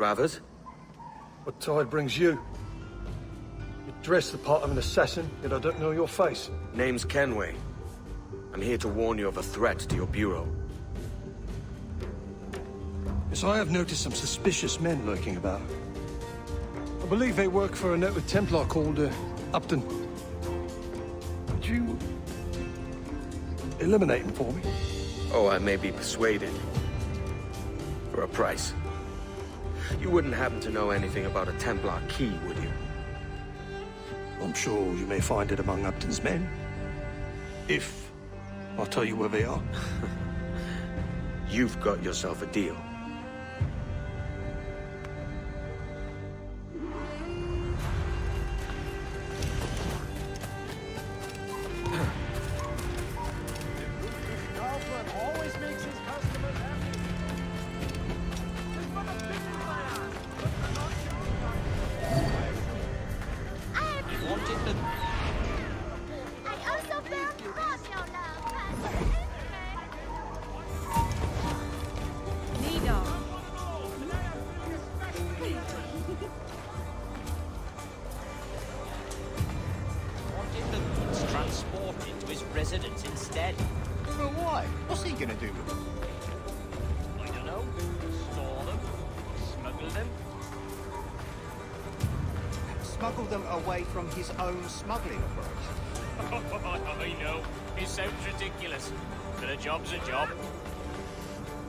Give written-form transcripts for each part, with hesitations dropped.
Travers? What tide brings you? You dress the part of an assassin, yet I don't know your face. Name's Kenway. I'm here to warn you of a threat to your bureau. Yes, I have noticed some suspicious men lurking about. I believe they work for a noted Templar called Upton. Could you eliminate him for me? Oh, I may be persuaded. For a price. You wouldn't happen to know anything about a Templar key, would you? I'm sure you may find it among Upton's men. If I'll tell you where they are. You've got yourself a deal. Residence instead. For why? What's he gonna do with them? I don't know. Store them. Smuggle them. Smuggle them away from his own smuggling operation. I know. It sounds ridiculous. But a job's a job.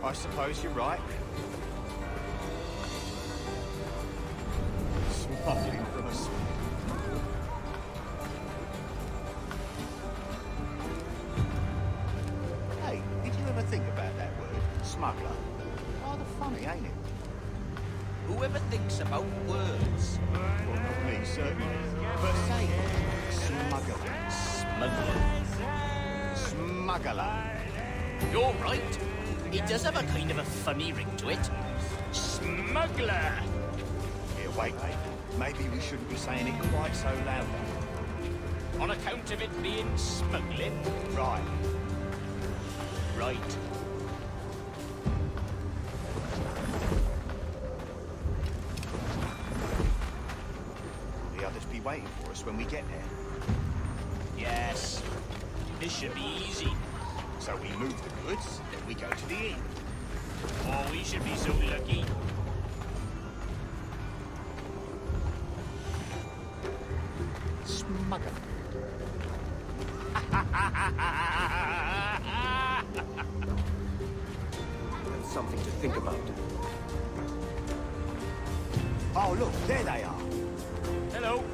I suppose you're right. Smuggling from a... Hey, did you ever think about that word? Smuggler. Rather funny, ain't it? Whoever thinks about words. Well, not me, certainly. But say it. Smuggler. Smuggler. Smuggler. You're right. It does have a kind of a funny ring to it. Smuggler. Here, wait. Maybe we shouldn't be saying it quite so loud. On account of it being smuggling? Right. Right. The others be waiting for us when we get there. Yes. This should be easy. So we move the goods, then we go to the inn. Oh, we should be so lucky. Smuggler. That's something to think about. Oh, look, there they are. Hello.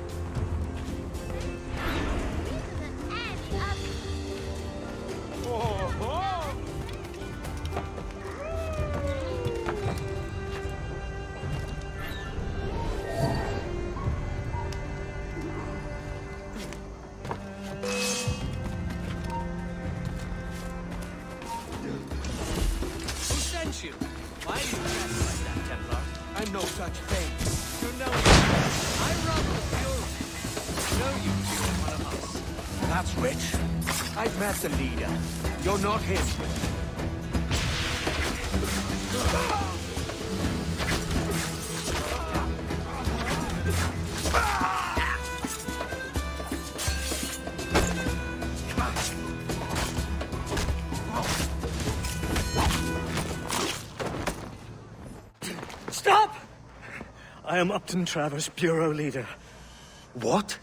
You. Why are you dressed like that, Templar? I'm no such thing. You know me. I run the Bureau. Know you two are one of us. That's rich. I've met the leader. You're not him. Stop! I am Upton Travers, Bureau Leader. What?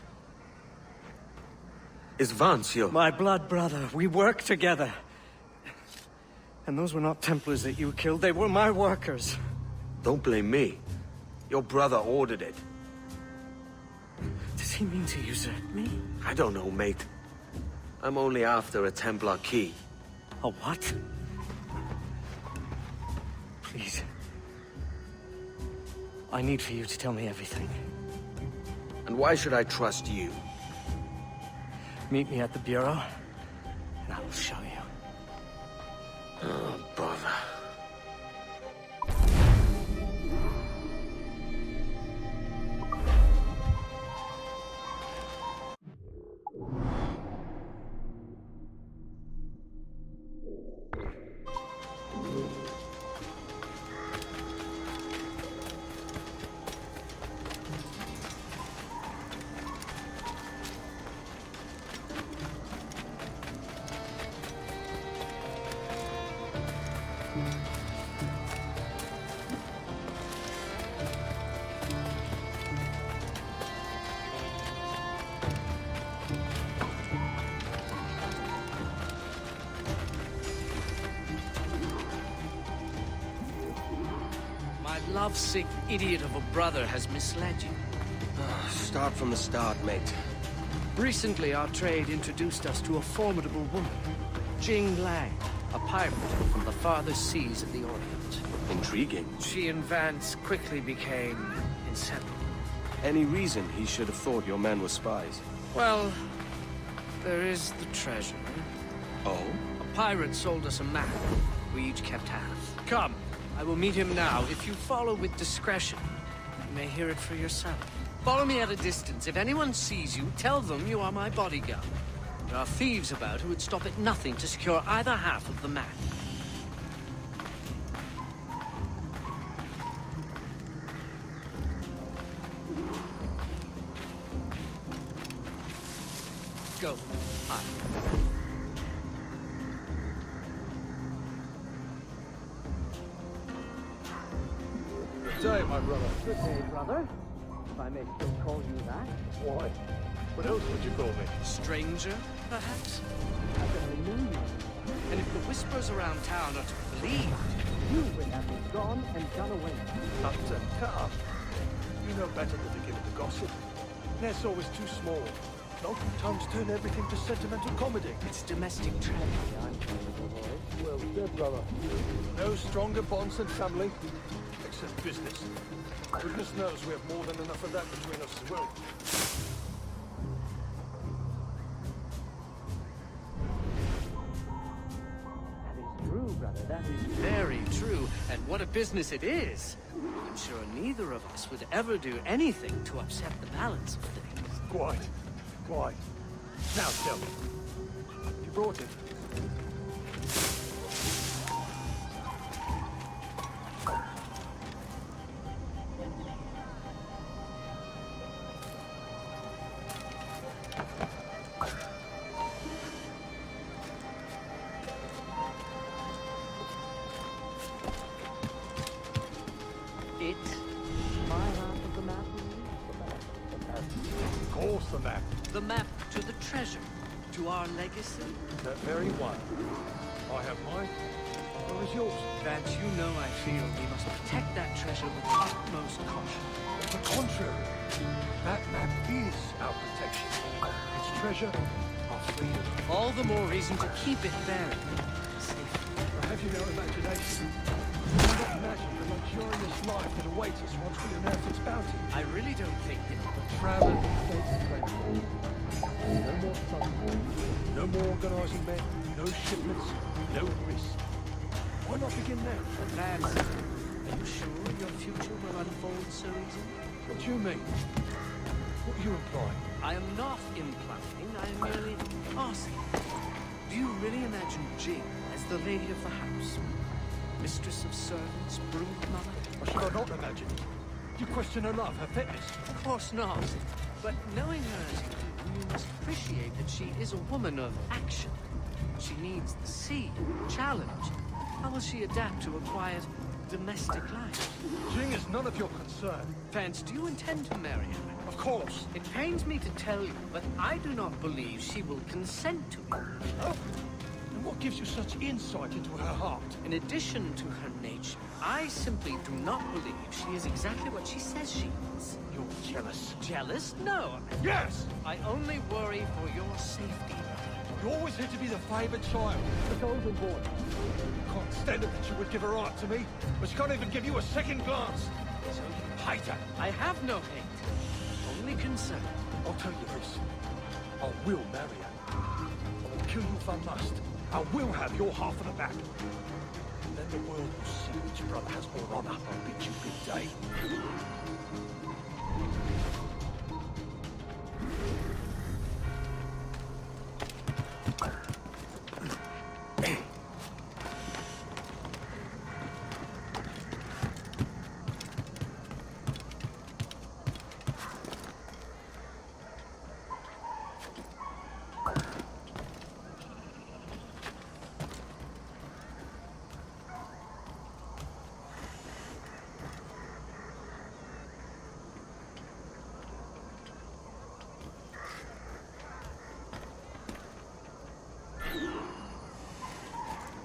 Is Vance your... My blood brother. We work together. And those were not Templars that you killed. They were my workers. Don't blame me. Your brother ordered it. Does he mean to usurp me? I don't know, mate. I'm only after a Templar key. A what? Please. I need for you to tell me everything. And why should I trust you? Meet me at the Bureau, and I will show you. Oh, bother. lovesick idiot of a brother has misled you. Start from the start, mate. Recently, our trade introduced us to a formidable woman, Jing Lang, a pirate from the farthest seas of the Orient. Intriguing. She and Vance quickly became inseparable. Any reason he should have thought your men were spies? Well, there is the treasure. Oh? A pirate sold us a map. We each kept half. Come, I will meet him now. If you follow with discretion, you may hear it for yourself. Follow me at a distance. If anyone sees you, tell them you are my bodyguard. There are thieves about who would stop at nothing to secure either half of the map. Go. Hi. Good day, my brother. Good day, brother. If I may still call you that. Why? What else would you call me? Stranger, perhaps? I barely knew you. And if the whispers around town are to be believed, You would have been gone and done away. Upton, cut up. You know better than to give it to gossip. Nest's always too small. Long tongues turn everything to sentimental comedy. it's domestic tragedy, I'm Well said, brother. No stronger bonds than family, except business. Goodness knows we have more than enough of that between us as well. That is true, brother. That is very true. And what a business it is. I'm sure neither of us would ever do anything to upset the balance of things. Quite. Quite. Now tell me. You brought it. It? my half of the map. Of course the map. The map to the treasure, to our legacy. That very one. I have mine. Where is yours? Vance, you know I feel we must protect that treasure with the utmost caution. On the contrary. That map is our protection. Its treasure, our freedom. All the more reason to keep it buried. Safely. Or have you no imagination? You cannot imagine the luxurious life that awaits us once we unearth its bounty. I really don't think that... Traveling states tranquil. No more trouble. No more organising men. No shipments. No risk. Why not begin now? Vance, are you sure your future will unfold so easily? What do you mean? What are you implying? I am not implying, I am merely asking. Do you really imagine Jing as the lady of the house? Mistress of servants, brood mother? Or should I not imagine? You question her love, her fitness? Of course not. But knowing her as you do, you must appreciate that she is a woman of action. She needs the sea, challenge. How will she adapt to a quiet, domestic life? Jing is none of your concern. Vance, do you intend to marry her? Of course. It pains me to tell you, but I do not believe she will consent to it. Oh. And what gives you such insight into her heart? In addition to her nature, I simply do not believe she is exactly what she says she is. You're jealous. Jealous? No. Yes! I only worry for your safety. You're always here to be the favoured child. The golden boy. Can't stand it that you would give her art to me, but she can't even give you a second glance. So you hate her. I have no hate, only concern. I'll tell you this. I will marry her. I will kill you for lust. I will have your half of the map. And then the world will see which brother has more honour. I'll bid you good day.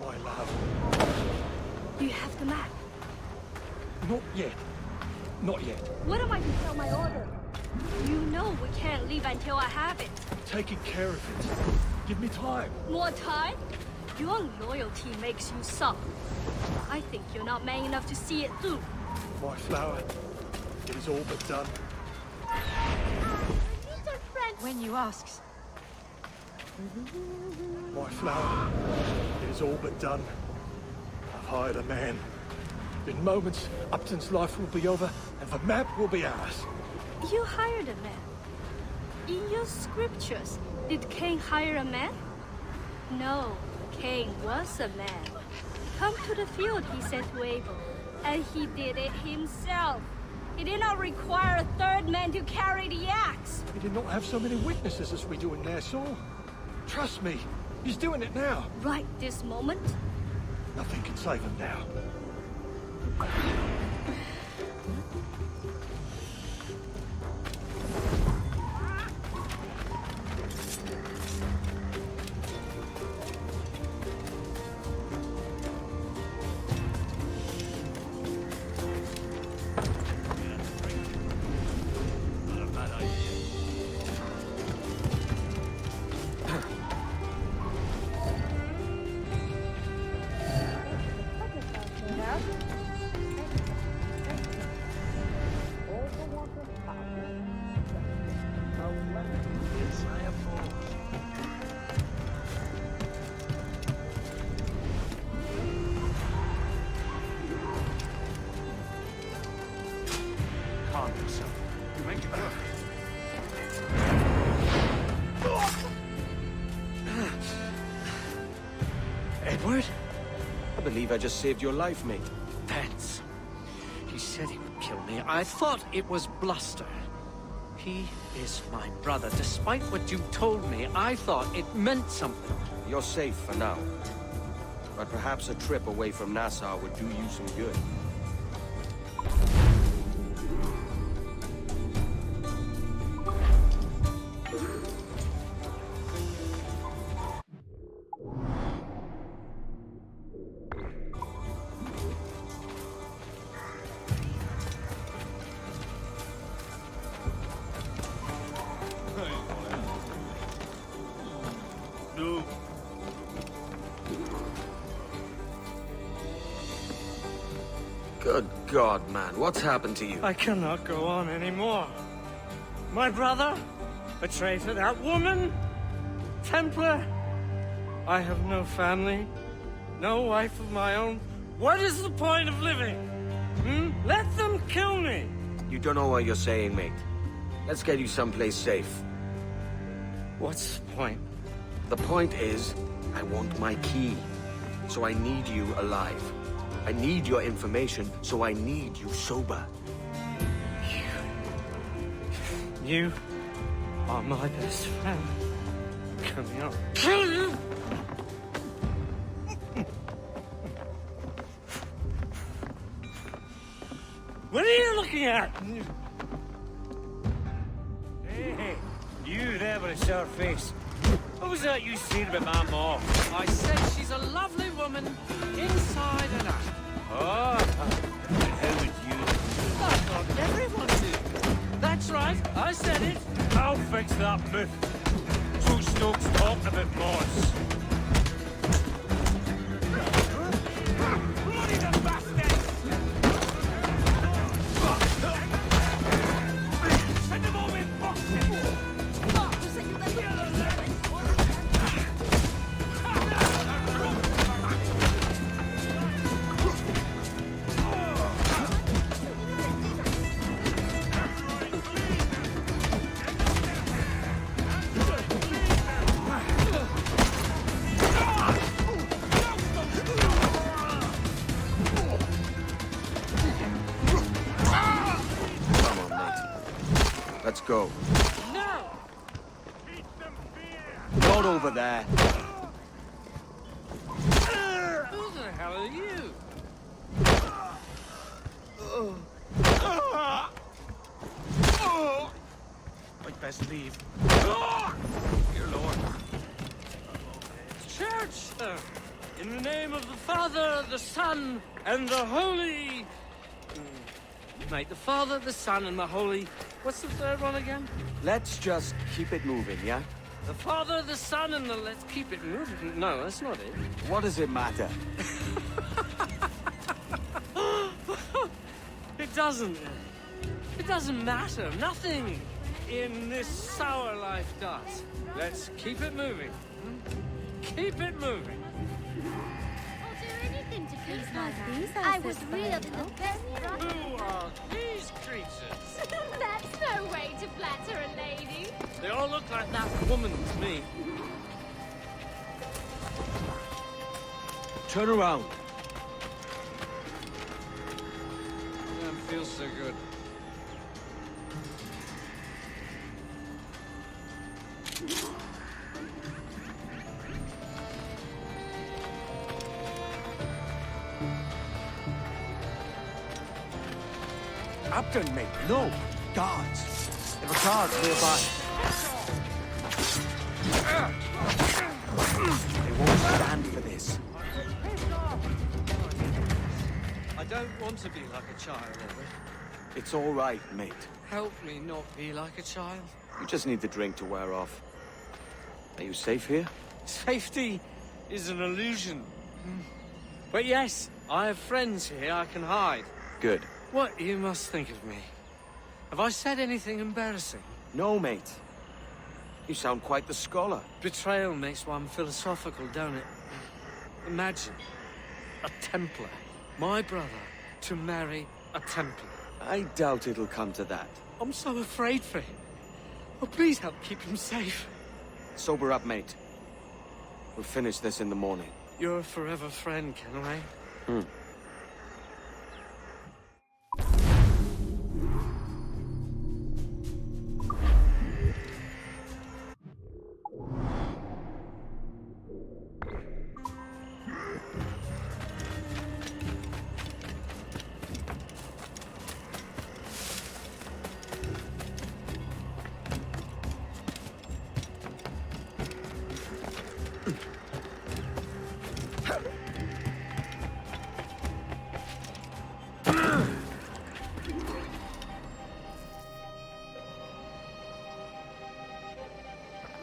My love. You have the map. Not yet. Not yet. What am I to tell my order? You know we can't leave until I have it. Taking care of it. Give me time. More time? Your loyalty makes you soft. I think you're not man enough to see it through. My flower, it is all but done. When you ask. My flower, it is all but done. I've hired a man. In moments, Upton's life will be over, and the map will be ours. You hired a man. In your scriptures, did Cain hire a man? No, Cain was a man. Come to the field, he said to Abel, and he did it himself. He did not require a third man to carry the axe. He did not have so many witnesses as we do in Nassau. Trust me, he's doing it now. Right this moment? Nothing can save him now. Edward? I believe I just saved your life, mate. Vance. He said he would kill me. I thought it was bluster. He is my brother. Despite what you told me, I thought it meant something. You're safe for now. But perhaps a trip away from Nassau would do you some good. Good God, man. What's happened to you? I cannot go on anymore. My brother, a traitor, that woman, Templar. I have no family, no wife of my own. What is the point of living? Let them kill me. You don't know what you're saying, mate. Let's get you someplace safe. What's the point? The point is, I want my key. So I need you alive. I need your information, so I need you sober. You are my best friend. Come on. Kill you! What are you looking at? Hey, you there with a sour face. What was that you said about my mom? I said she's a lovely woman, inside and out. Oh, how would you? I thought everyone did. That's right, I said it. I'll fix that myth. Two Stokes talked about mods. Bloody the bastard! Send them all in boxes! Let's go. No! Not over there. Who the hell are you? I'd best leave. Dear Lord. Church, sir. In the name of the Father, the Son, and the Holy... mate. The Father, the Son, and the Holy... What's the third one again? Let's just keep it moving, yeah? The Father, the Son, and the... Let's keep it moving. No, that's not it. What does it matter? It doesn't. It doesn't matter. Nothing in this sour life does. Let's keep it moving. Keep it moving. I'll do anything to please my man. I was reared in the best run. Who are these creatures? That's no way to flatter a lady. They all look like that woman to me. Turn around. That feels so good. Upton, mate. No. Guards. There are guards nearby. They won't stand for this. I don't want to be like a child, Edward. It's all right, mate. Help me not be like a child. You just need the drink to wear off. Are you safe here? Safety is an illusion. But yes, I have friends here I can hide. Good. What you must think of me? Have I said anything embarrassing? No, mate. You sound quite the scholar. Betrayal makes one philosophical, don't it? Imagine a Templar, my brother, to marry a Templar. I doubt it'll come to that. I'm so afraid for him. Oh, please help keep him safe. Sober up, mate. We'll finish this in the morning. You're a forever friend, Kenway.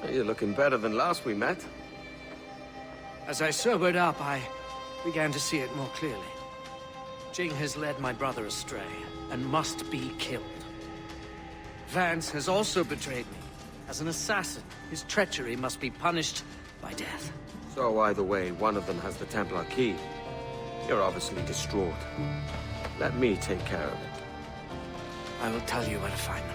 You're looking better than last we met. As I sobered up, I began to see it more clearly. Jing has led my brother astray and must be killed. Vance has also betrayed me. As an assassin, his treachery must be punished by death. So either way, one of them has the Templar key. You're obviously distraught. Let me take care of it. I will tell you where to find them.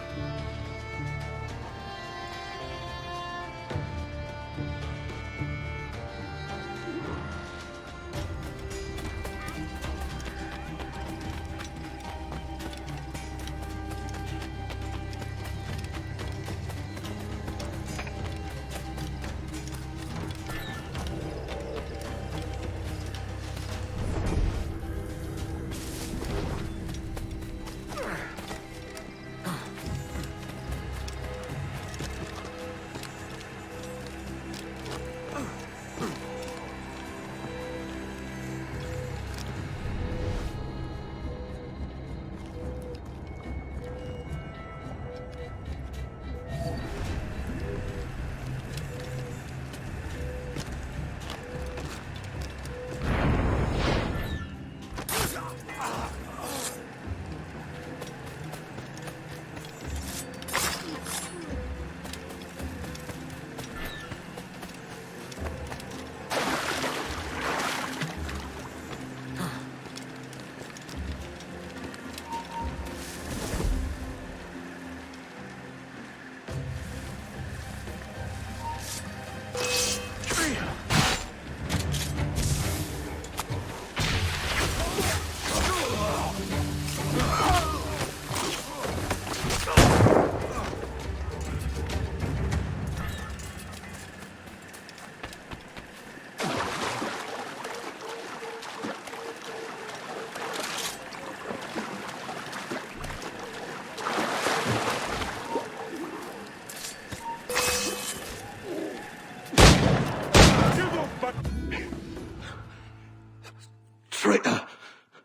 Traitor!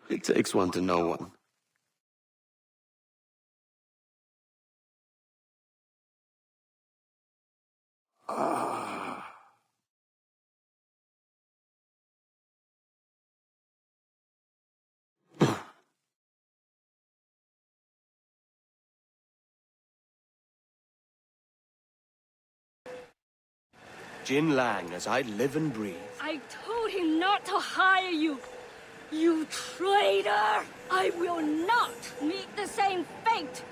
It takes one to know one. Jin Lang, as I live and breathe. I told him not to hire you. You traitor! I will not meet the same fate!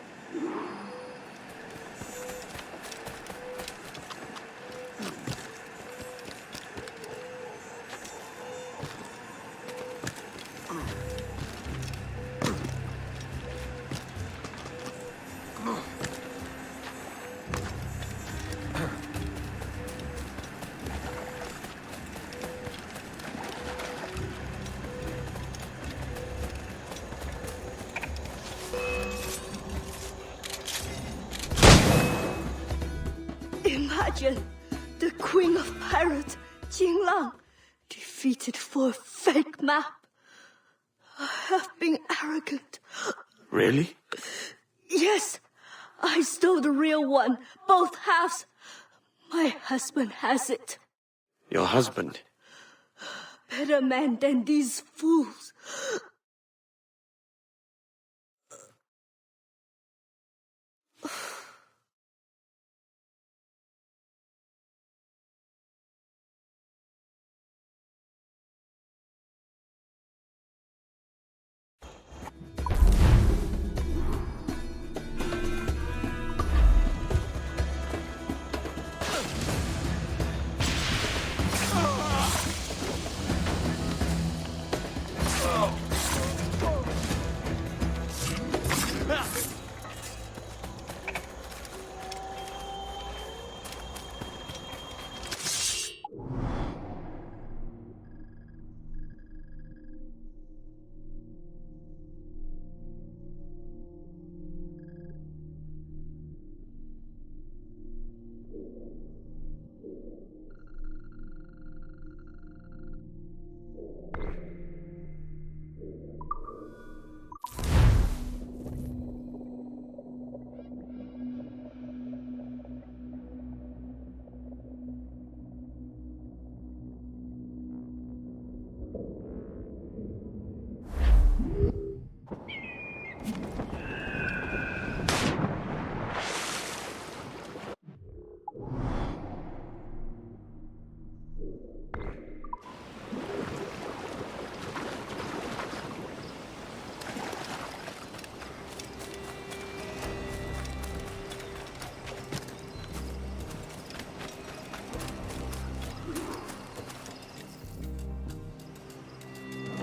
Imagine the Queen of Pirates, Jin Lang, defeated for a fake map. I have been arrogant. Really? Yes, I stole the real one, both halves. My husband has it. Your husband? Better man than these fools.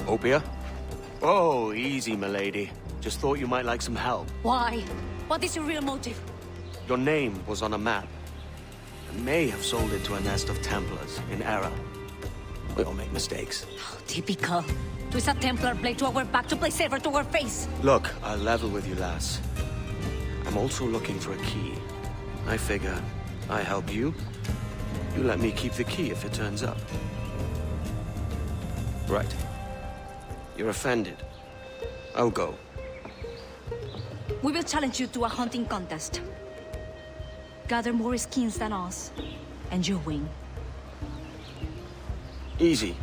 Opia? Oh, easy, milady. Just thought you might like some help. Why? What is your real motive? Your name was on a map. I may have sold it to a nest of Templars in error. We all make mistakes. Oh, typical. Twist a Templar blade to our back to play safer to our face. Look, I'll level with you, lass. I'm also looking for a key. I figure I help you. You let me keep the key if it turns up. Right. You're offended. I'll go. We will challenge you to a hunting contest. Gather more skins than us, and you win. Easy.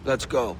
Let's go.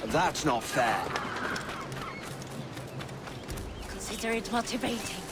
That's not fair. Consider it motivating.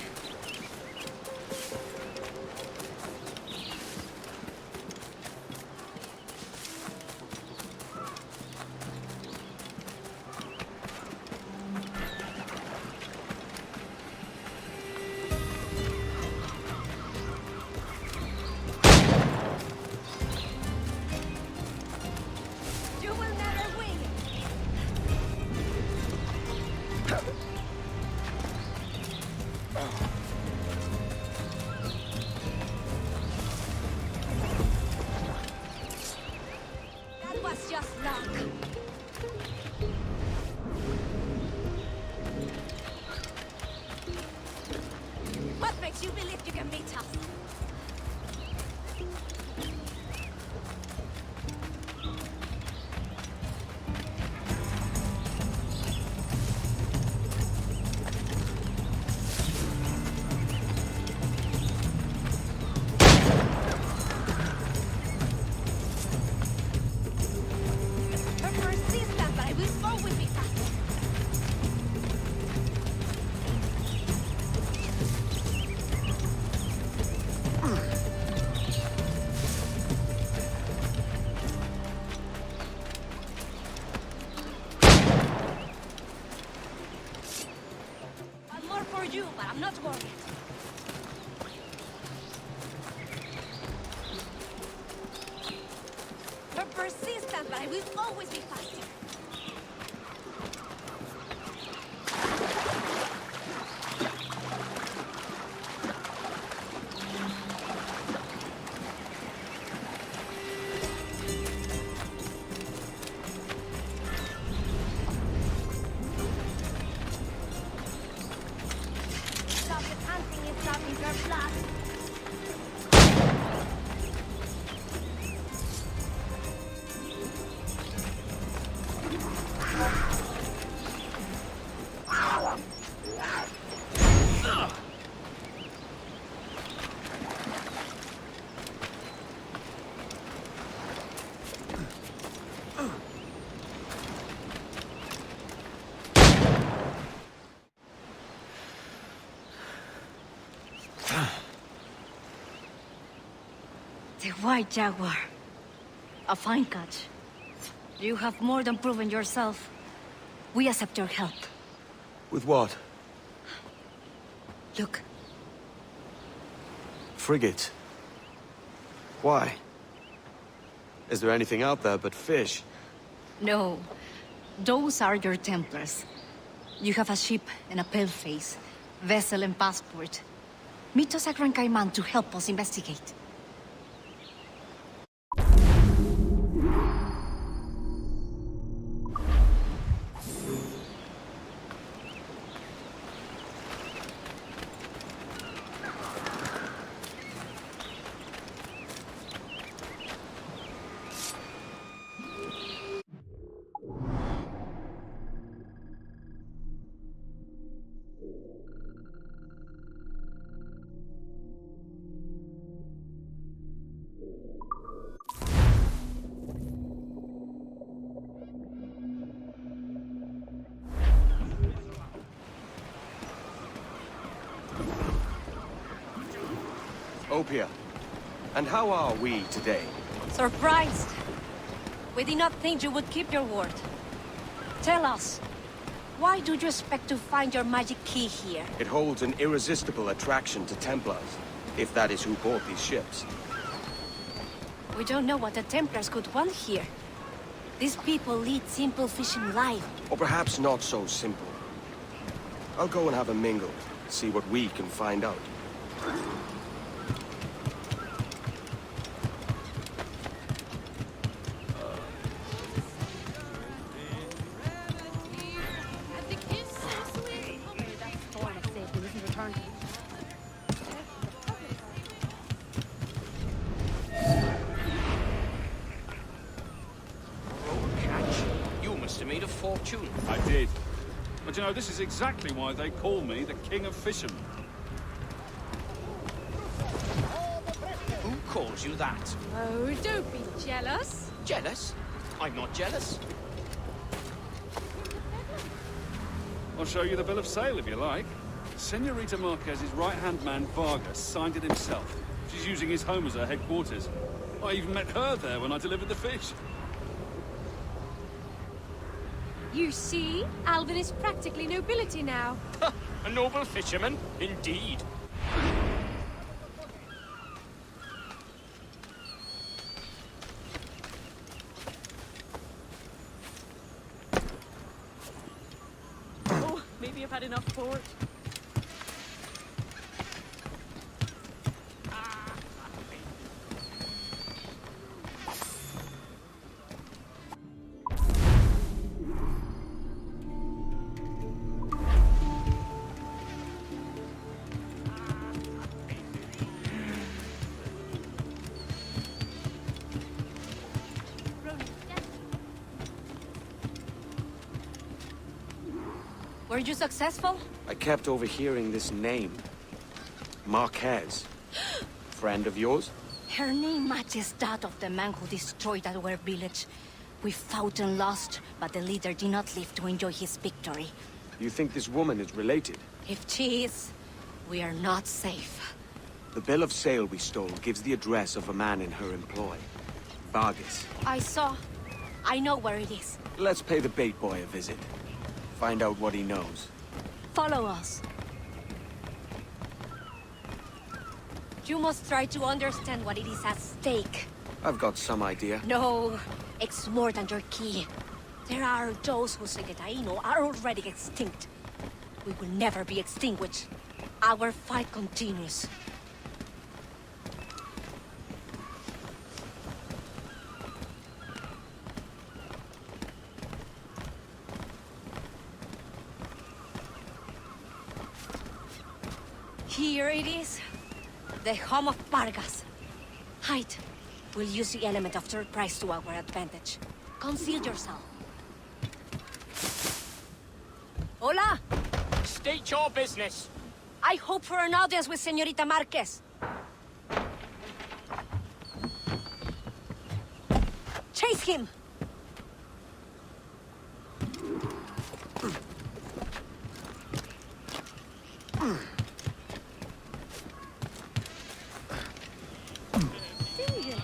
you, but I'm not worried. We're persistent, but I will always be faster. The White Jaguar. A fine catch. You have more than proven yourself. We accept your help. With what? Look. Frigate. Why? Is there anything out there but fish? No. Those are your Templars. You have a ship and a paleface, vessel and passport. Meet us at Gran Cayman to help us investigate. Opia. And how are we today? Surprised. We did not think you would keep your word. Tell us, why do you expect to find your magic key here? It holds an irresistible attraction to Templars, if that is who bought these ships. We don't know what the Templars could want here. These people lead simple fishing life. Or perhaps not so simple. I'll go and have a mingle, see what we can find out. I did. But you know, this is exactly why they call me the King of Fishermen. Who calls you that? Oh, don't be jealous. Jealous? I'm not jealous. I'll show you the bill of sale if you like. Senorita Marquez's right-hand man, Vargas, signed it himself. She's using his home as her headquarters. I even met her there when I delivered the fish. You see, Alvin is practically nobility now. A noble fisherman, indeed. Oh, maybe I've had enough port. Were you successful? I kept overhearing this name. Marquez. Friend of yours? Her name matches that of the man who destroyed our village. We fought and lost, but the leader did not live to enjoy his victory. You think this woman is related? If she is, we are not safe. The bill of sale we stole gives the address of a man in her employ. Vargas. I saw. I know where it is. Let's pay the bait boy a visit. Find out what he knows. Follow us. You must try to understand what it is at stake. I've got some idea. No, it's more than your key. There are those who say that are already extinct. We will never be extinguished. Our fight continues. Here it is. The home of Vargas. Hide. We'll use the element of surprise to our advantage. Conceal yourself. Hola! State your business. I hope for an audience with Señorita Marquez. Chase him!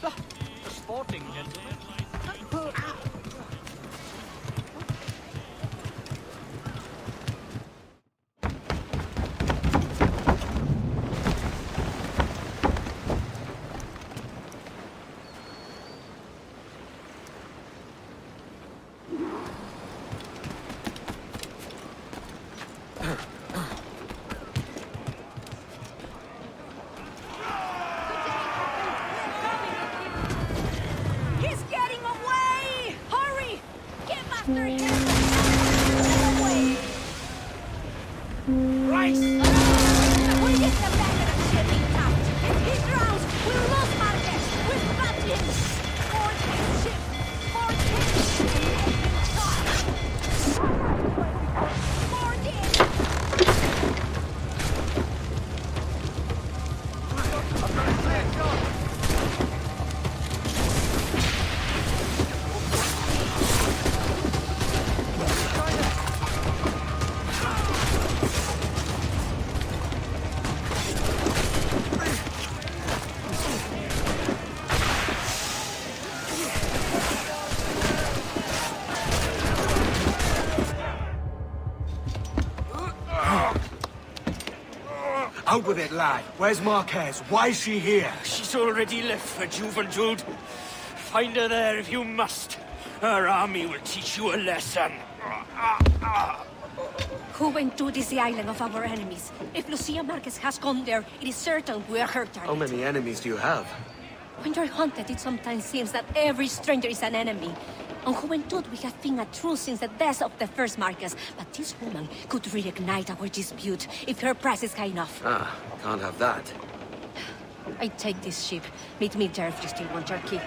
The sporting gentleman. He's getting away! Hurry! Get after him! Rice! We get the back of the ship intact. If he drowns, we'll lose Marquez. We've got him. Board his ship. Board his ship. Board him. Out with it, lad. Where's Marquez? Why is she here? She's already left for Juventud. Find her there if you must. Her army will teach you a lesson. Juventud is the island of our enemies. If Lucia Marquez has gone there, it is certain we are her target. How many enemies do you have? When you're hunted, it sometimes seems that every stranger is an enemy. On Juventud, we have been at truce since the death of the first Marquez, but this woman could reignite our dispute if her price is high enough. Ah, can't have that. I take this ship. Meet me there if you still want your key.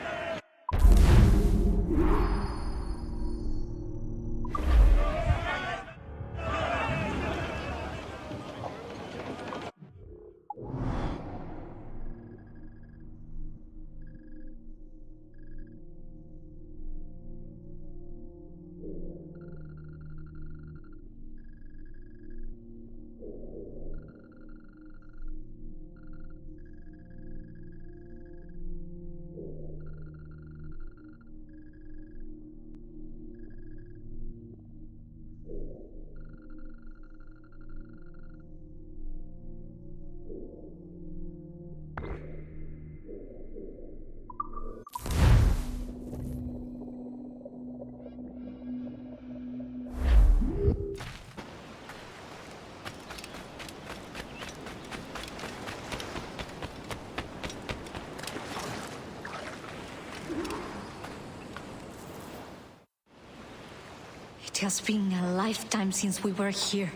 It has been a lifetime since we were here.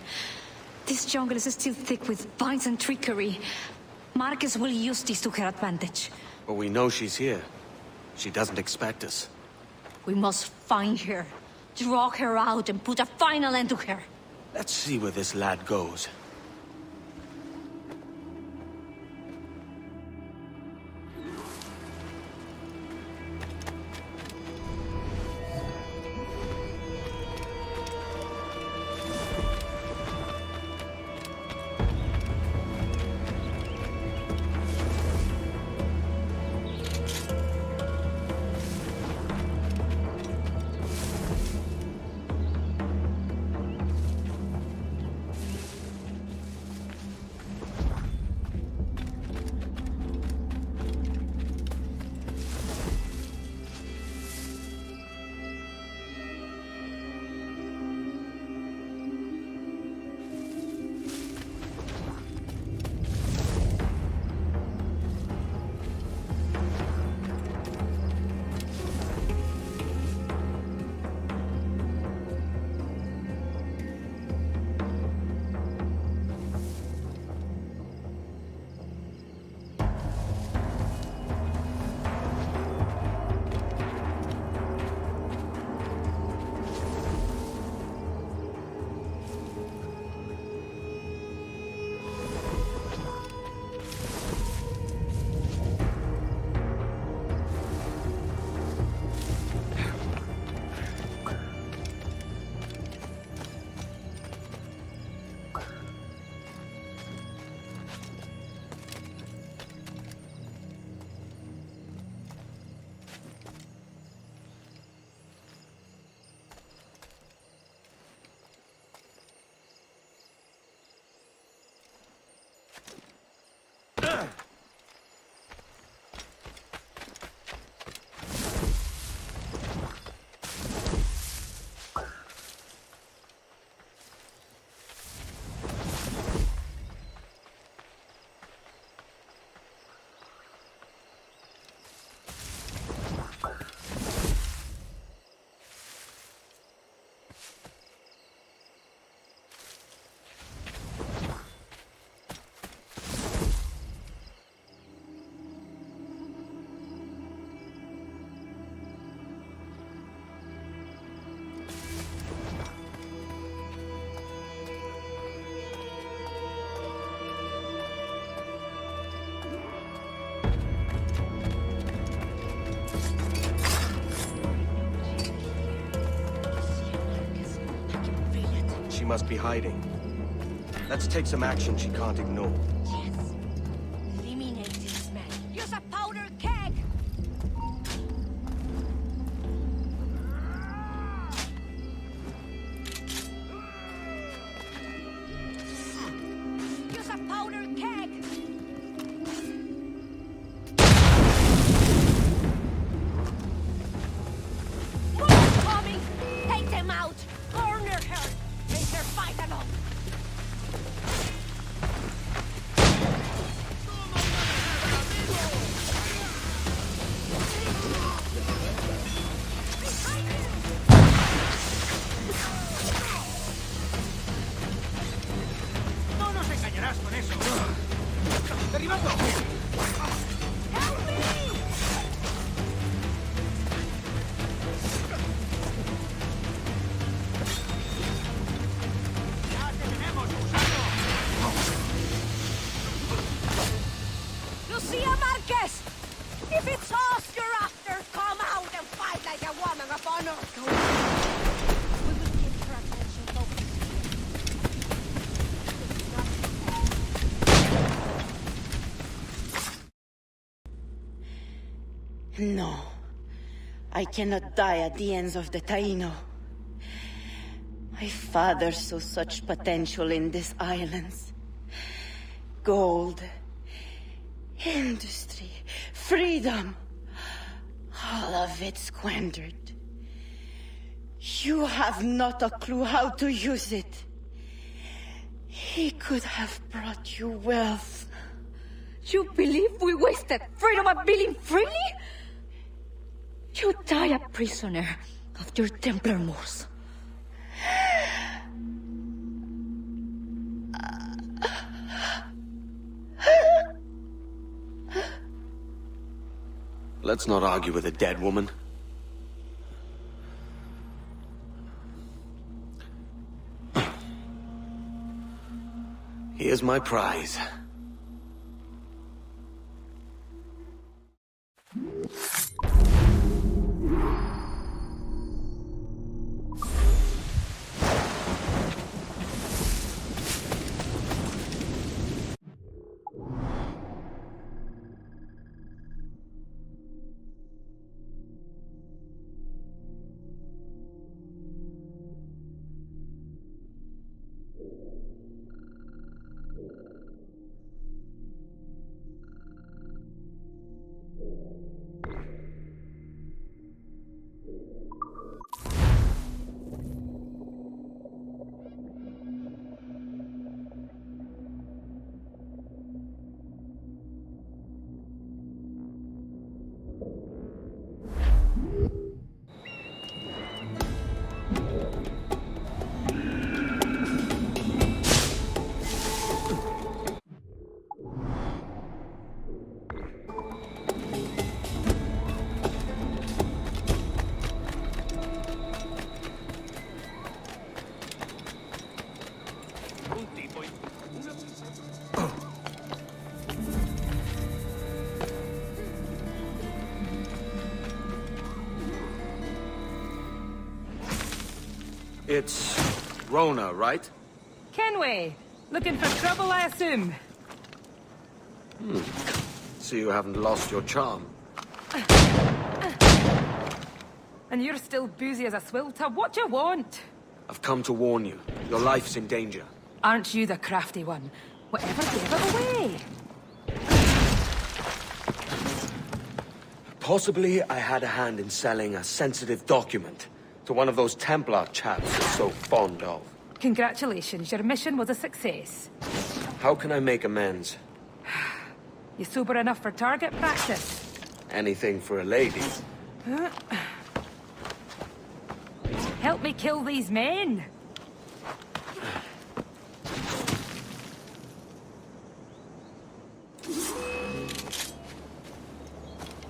This jungle is still thick with vines and trickery. Marquez will use this to her advantage. But we know she's here. She doesn't expect us. We must find her, draw her out, and put a final end to her. Let's see where this lad goes. must be hiding. Let's take some action she can't ignore. Yes. Eliminate this man. Use a powder keg! Use a powder keg! More coming! Take them out! Corner her! Make her fight alone! No nos engañarás con eso. ¡Derribando! Help me! ¡Ya te tenemos, gusano! Lucia Marquez! If it's us you're after, come out and fight like a woman of honor! We will keep her attention focused. No. I cannot die at the ends of the Taino. My father saw such potential in these islands. Gold, industry, freedom. All of it squandered. You have not a clue how to use it. He could have brought you wealth. You believe we wasted freedom of being freely? You die a prisoner of your Templar Moors. Let's not argue with a dead woman. Here's my prize. It's Rona, right? Kenway, looking for trouble, I assume? So you haven't lost your charm. And you're still boozy as a swilter. What do you want? I've come to warn you. Your life's in danger. Aren't you the crafty one? Whatever gave it away? Possibly I had a hand in selling a sensitive document to one of those Templar chaps you're so fond of. Congratulations, your mission was a success. How can I make amends? You sober enough for target practice? Anything for a lady. Help me kill these men.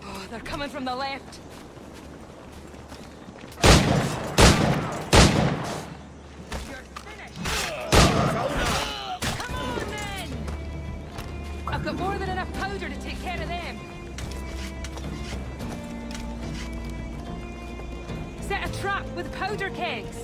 Oh, they're coming from the left. I've got more than enough powder to take care of them. Set a trap with powder kegs.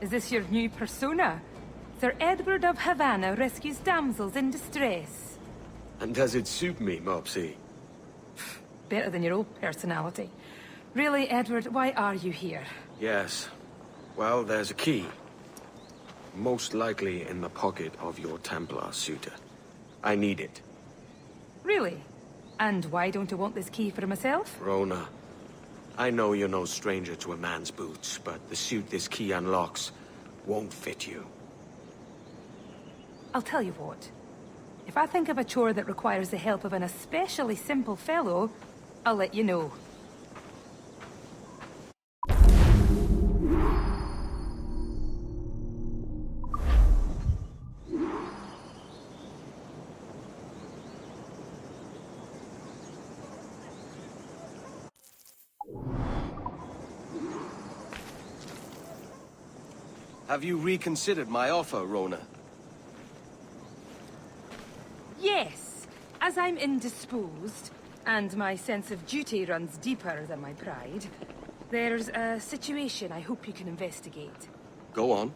Is this your new persona? Sir Edward of Havana rescues damsels in distress. And does it suit me, Mopsy? Better than your old personality. Really, Edward, why are you here? Yes. Well, there's a key. Most likely in the pocket of your Templar suitor. I need it. Really? And why don't I want this key for myself? Rona, I know you're no stranger to a man's boots, but the suit this key unlocks won't fit you. I'll tell you what. If I think of a chore that requires the help of an especially simple fellow, I'll let you know. Have you reconsidered my offer, Rona? Yes, as I'm indisposed, and my sense of duty runs deeper than my pride, there's a situation I hope you can investigate. Go on.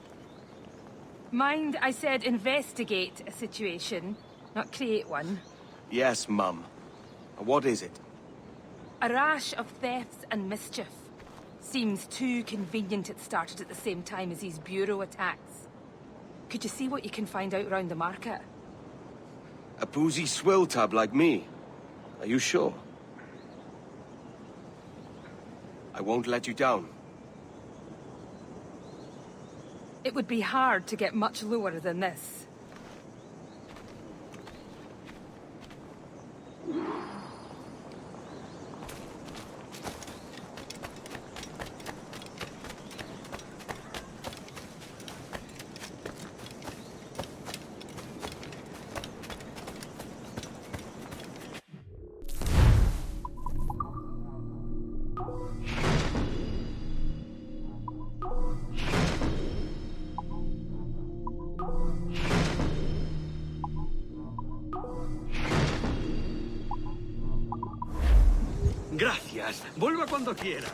Mind, I said investigate a situation, not create one. Yes, Mum. What is it? A rash of thefts and mischief. Seems too convenient it started at the same time as these bureau attacks. Could you see what you can find out round the market? A boozy swill tub like me. Are you sure? I won't let you down. It would be hard to get much lower than this. Gracias. Vuelva cuando quiera.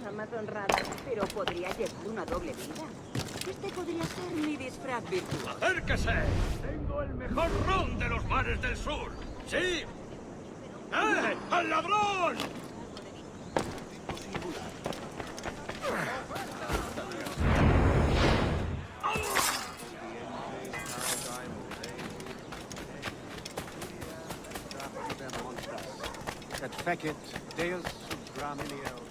Jamás honrada, pero podría llevar una doble vida. Este podría ser mi disfraz virtual. ¡Acérquese! Tengo el mejor ron de los mares del sur. ¡Sí! ¡Al ladrón! Fecit, Deus Subramilio.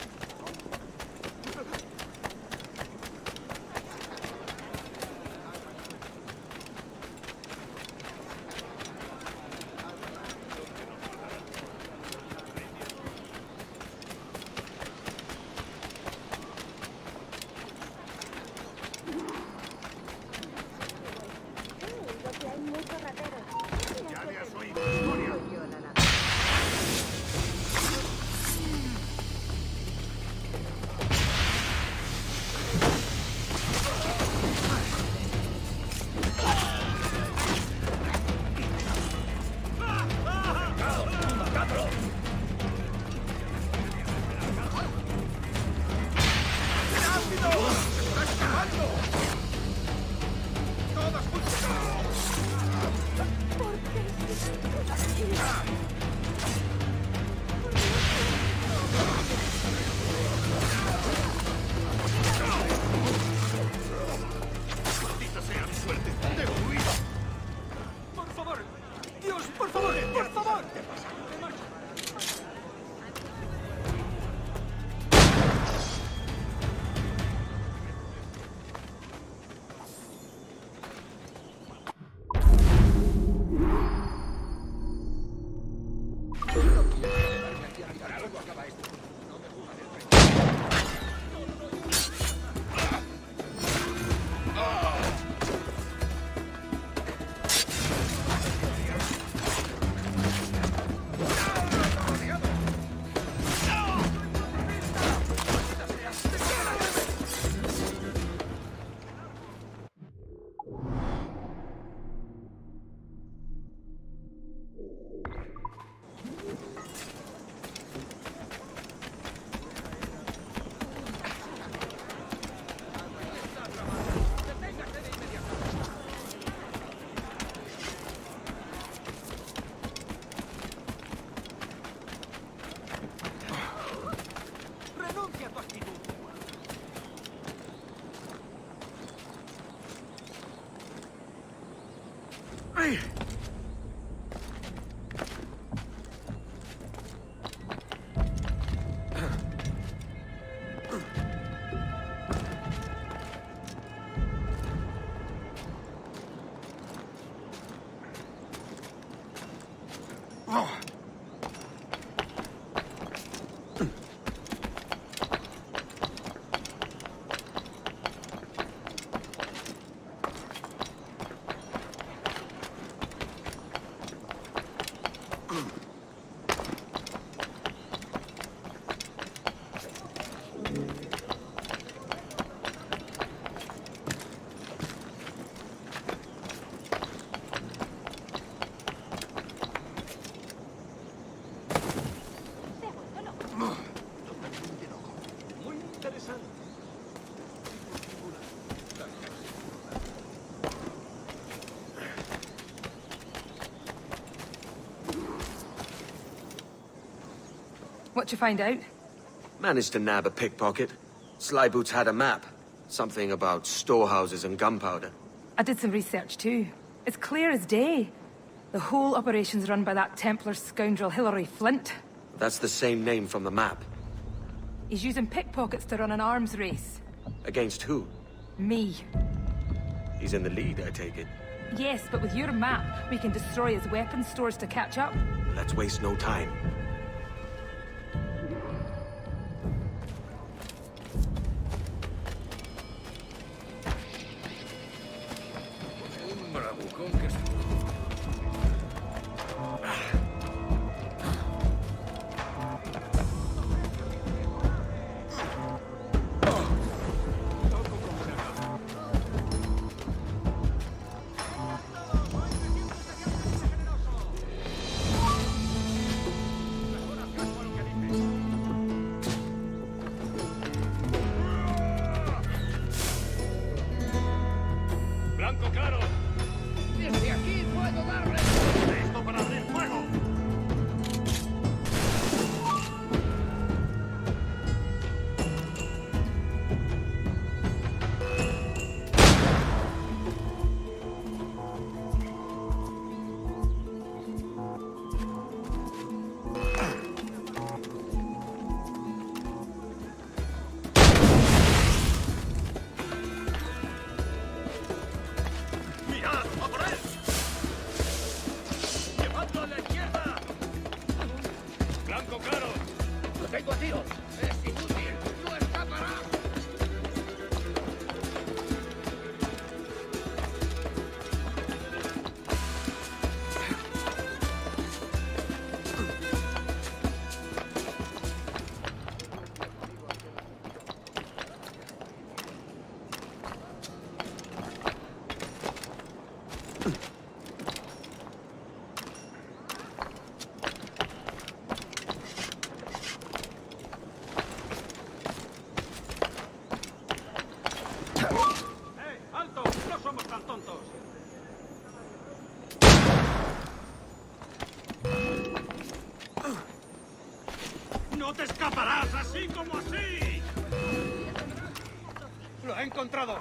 Hurry! What'd you find out? Managed to nab a pickpocket. Slyboots had a map. Something about storehouses and gunpowder. I did some research too. It's clear as day. The whole operation's run by that Templar scoundrel Hilary Flint. That's the same name from the map. He's using pickpockets to run an arms race. Against who? Me. He's in the lead, I take it. Yes, but with your map, we can destroy his weapons stores to catch up. Let's waste no time. ¡No te escaparás así como así! ¡Lo he encontrado!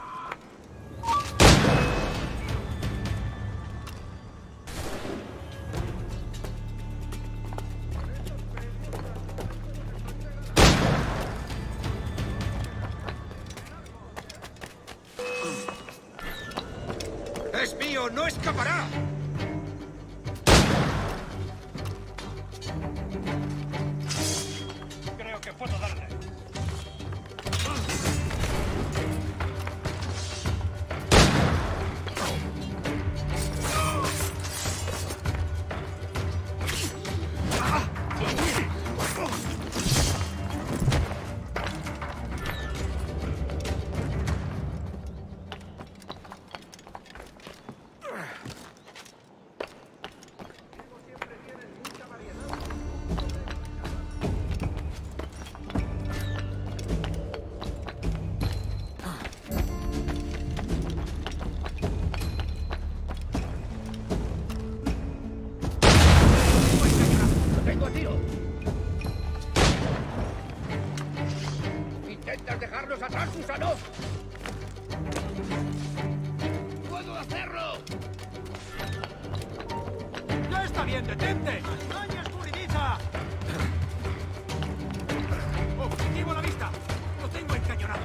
¡Es mío! ¡No escapará! Creo que puedo darle. bien, detente! ¡Caña escurridiza! ¡Objetivo a la vista! ¡Lo tengo encañonado!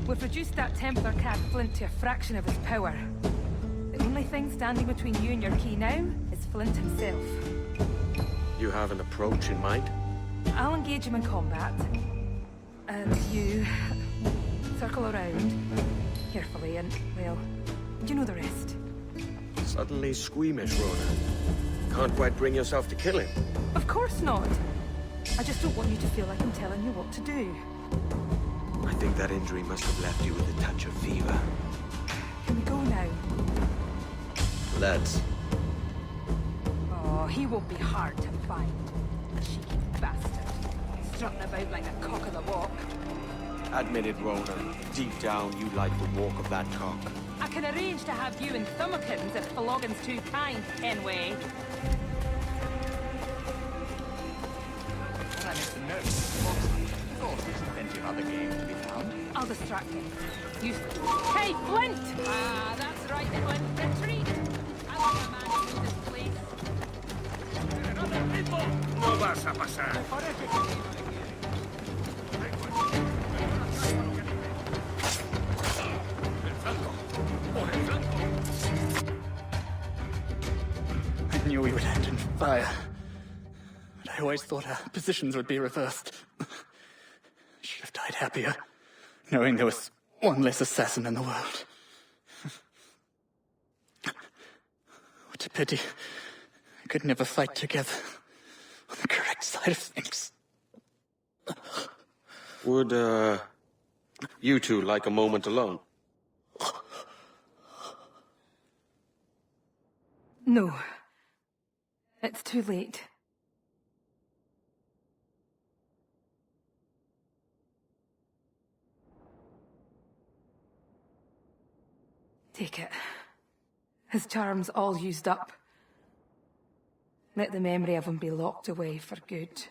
We've reduced that Templar cad Flint to a fraction of his power. The only thing standing between you and your key now is Flint himself. You have an approach in mind? I'll engage him in combat. And you circle around carefully and, well, you know the rest. Suddenly squeamish, Rona. Can't quite bring yourself to kill him. Of course not. I just don't want you to feel like I'm telling you what to do. I think that injury must have left you with a touch of fever. Can we go now? Let's. Oh, he won't be hard to find. Cheeky bastard. Strutting about like the cock of the walk. Admit it, Ronan. Deep down, you like the walk of that cock. I can arrange to have you in thumbikins if Floggin's too kind, Kenway. I'll distract him. Useless. Hey, Flint! Ah, that's right, Flint. Retreat! I like a man who knows his place. No vas a pasar. I knew we would end in fire. But I always thought our positions would be reversed. Should have died happier, knowing there was one less assassin in the world. What a pity. I could never fight together on the correct side of things. Would, you two like a moment alone? No. It's too late. Take it. His charm's all used up. Let the memory of him be locked away for good.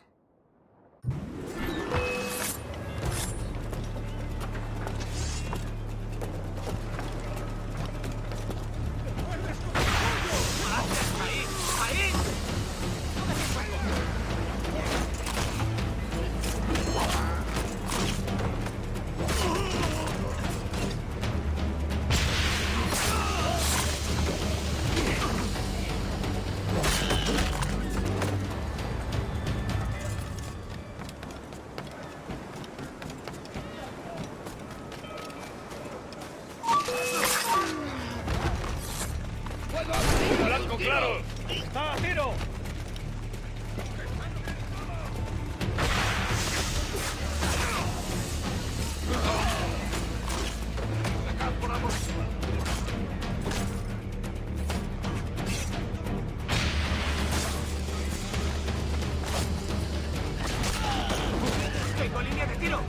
¡Blanco claro! ¡Está a tiro! ¡Tengo línea de tiro!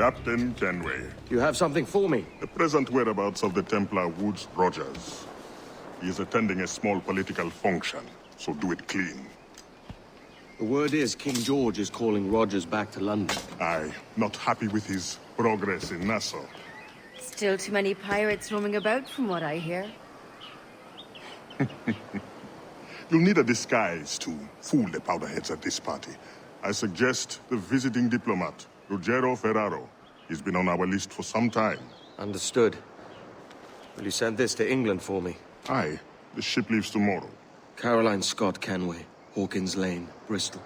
Captain Kenway. You have something for me? The present whereabouts of the Templar Woods Rogers. He is attending a small political function, so do it clean. The word is King George is calling Rogers back to London. Aye, not happy with his progress in Nassau. Still too many pirates roaming about, from what I hear. You'll need a disguise to fool the powderheads at this party. I suggest the visiting diplomat, Ruggiero Ferraro. He's been on our list for some time. Understood. Will you send this to England for me? Aye. The ship leaves tomorrow. Caroline Scott Kenway, Hawkins Lane, Bristol.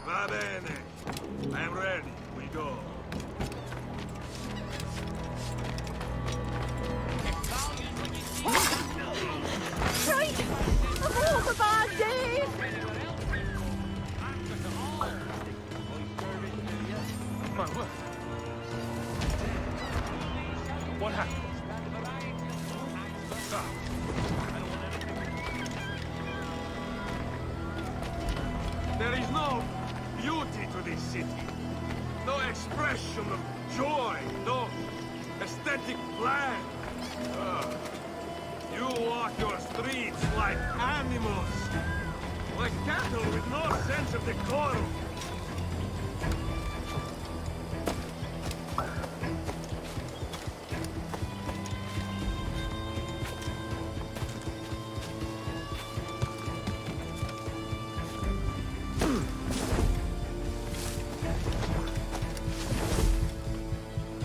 Va bene. I'm ready. We go. Right! Of all the bad days! Come on, look. What happened? There is no beauty to this city. No expression of joy. No aesthetic plan. You walk your streets like animals. Like cattle with no sense of decorum.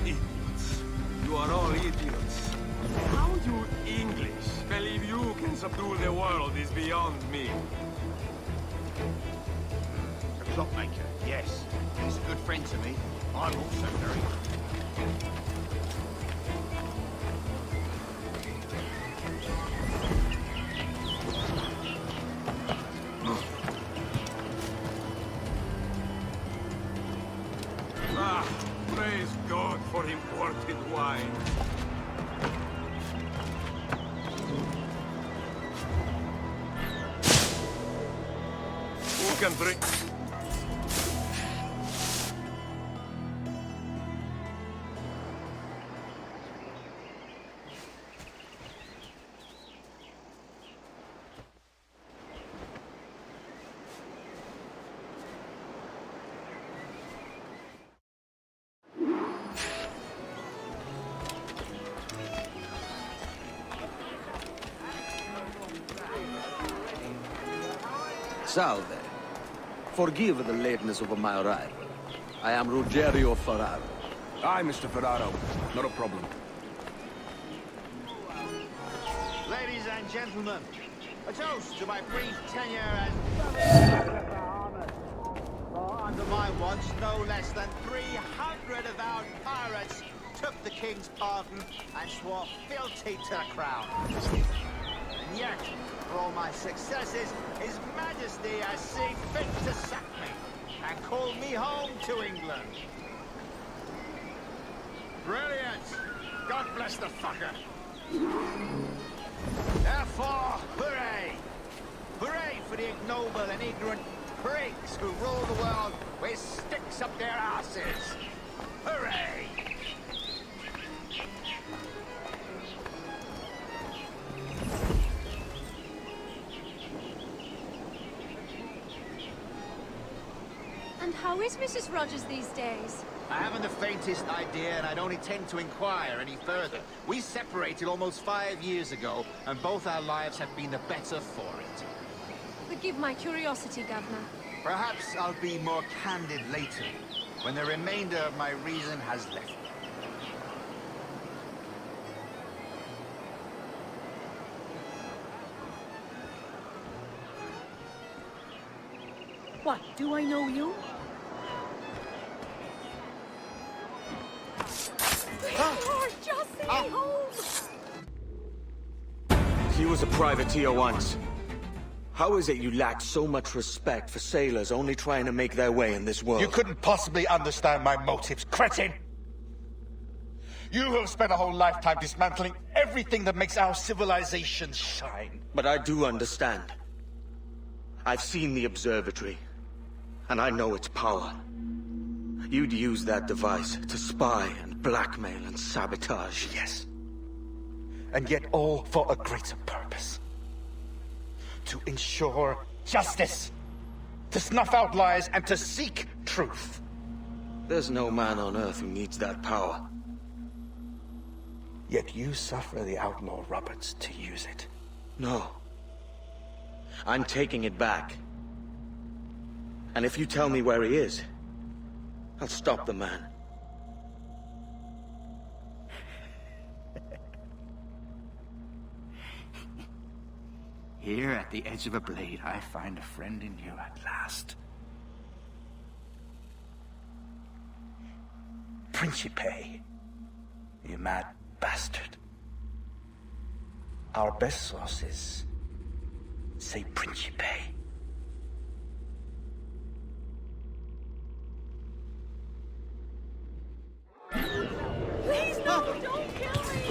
Idiots. You are all idiots. How you English believe you can subdue the world is beyond me. The clockmaker, yes. He's a good friend to me. I'm also very... Ah, praise God for imported wine. Who can drink? Salve. Forgive the lateness of my arrival. I am Ruggiero Ferraro. Aye, Mr. Ferraro. Not a problem. Ladies and gentlemen, a toast to my brief tenure as... Under my watch, no less than 300 avowed pirates took the king's pardon and swore fealty to the crown. And yet, for all my successes, His Majesty has seen fit to sack me and call me home to England. Brilliant! God bless the fucker! Therefore, hooray! Hooray for the ignoble and ignorant prigs who rule the world with sticks up their asses! Hooray! How is Mrs. Rogers these days? I haven't the faintest idea, and I don't intend to inquire any further. We separated almost 5 years ago, and both our lives have been the better for it. Forgive my curiosity, Governor. Perhaps I'll be more candid later, when the remainder of my reason has left me. What, do I know you? Lord, just send me home! He was a privateer once. How is it you lack so much respect for sailors only trying to make their way in this world? You couldn't possibly understand my motives, cretin! You have spent a whole lifetime dismantling everything that makes our civilization shine. But I do understand. I've seen the observatory, and I know its power. You'd use that device to spy and blackmail and sabotage. Yes. And yet all for a greater purpose. To ensure justice. To snuff out lies and to seek truth. There's no man on Earth who needs that power. Yet you suffer the outlaw Roberts to use it. No. I'm taking it back. And if you tell me where he is, I'll stop the man. Here at the edge of a blade, I find a friend in you at last. Principe, you mad bastard. Our best sources say Principe. Please, no, don't kill me!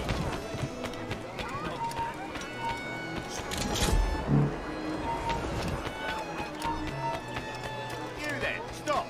You then, stop!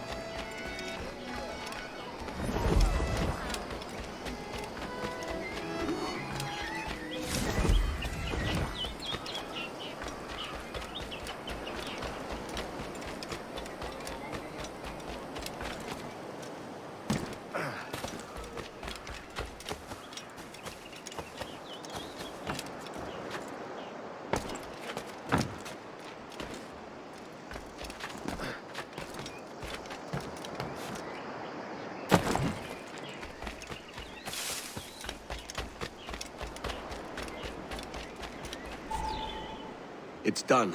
It's done.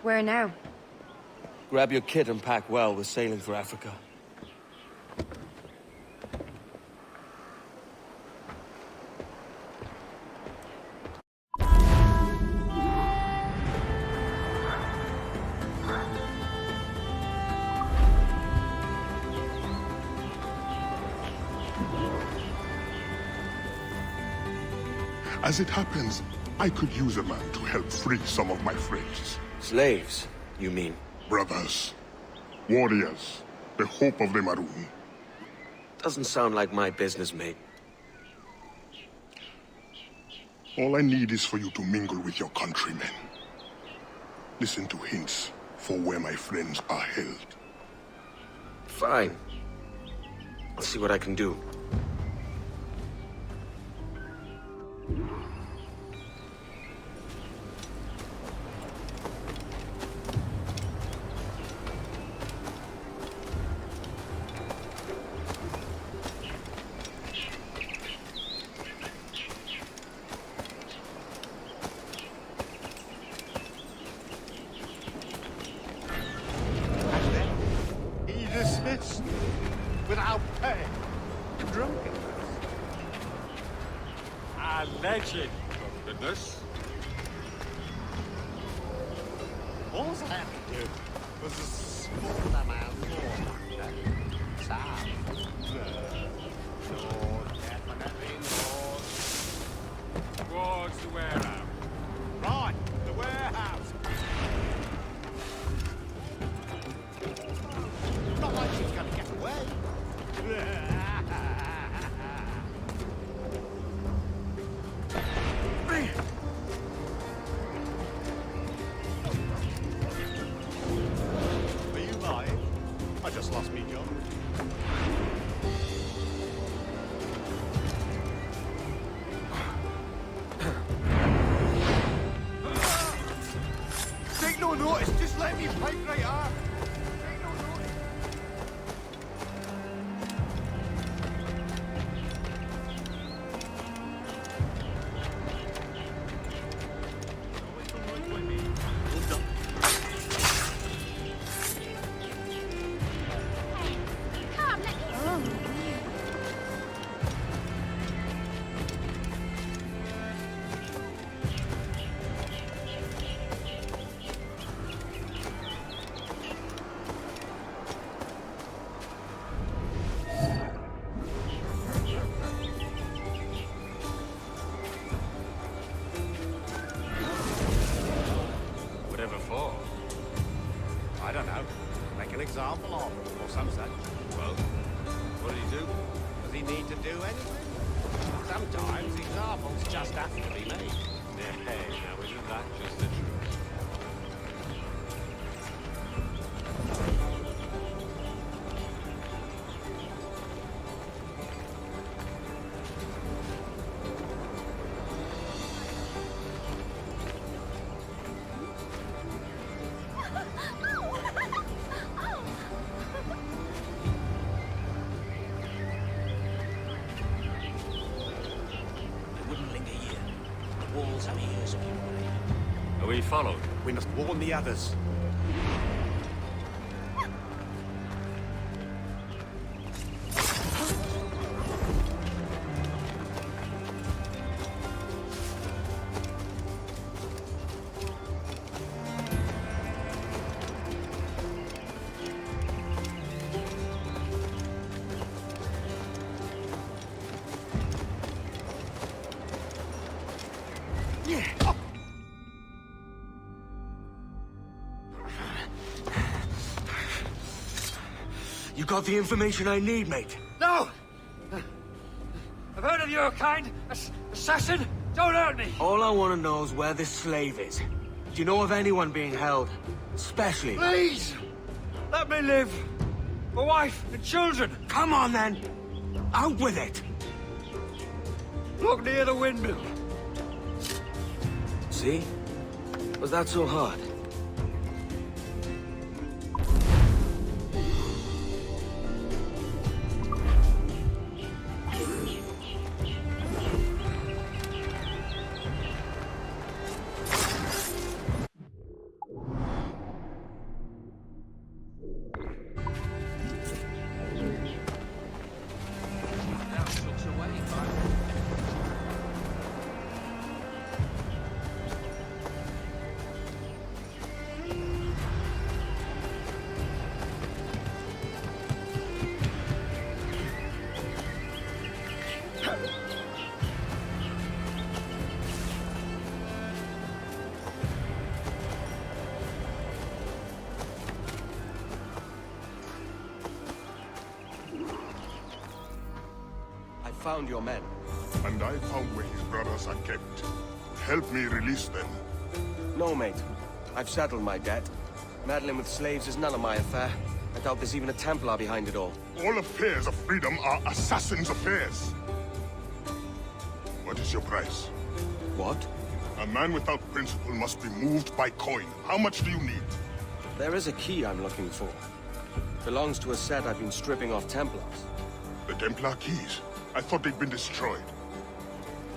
Where now? Grab your kit and pack well. We're sailing for Africa. As it happens, I could use a man to help free some of my friends. Slaves, you mean? Brothers. Warriors. The hope of the Maroon. Doesn't sound like my business, mate. All I need is for you to mingle with your countrymen. Listen to hints for where my friends are held. Fine. I'll see what I can do. Dismissed without pay. Drunken. Alleged drunkenness. All I had to do was a small amount more. No, definitely no. Towards the warehouse. Right, the warehouse. Not like she's gonna get away. some such. Well, what did he do? Does he need to do anything? Sometimes examples just have to be made. Hey, now isn't that just the truth? Are we followed? We must warn the others. You got the information I need, mate? No! I've heard of your kind. Assassin! Don't hurt me! All I want to know is where this slave is. Do you know of anyone being held? Especially... Please! Let me live! My wife and children! Come on, then! Out with it! Look near the windmill. See? Was that so hard? Found your men. And I found where his brothers are kept. Help me release them. No, mate. I've settled my debt. Meddling with slaves is none of my affair. I doubt there's even a Templar behind it all. All affairs of freedom are assassins' affairs. What is your price? What? A man without principle must be moved by coin. How much do you need? There is a key I'm looking for. Belongs to a set I've been stripping off Templars. The Templar keys? I thought they'd been destroyed.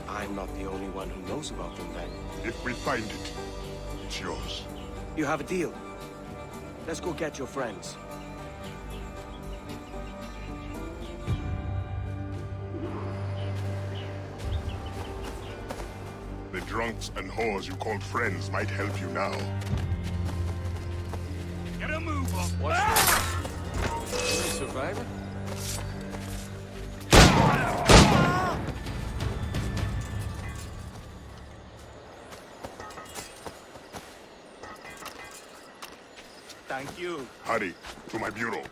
I'm not the only one who knows about them, then. If we find it, it's yours. You have a deal. Let's go get your friends. The drunks and whores you called friends might help you now. Get a move on. What's survivor? Thank you. Hurry, to my bureau.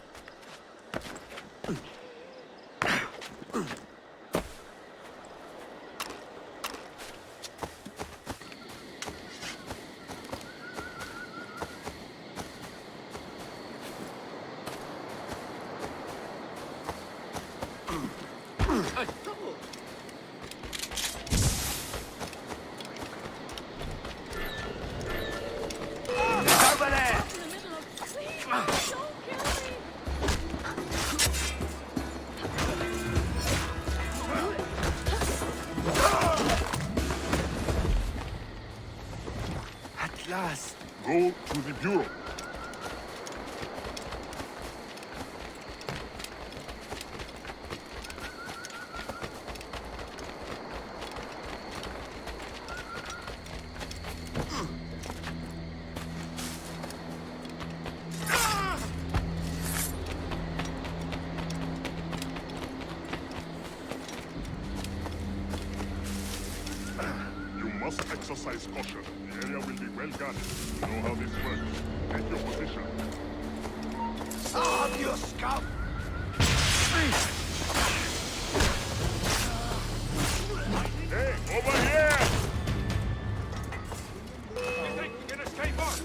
Go to the bureau. You must exercise caution. The area will be well guarded. You know how this works. Take your position. Arm, you scum! Hey, over here! You think you can escape us?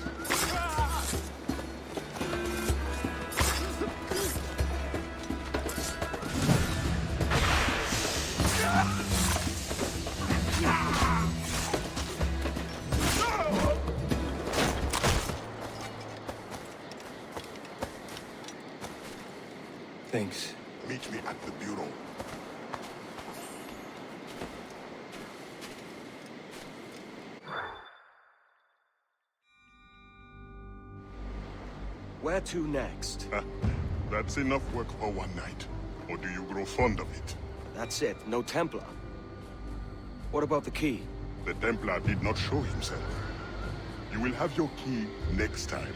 Thanks. Meet me at the bureau. Where to next? That's enough work for one night. Or do you grow fond of it? That's it. No Templar. What about the key? The Templar did not show himself. You will have your key next time.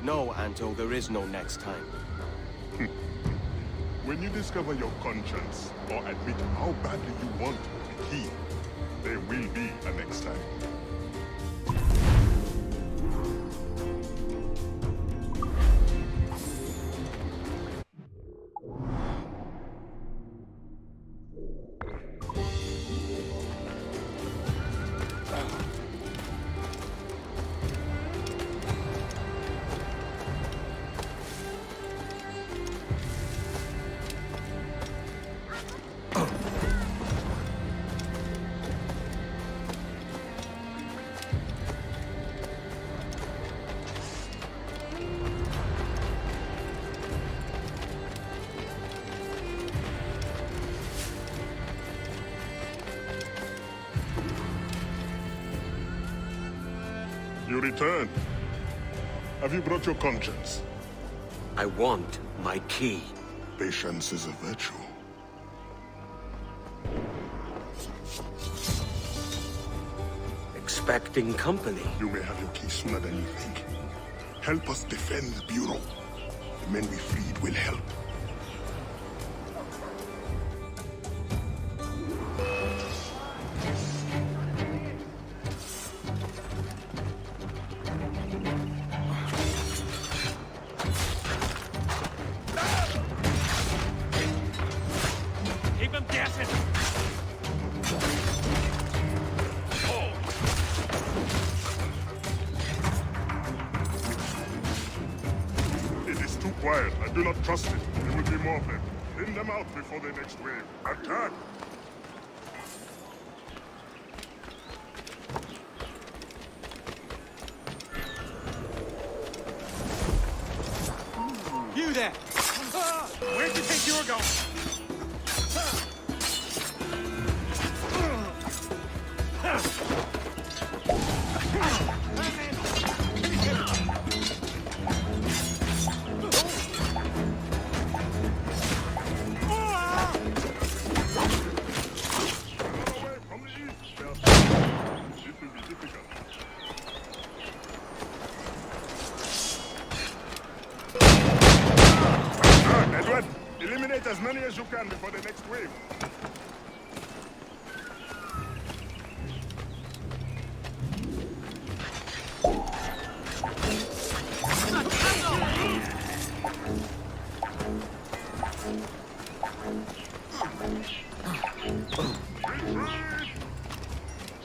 No, Anto, there is no next time. When you discover your conscience, or admit how badly you want the key, there will be a next time. You returned. Have you brought your conscience? I want my key. Patience is a virtue. Expecting company. You may have your key sooner than you think. Help us defend the Bureau. The men we freed will help. Keep them guessing! It is too quiet. I do not trust it. There will be more of them. Thin them out before the next wave. Attack! You there! Where'd you think you were going? Edward, eliminate as many as you can before the next wave.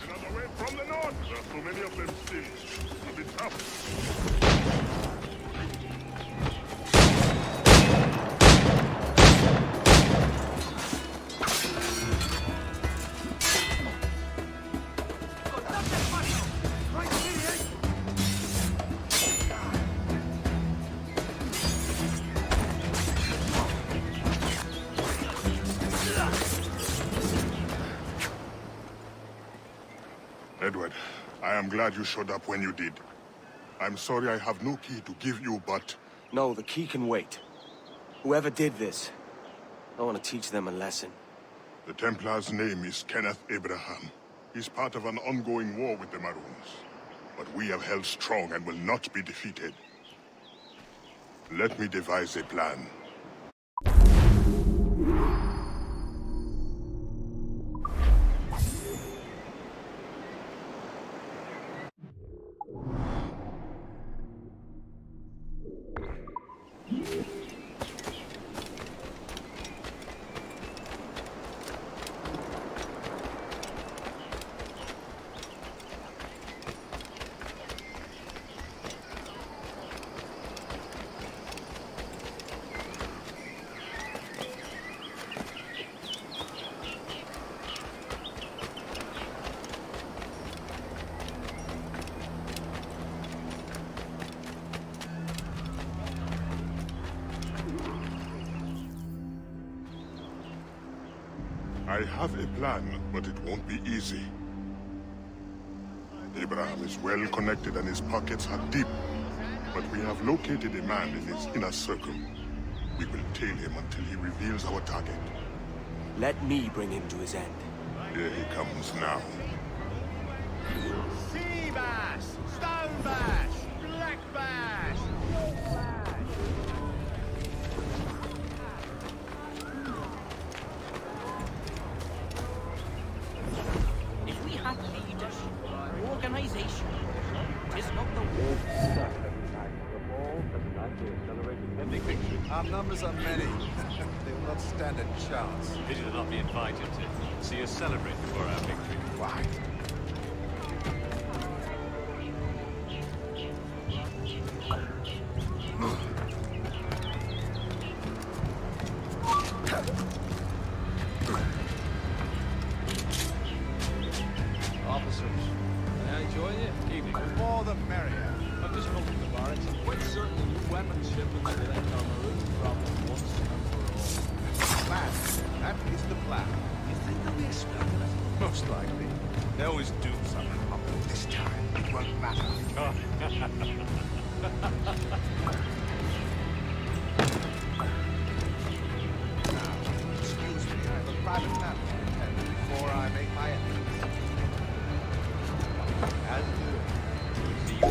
Another wave from the north. There are so many of them still. It'll be tough. Edward, I am glad you showed up when you did. I'm sorry I have no key to give you, but... No, the key can wait. Whoever did this, I want to teach them a lesson. The Templar's name is Kenneth Abraham. He's part of an ongoing war with the Maroons. But we have held strong and will not be defeated. Let me devise a plan. I have a plan, but it won't be easy. Abraham is well connected and his pockets are deep. But we have located a man in his inner circle. We will tail him until he reveals our target. Let me bring him to his end. Here he comes now. Sea bass, stone bass, black bass. If we have leaders, organization, it is not the war. Our numbers are many. They will not stand a chance. Pity to not be invited to see us celebrate before our victory. Why? Officers, may I join you? Evening. The more the merrier. I've just come from the barracks. I'm quite certain the new weapon shipments will end our maroon problem once and for all. Plan. That is the plan. You think they'll be expecting us? Most likely. They always do something. This time, it won't matter. Excuse me, I have a private matter to attend before I make my entrance. As do. See you then.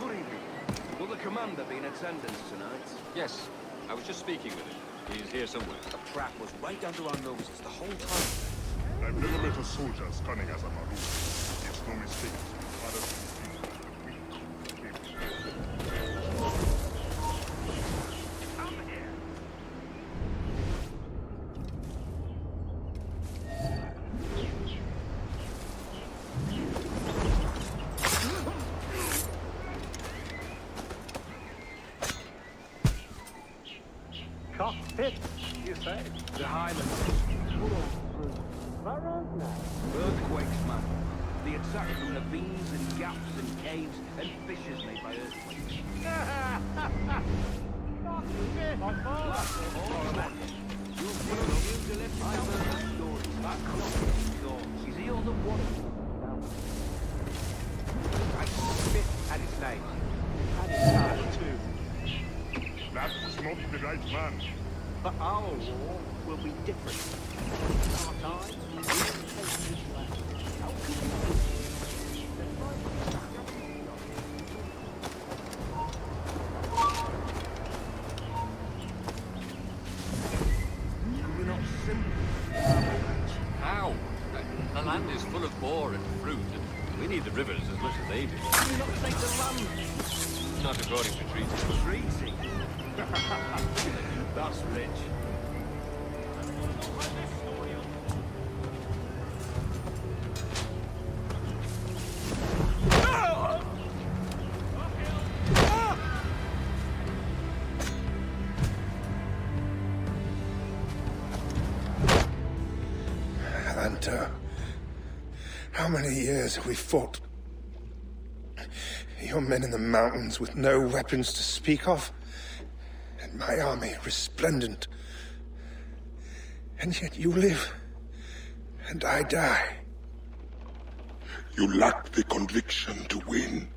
Good evening. Will the commander be in attendance tonight? Yes, I was just speaking with him. He's here somewhere. The trap was right under our noses the whole time. I've never met a soldier as cunning as a Maroon. It's no mistake. Cockpit, you say? The Highlands. Earthquakes, man. The attack from ravines and gaps and caves and fissures made by earthquakes. Is he all the one? I spit at his name. And his time too. That was not the right man. But our war will be different. Our time will take this land. How can we're not simple. How? The land is full of boar and fruit, and we need the rivers as much as they do. Do you not take the land? Not according to treaty. Treaty? That's rich. Hunter, how many years have we fought? Your men in the mountains with no weapons to speak of, and my army resplendent. And yet you live, and I die. You lack the conviction to win.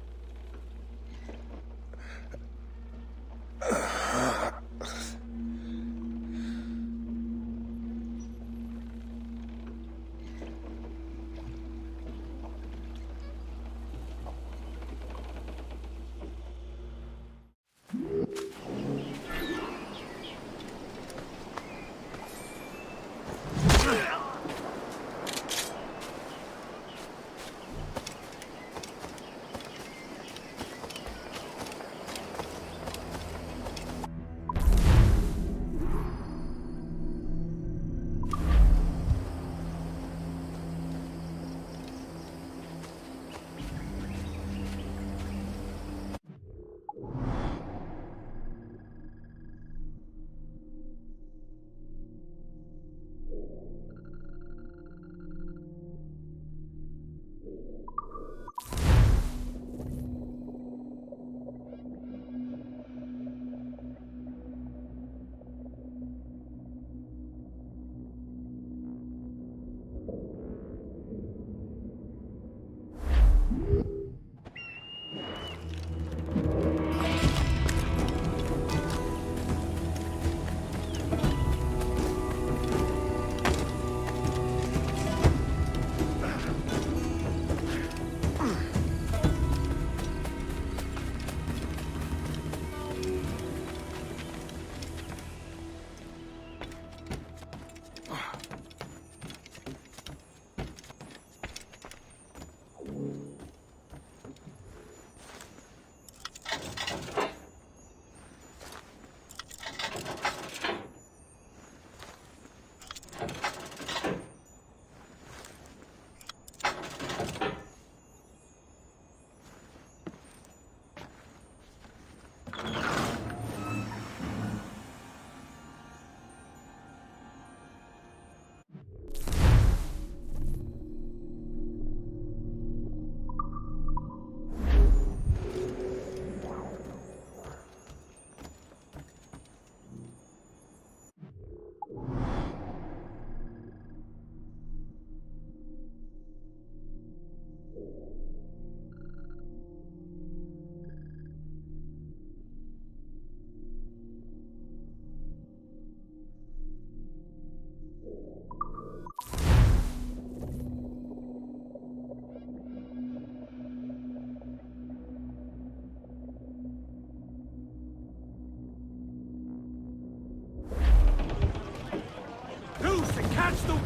Loose and catch them!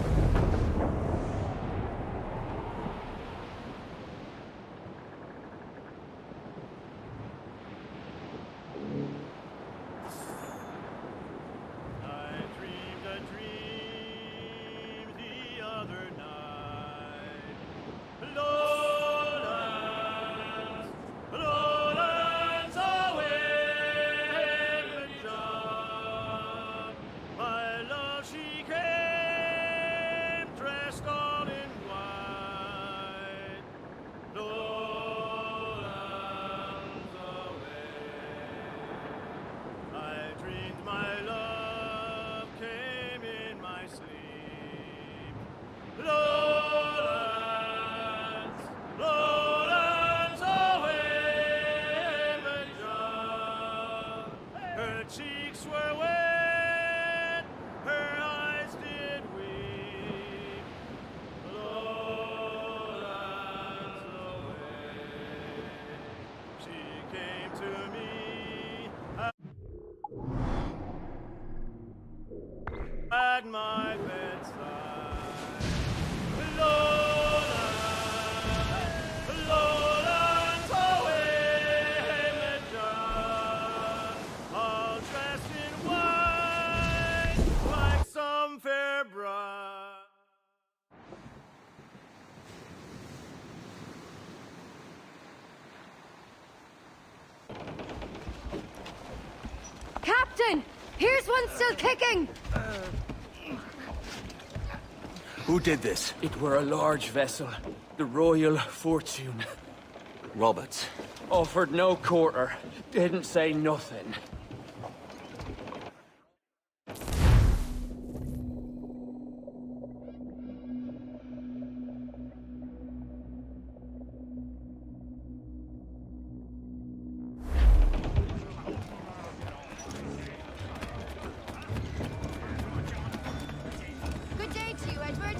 At my bedside, Lowlands away, all dressed in white, like some fair bride. Captain! Here's one still kicking! Who did this? It were a large vessel, the Royal Fortune. Roberts. Offered no quarter, didn't say nothing. Good day to you, Edward.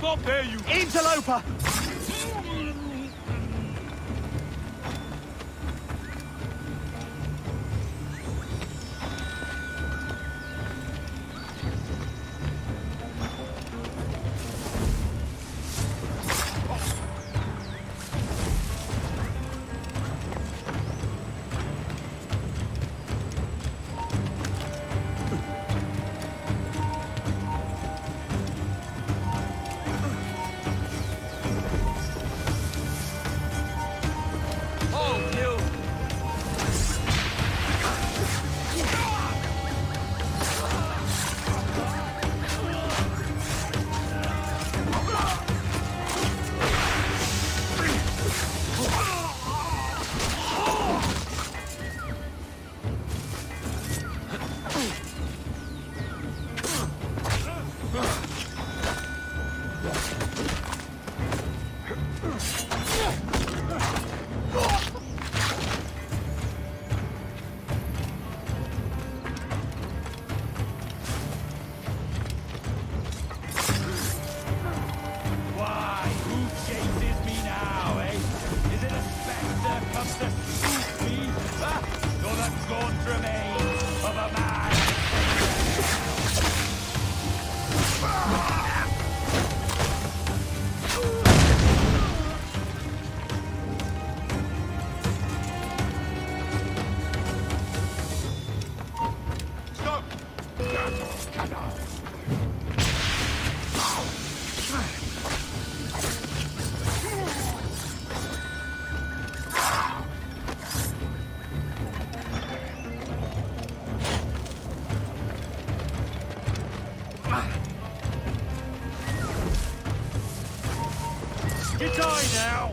Stop there, you interloper! You die now!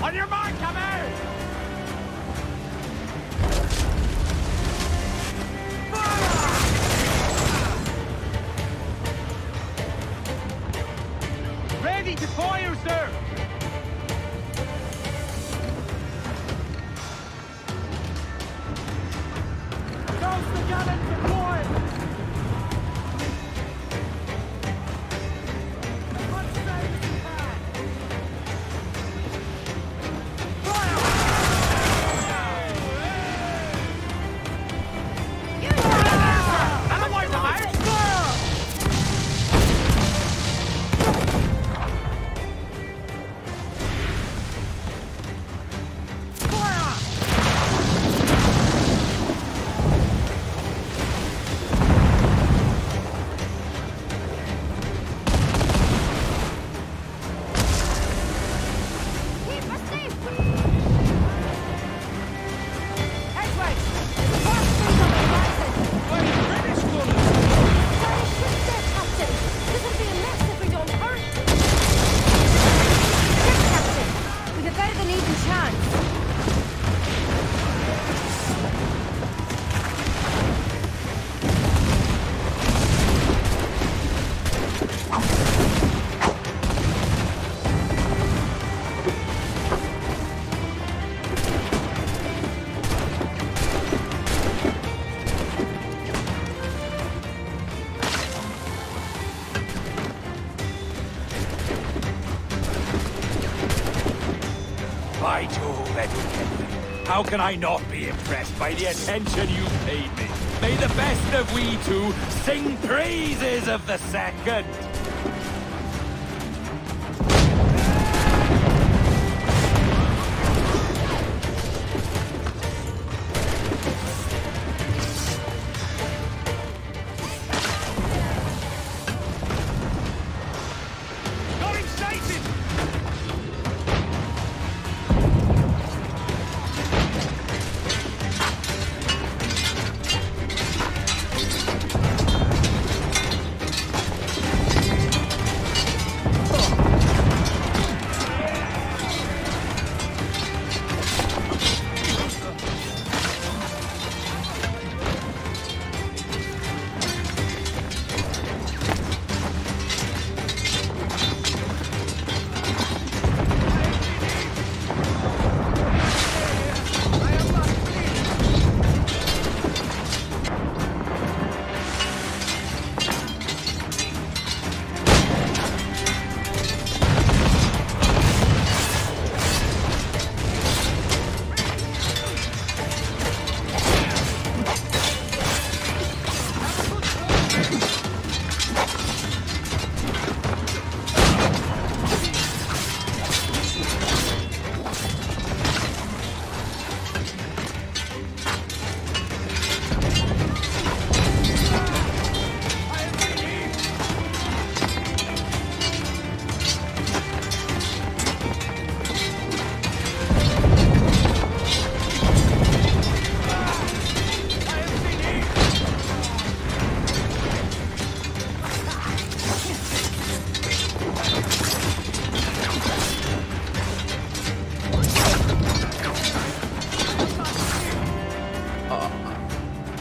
On your mark, come out! Ready to fire, sir! Toast the cannon deployed! Let's save as we can! Fire! I'm away from out! By Jove, Edward, how can I not be impressed by the attention you've paid me? May the best of we two sing praises of the second! Got him sighted!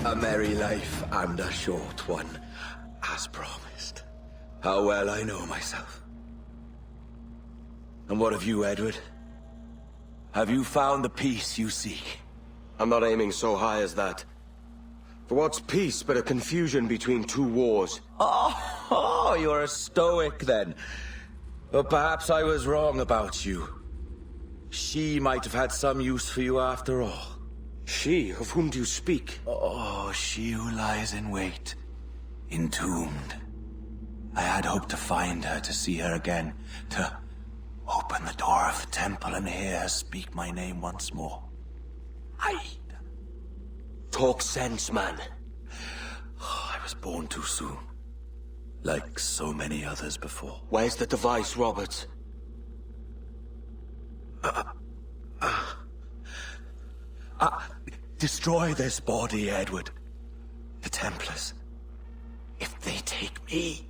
A merry life and a short one, as promised. How well I know myself. And what of you, Edward? Have you found the peace you seek? I'm not aiming so high as that. For what's peace but a confusion between two wars? Oh, you're a stoic then. But perhaps I was wrong about you. She might have had some use for you after all. She? Of whom do you speak? Oh, she who lies in wait, entombed. I had hoped to find her, to see her again, to open the door of the temple and hear her speak my name once more. Talk sense, man. Oh, I was born too soon. Like so many others before. Where's the device, Robert? Destroy this body, Edward. The Templars. If they take me...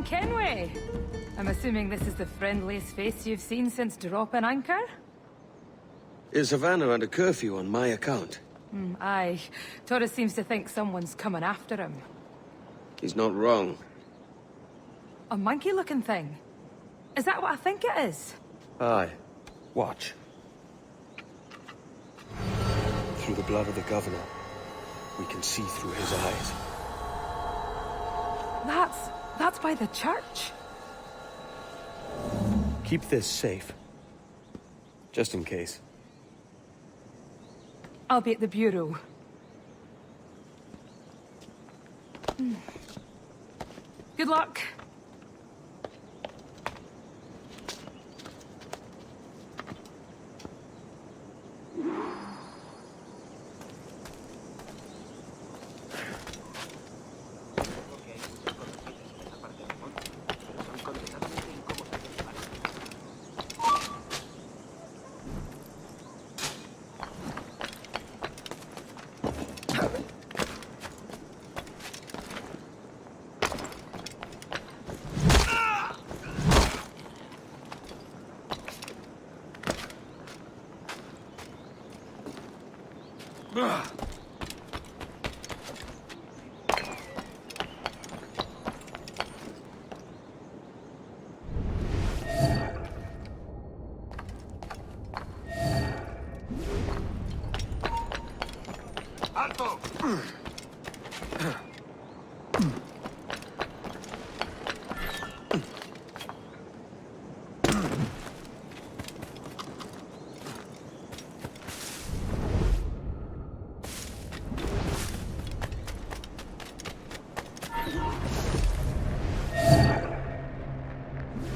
Kenway! I'm assuming this is the friendliest face you've seen since dropping anchor? Is Havana under curfew on my account? Aye. Torres seems to think someone's coming after him. He's not wrong. A monkey-looking thing? Is that what I think it is? Aye. Watch. Through the blood of the governor, we can see through his eyes. That's by the church. Keep this safe. Just in case. I'll be at the bureau. Good luck. ¡Alto!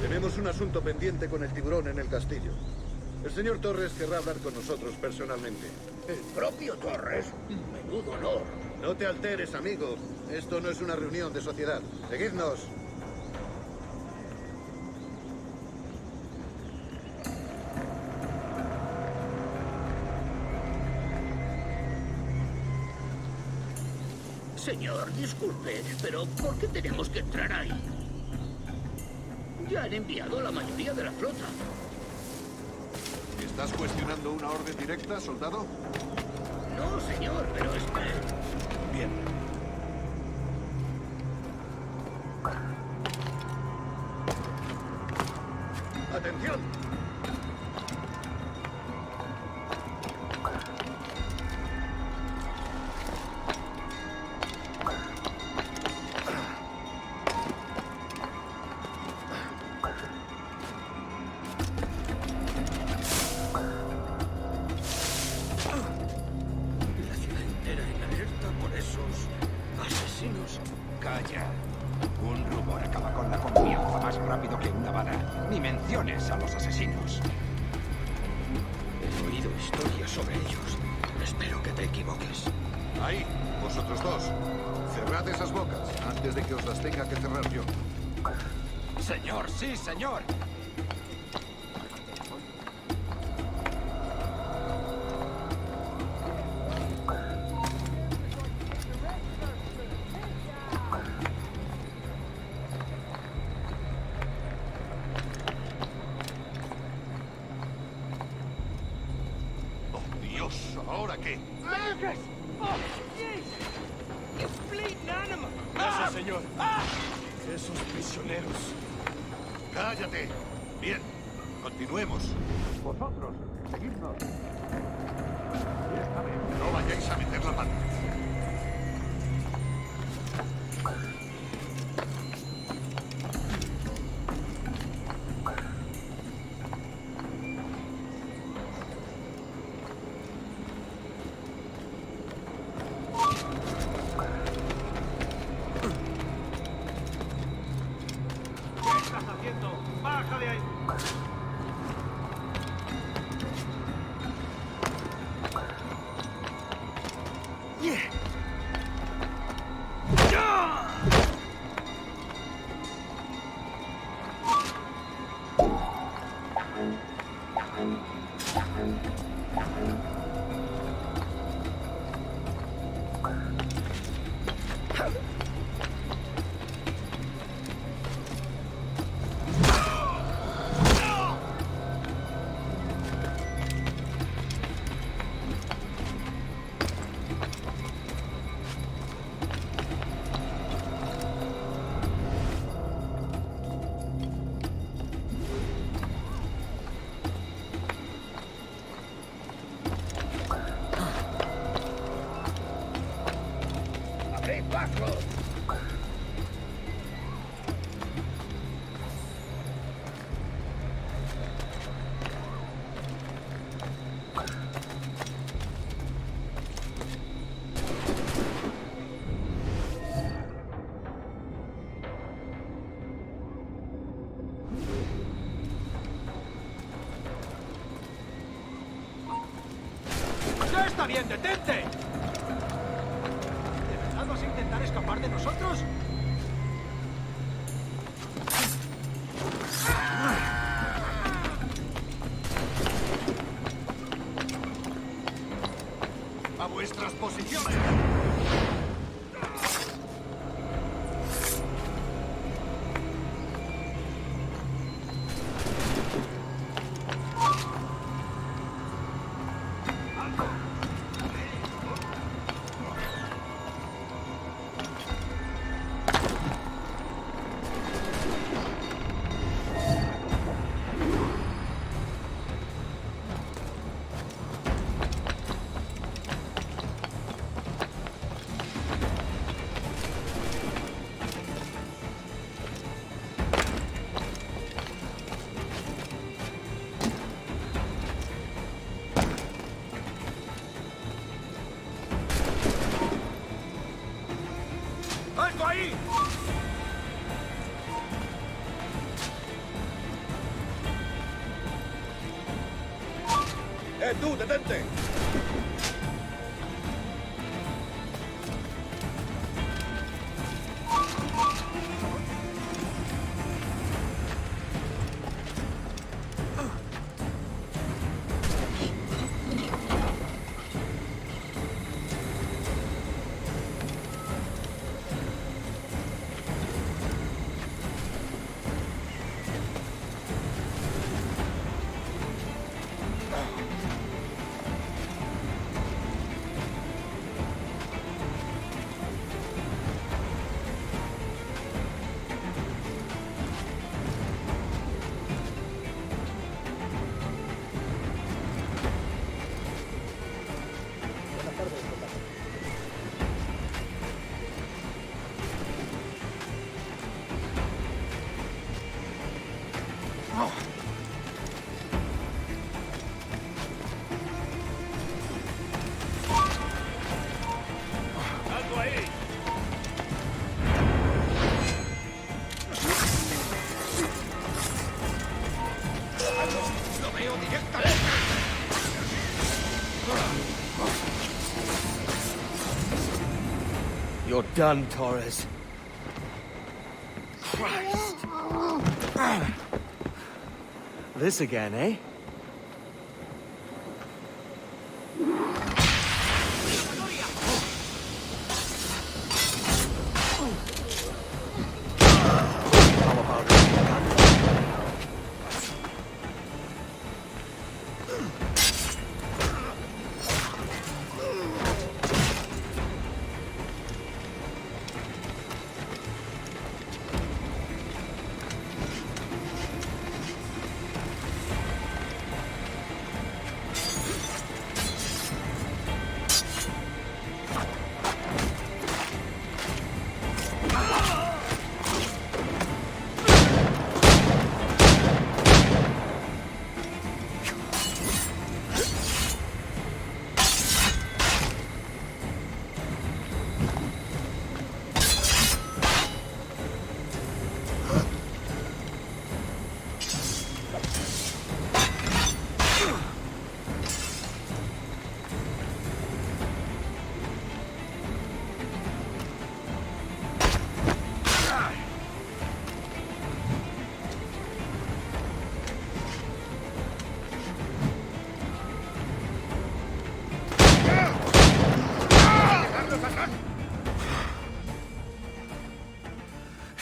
Tenemos un asunto pendiente con el tiburón en el castillo. El señor Torres querrá hablar con nosotros personalmente. ¿El propio Torres? Menudo honor. No te alteres, amigo. Esto no es una reunión de sociedad. Seguidnos. Señor, disculpe, pero ¿por qué tenemos que entrar ahí? Ya han enviado a la mayoría de la flota. ¿Estás cuestionando una orden directa, soldado? No, señor, pero es... Bien. ¡Atención! Calla. Un rumor acaba con la confianza más rápido que una bala. Ni menciones a los asesinos. He oído historias sobre ellos. Espero que te equivoques. Ahí, vosotros dos. Cerrad esas bocas antes de que os las tenga que cerrar yo. Señor, sí, señor. ¿Ahora qué? Lucas! Oh, jeez! It's bleeding animal! Gracias, señor. Esos prisioneros. ¡Cállate! Bien, continuemos. Vosotros, seguidnos. No vayáis a meter la pata. Baja de ahí. ¡Ya está bien, detente! ¿De verdad vas a intentar escapar de nosotros? ¡A vuestras posiciones! ¡Alto ahí! Tú, detente! You're done, Torres. Christ. This again, eh?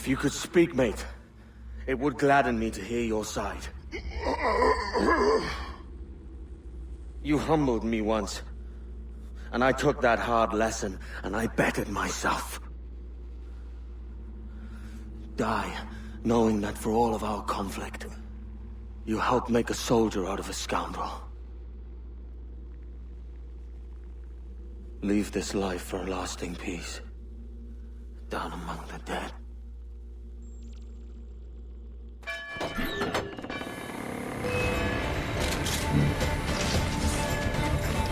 you could speak, mate, it would gladden me to hear your side. You humbled me once, and I took that hard lesson, and I bettered myself. Die, knowing that for all of our conflict, you helped make a soldier out of a scoundrel. Leave this life for a lasting peace, down among the dead.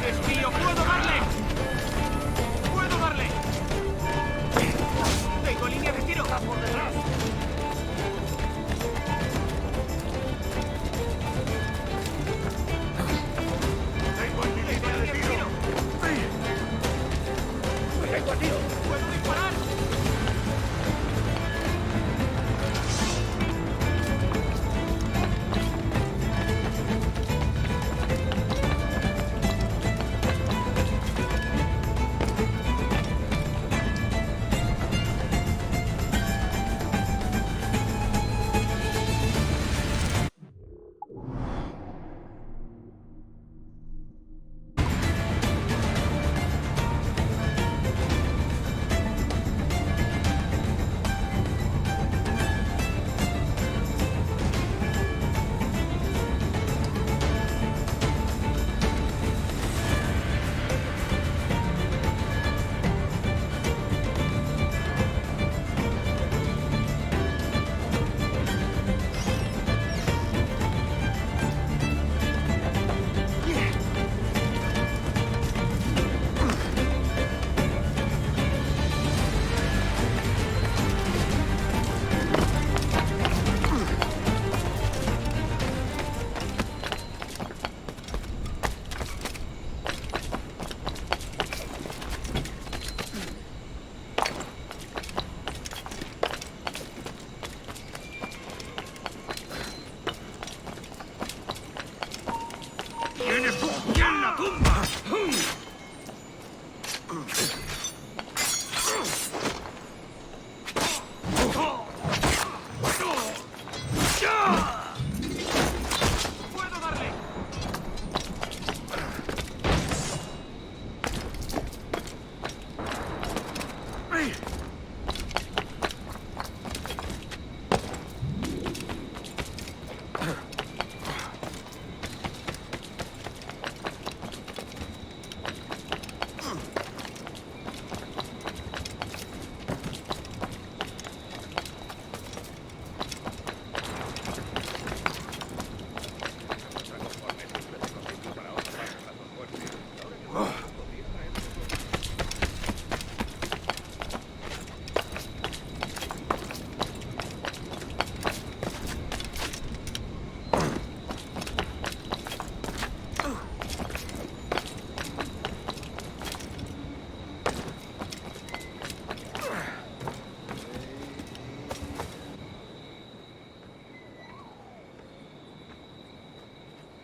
¡Espío! ¡Puedo darle! ¡Puedo darle! ¡Tengo línea de tiro! ¡Está por detrás! ¡Tengo línea de tiro! ¡Me tengo a tiro! ¡Puedo disparar!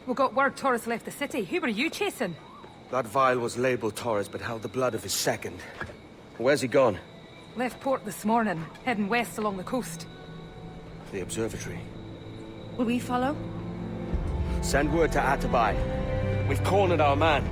We got word Torres left the city. Who were you chasing? That vial was labeled Torres, but held the blood of his second. Where's he gone? Left port this morning, heading west along the coast. The observatory. Will we follow? Send word to Atabai. We've cornered our man.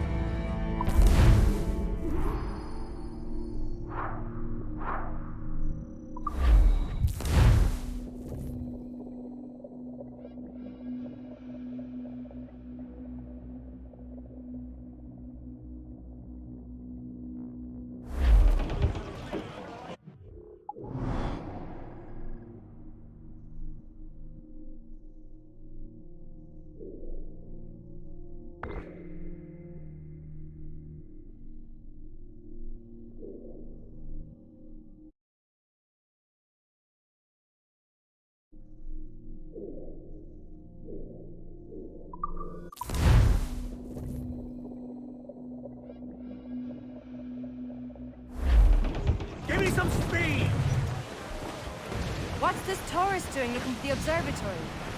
Give me some speed! What's this Torres doing looking for the observatory,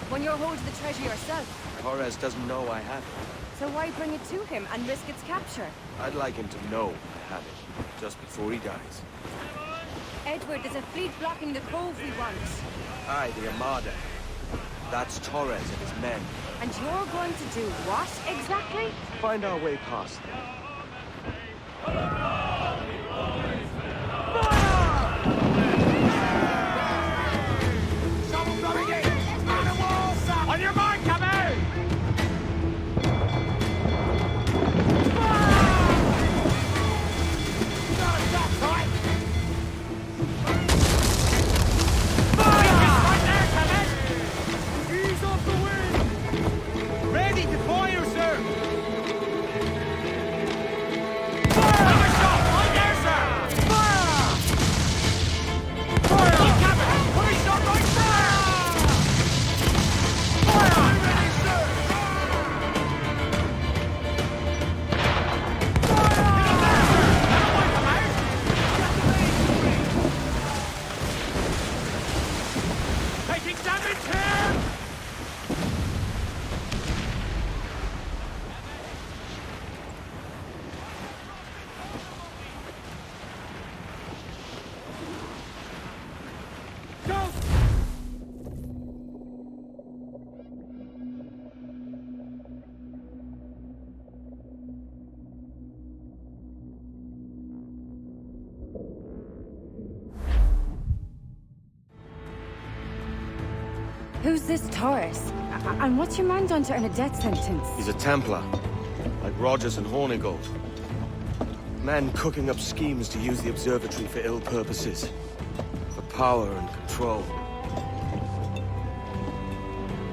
when you're holding the treasure yourself? Torres doesn't know I have it. So why bring it to him and risk its capture? I'd like him to know I have it, just before he dies. Edward, there's a fleet blocking the cove we want. Aye, the Armada. That's Torres and his men. And you're going to do what, exactly? Find our way past them. Someone coming in! On the wall, sir! On your mark, come out! You got a shot, right? Ease off the wind! Ready to fire, sir! Fire! Have a shot! Right there, sir! Fire! Fire! Keep cover! Put a shot right there! Fire! Ready, sir! Fire! Taking damage here! Go! Who's this Taurus? And what's your man done to earn a death sentence? He's a Templar, like Rogers and Hornigold. Men cooking up schemes to use the observatory for ill purposes. For power and control.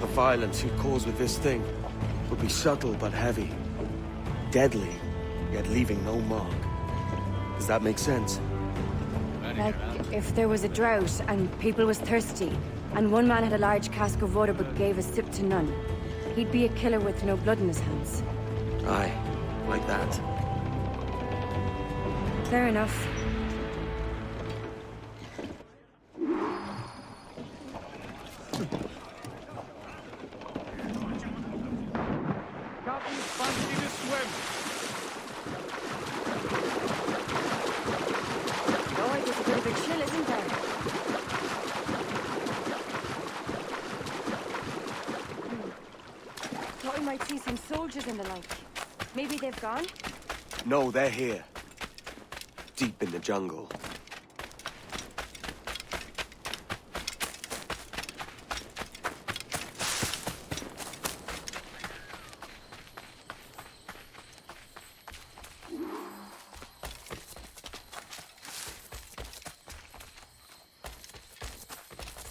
The violence he'd cause with this thing would be subtle but heavy. Deadly, yet leaving no mark. Does that make sense? Like, if there was a drought and people was thirsty, and one man had a large cask of water but gave a sip to none, he'd be a killer with no blood in his hands. Aye, like that. Fair enough. Captain fancy to swim. Lord, there's a bit of a chill, isn't there? Thought we might see some soldiers and the like. Maybe they've gone? No, they're here. Deep in the jungle.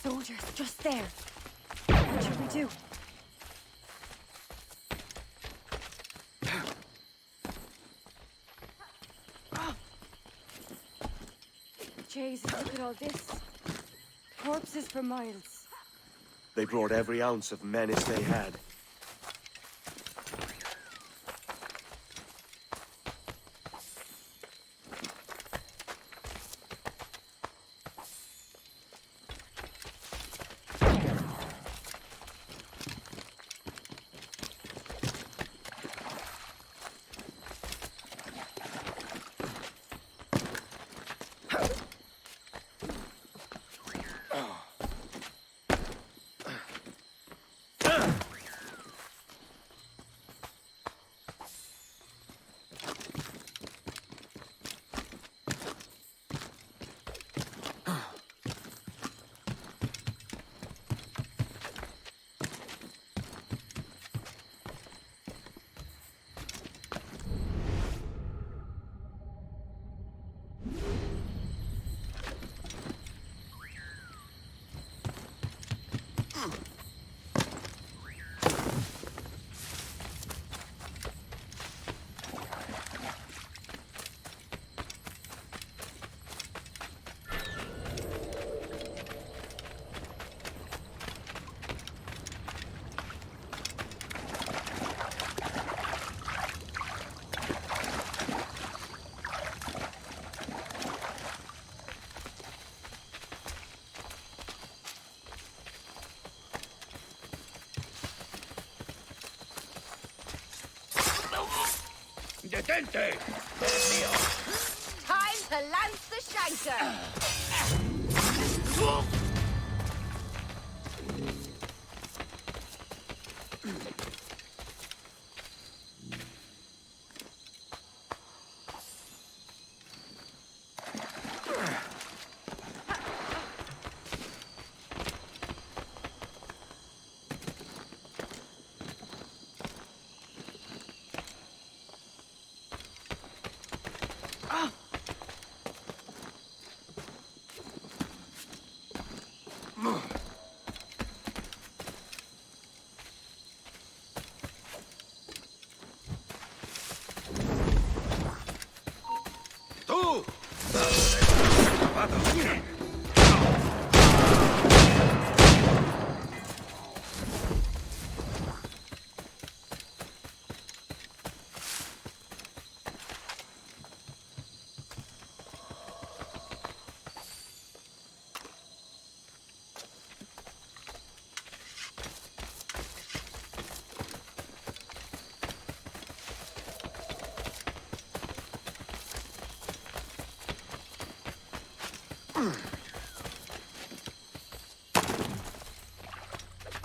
Soldiers, just there. What should we do? Jesus, look at all this. Corpses for miles. They brought every ounce of menace they had. Detente! Time to lance the shanker!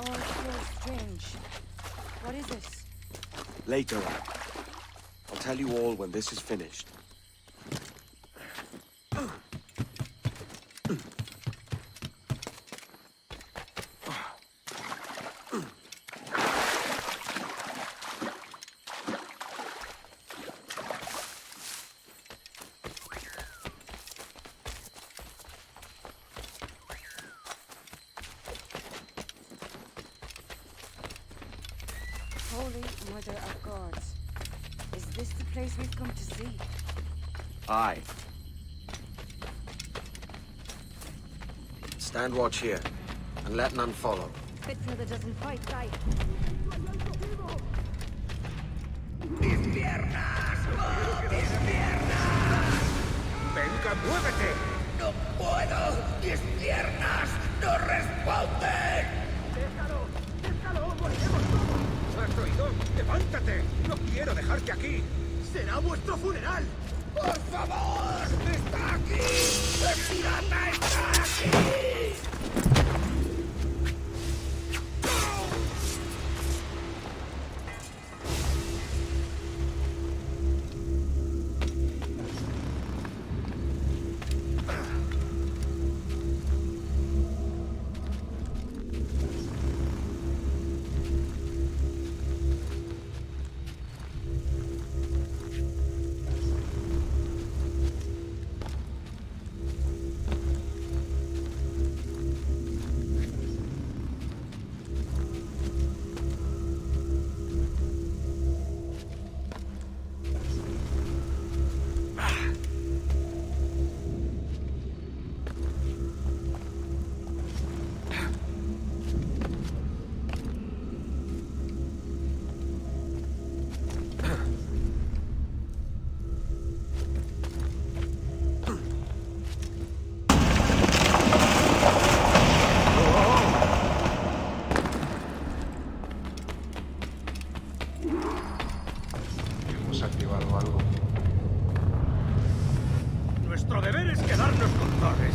Oh, it feels strange. What is this? Later, I'll tell you all when this is finished. Holy Mother of Gods. Is this the place we've come to see? Aye. Stand watch here, and let none follow. Fits another dozen fights, aye. ¡Venga, muévete! ¡No puedo! ¡Mis piernas no responden! ¡Déjalo! ¡Déjalo! ¡Moriremos todos! ¿Has oído? ¡Levántate! ¡No quiero dejarte aquí! ¡Será vuestro funeral! ¡Por favor! ¡Está aquí! ¡El pirata está aquí! Nuestro deber es quedarnos con Torres.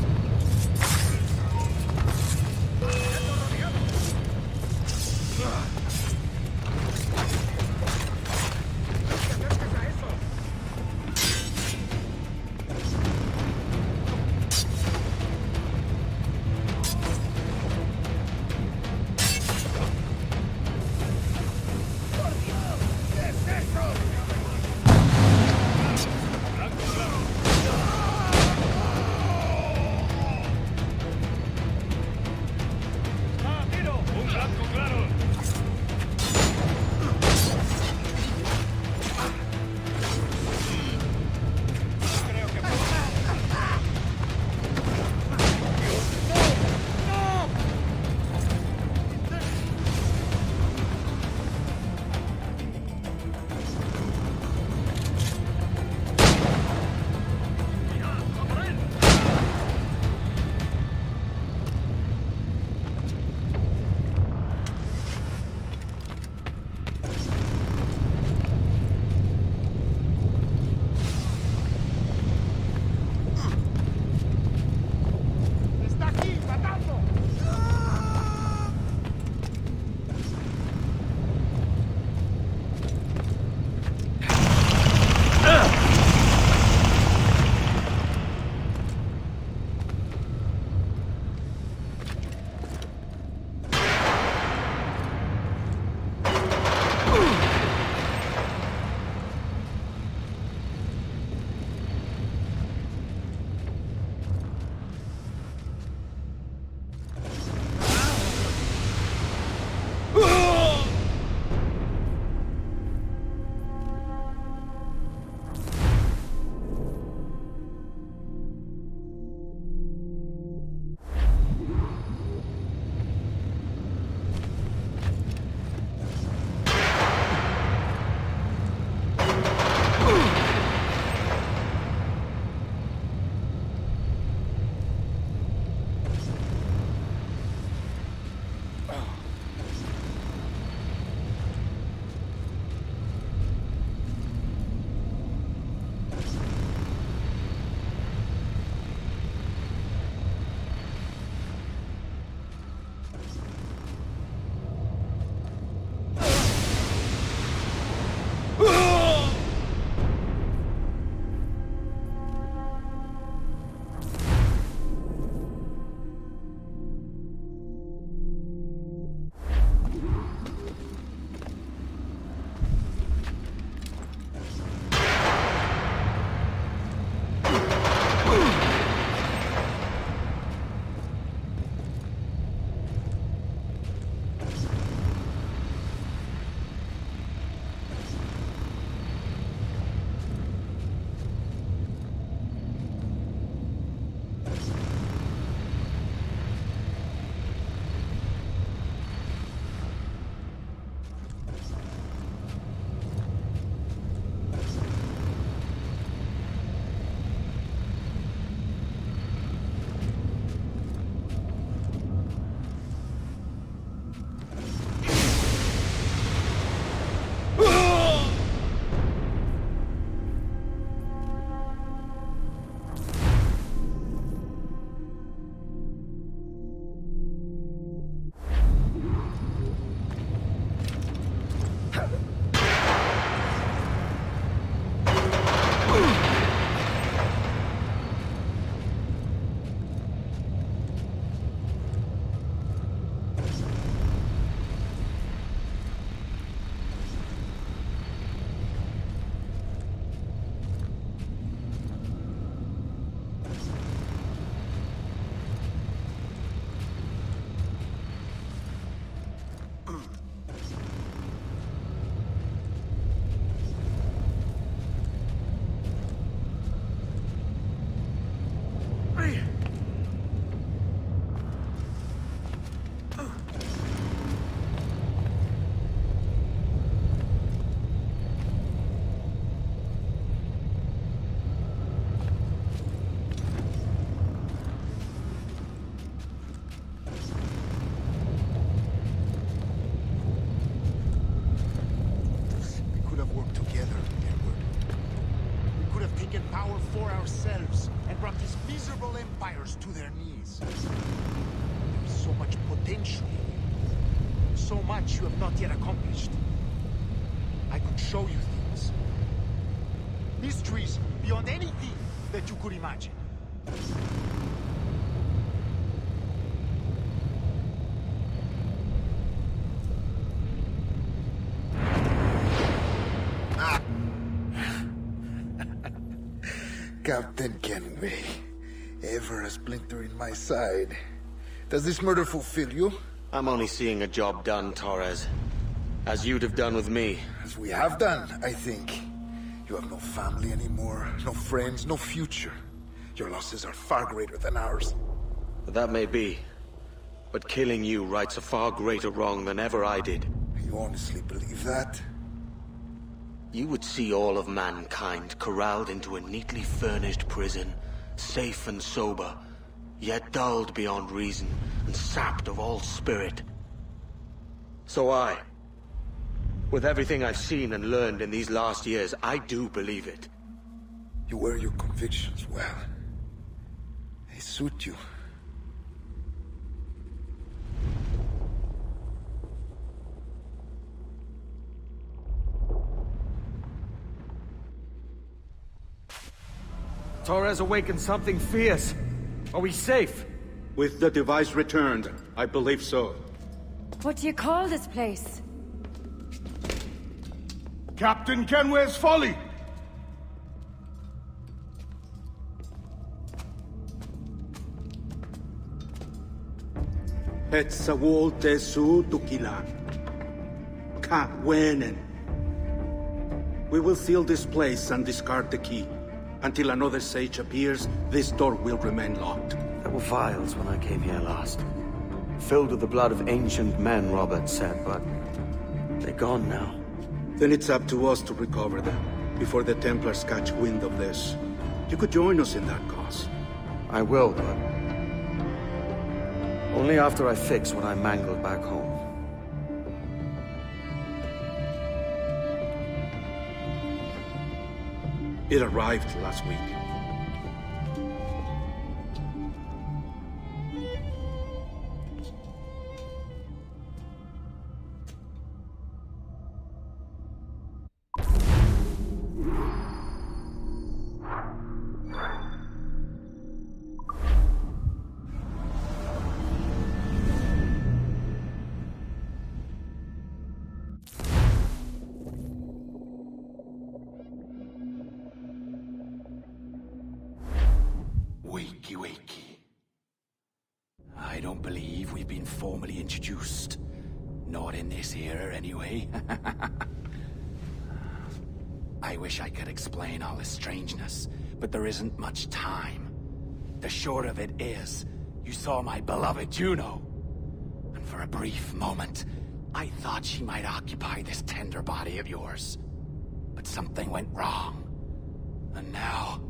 yourselves and brought these miserable empires to their knees. There's so much potential in you. So much you have not yet accomplished. I could show you things. Mysteries beyond anything that you could imagine. Captain Kenway, ever a splinter in my side. Does this murder fulfill you? I'm only seeing a job done, Torres. As you'd have done with me. As we have done, I think. You have no family anymore, no friends, no future. Your losses are far greater than ours. That may be. But killing you rights a far greater wrong than ever I did. You honestly believe that? You would see all of mankind corralled into a neatly furnished prison, safe and sober, yet dulled beyond reason and sapped of all spirit. So with everything I've seen and learned in these last years, I do believe it. You wear your convictions well. They suit you. Torres awakened something fierce. Are we safe? With the device returned, I believe so. What do you call this place? Captain Kenway's Folly! Hetsawolte su tukila. Ka wenen. We will seal this place and discard the key. Until another sage appears, this door will remain locked. There were vials when I came here last. Filled with the blood of ancient men, Robert said, but they're gone now. Then it's up to us to recover them, before the Templars catch wind of this. You could join us in that cause. I will, but only after I fix what I mangled back home. It arrived last week. Wakey. I don't believe we've been formally introduced. Not in this era, anyway. I wish I could explain all this strangeness, but there isn't much time. The short of it is, you saw my beloved Juno. And for a brief moment, I thought she might occupy this tender body of yours. But something went wrong. And now,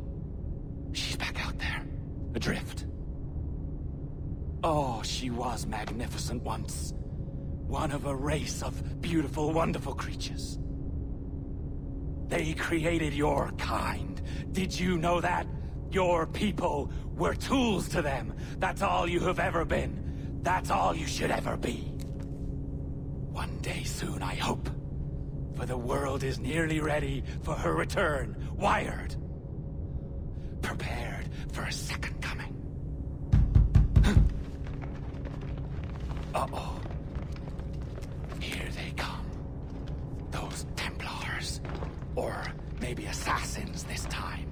she's back out there. Adrift. Oh, she was magnificent once. One of a race of beautiful, wonderful creatures. They created your kind. Did you know that? Your people were tools to them. That's all you have ever been. That's all you should ever be. One day soon, I hope. For the world is nearly ready for her return. Wired. Prepared for a second coming. Uh-oh. Here they come. Those Templars. Or maybe assassins this time.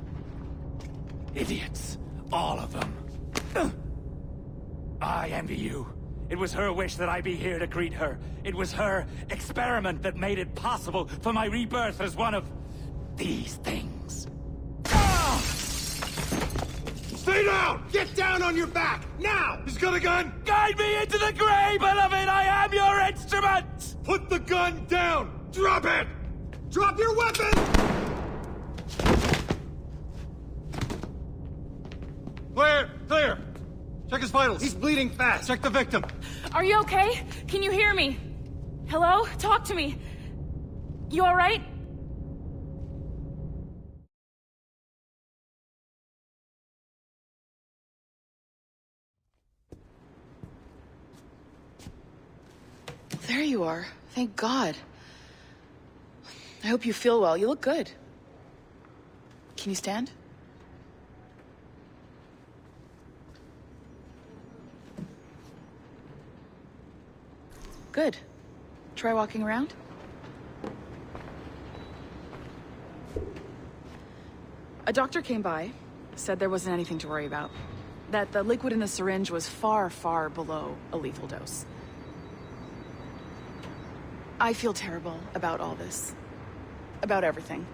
Idiots. All of them. I envy you. It was her wish that I be here to greet her. It was her experiment that made it possible for my rebirth as one of these things. Stay down! Get down on your back! Now! He's got a gun! Guide me into the grave, beloved! I am your instrument! Put the gun down! Drop it! Drop your weapon! Clear! Clear! Check his vitals. He's bleeding fast. Check the victim. Are you okay? Can you hear me? Hello? Talk to me. You alright? you are. Thank God. I hope you feel well. You look good. Can you stand? Good. Try walking around. A doctor came by, said there wasn't anything to worry about. That the liquid in the syringe was far, far below a lethal dose. I feel terrible about all this. About everything.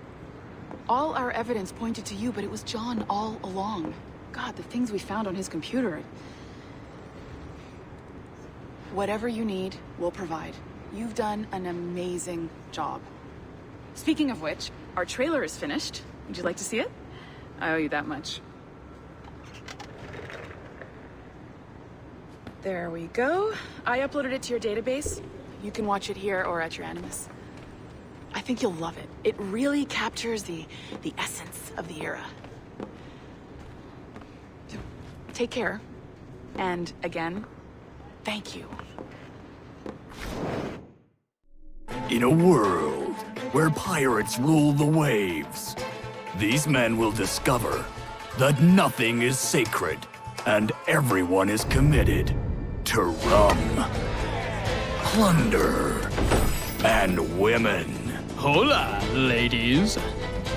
All our evidence pointed to you, but it was John all along. God, the things we found on his computer. Whatever you need, we'll provide. You've done an amazing job. Speaking of which, our trailer is finished. Would you like to see it? I owe you that much. There we go. I uploaded it to your database. You can watch it here or at your Animus. I think you'll love it. It really captures the essence of the era. So, take care. And again, thank you. In a world where pirates rule the waves, these men will discover that nothing is sacred and everyone is committed to rum, plunder, and women. Hola, ladies.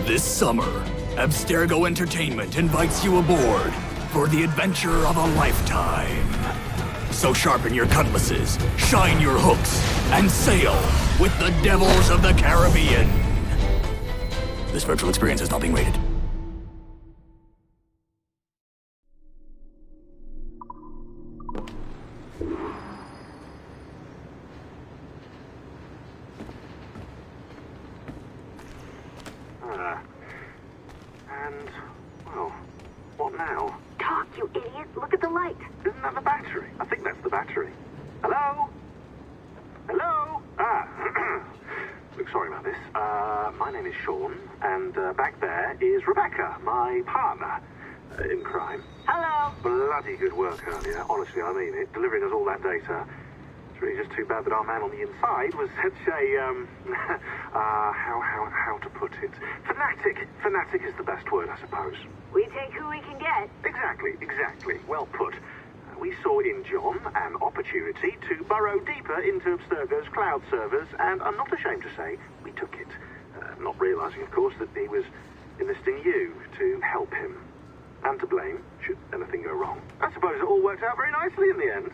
This summer, Abstergo Entertainment invites you aboard for the adventure of a lifetime. So sharpen your cutlasses, shine your hooks, and sail with the devils of the Caribbean. This virtual experience is not being rated. And, well, what now? Talk, you idiot! Look at the light! Isn't that the battery? I think that's the battery. Hello? Hello? Look, sorry about this. My name is Sean, and back there is Rebecca, my partner in crime. Hello! Bloody good work earlier, honestly, I mean it, delivering us all that data. It's really just too bad that our man on the inside was such a, how to put it? Fanatic. Fanatic is the best word, I suppose. We take who we can get. Exactly. Well put. We saw in John an opportunity to burrow deeper into Abstergo's cloud servers, and I'm not ashamed to say we took it. Not realizing, of course, that he was enlisting you to help him. And to blame, should anything go wrong. I suppose it all worked out very nicely in the end.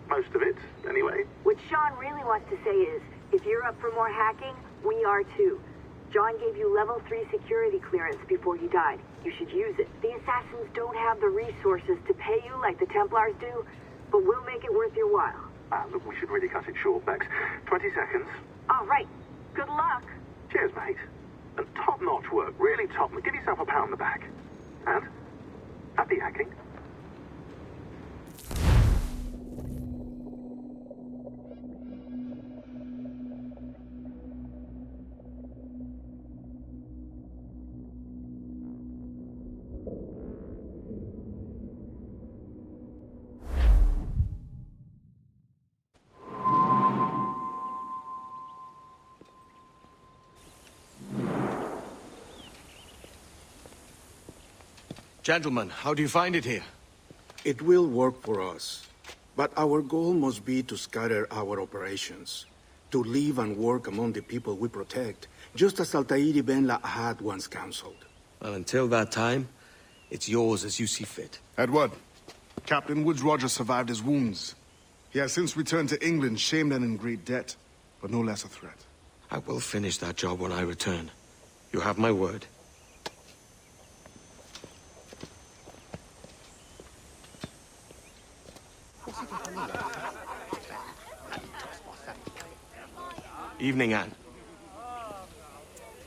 Most of it, anyway. What Sean really wants to say is, if you're up for more hacking, we are too. John gave you level 3 security clearance before you died. You should use it. The assassins don't have the resources to pay you like the Templars do, but we'll make it worth your while. Look, we should really cut it short, Bex. 20 seconds. All right. Good luck. Cheers, mate. And top-notch work. Really top. Give yourself a pat on the back. And happy hacking. Gentlemen, how do you find it here? It will work for us. But our goal must be to scatter our operations. To live and work among the people we protect, just as Altair ibn La'ahad once counseled. Well, until that time, it's yours as you see fit. Edward, Captain Woods Rogers survived his wounds. He has since returned to England, shamed and in great debt, but no less a threat. I will finish that job when I return. You have my word. Evening, Anne.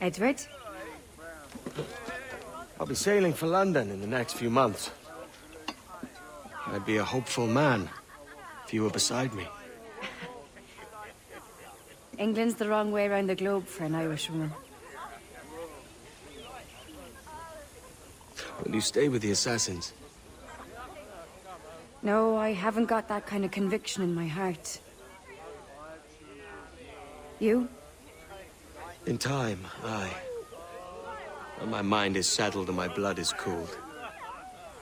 Edward? I'll be sailing for London in the next few months. I'd be a hopeful man if you were beside me. England's the wrong way around the globe for an Irish woman. Will you stay with the assassins? No, I haven't got that kind of conviction in my heart. You? In time, aye. When my mind is settled and my blood is cooled.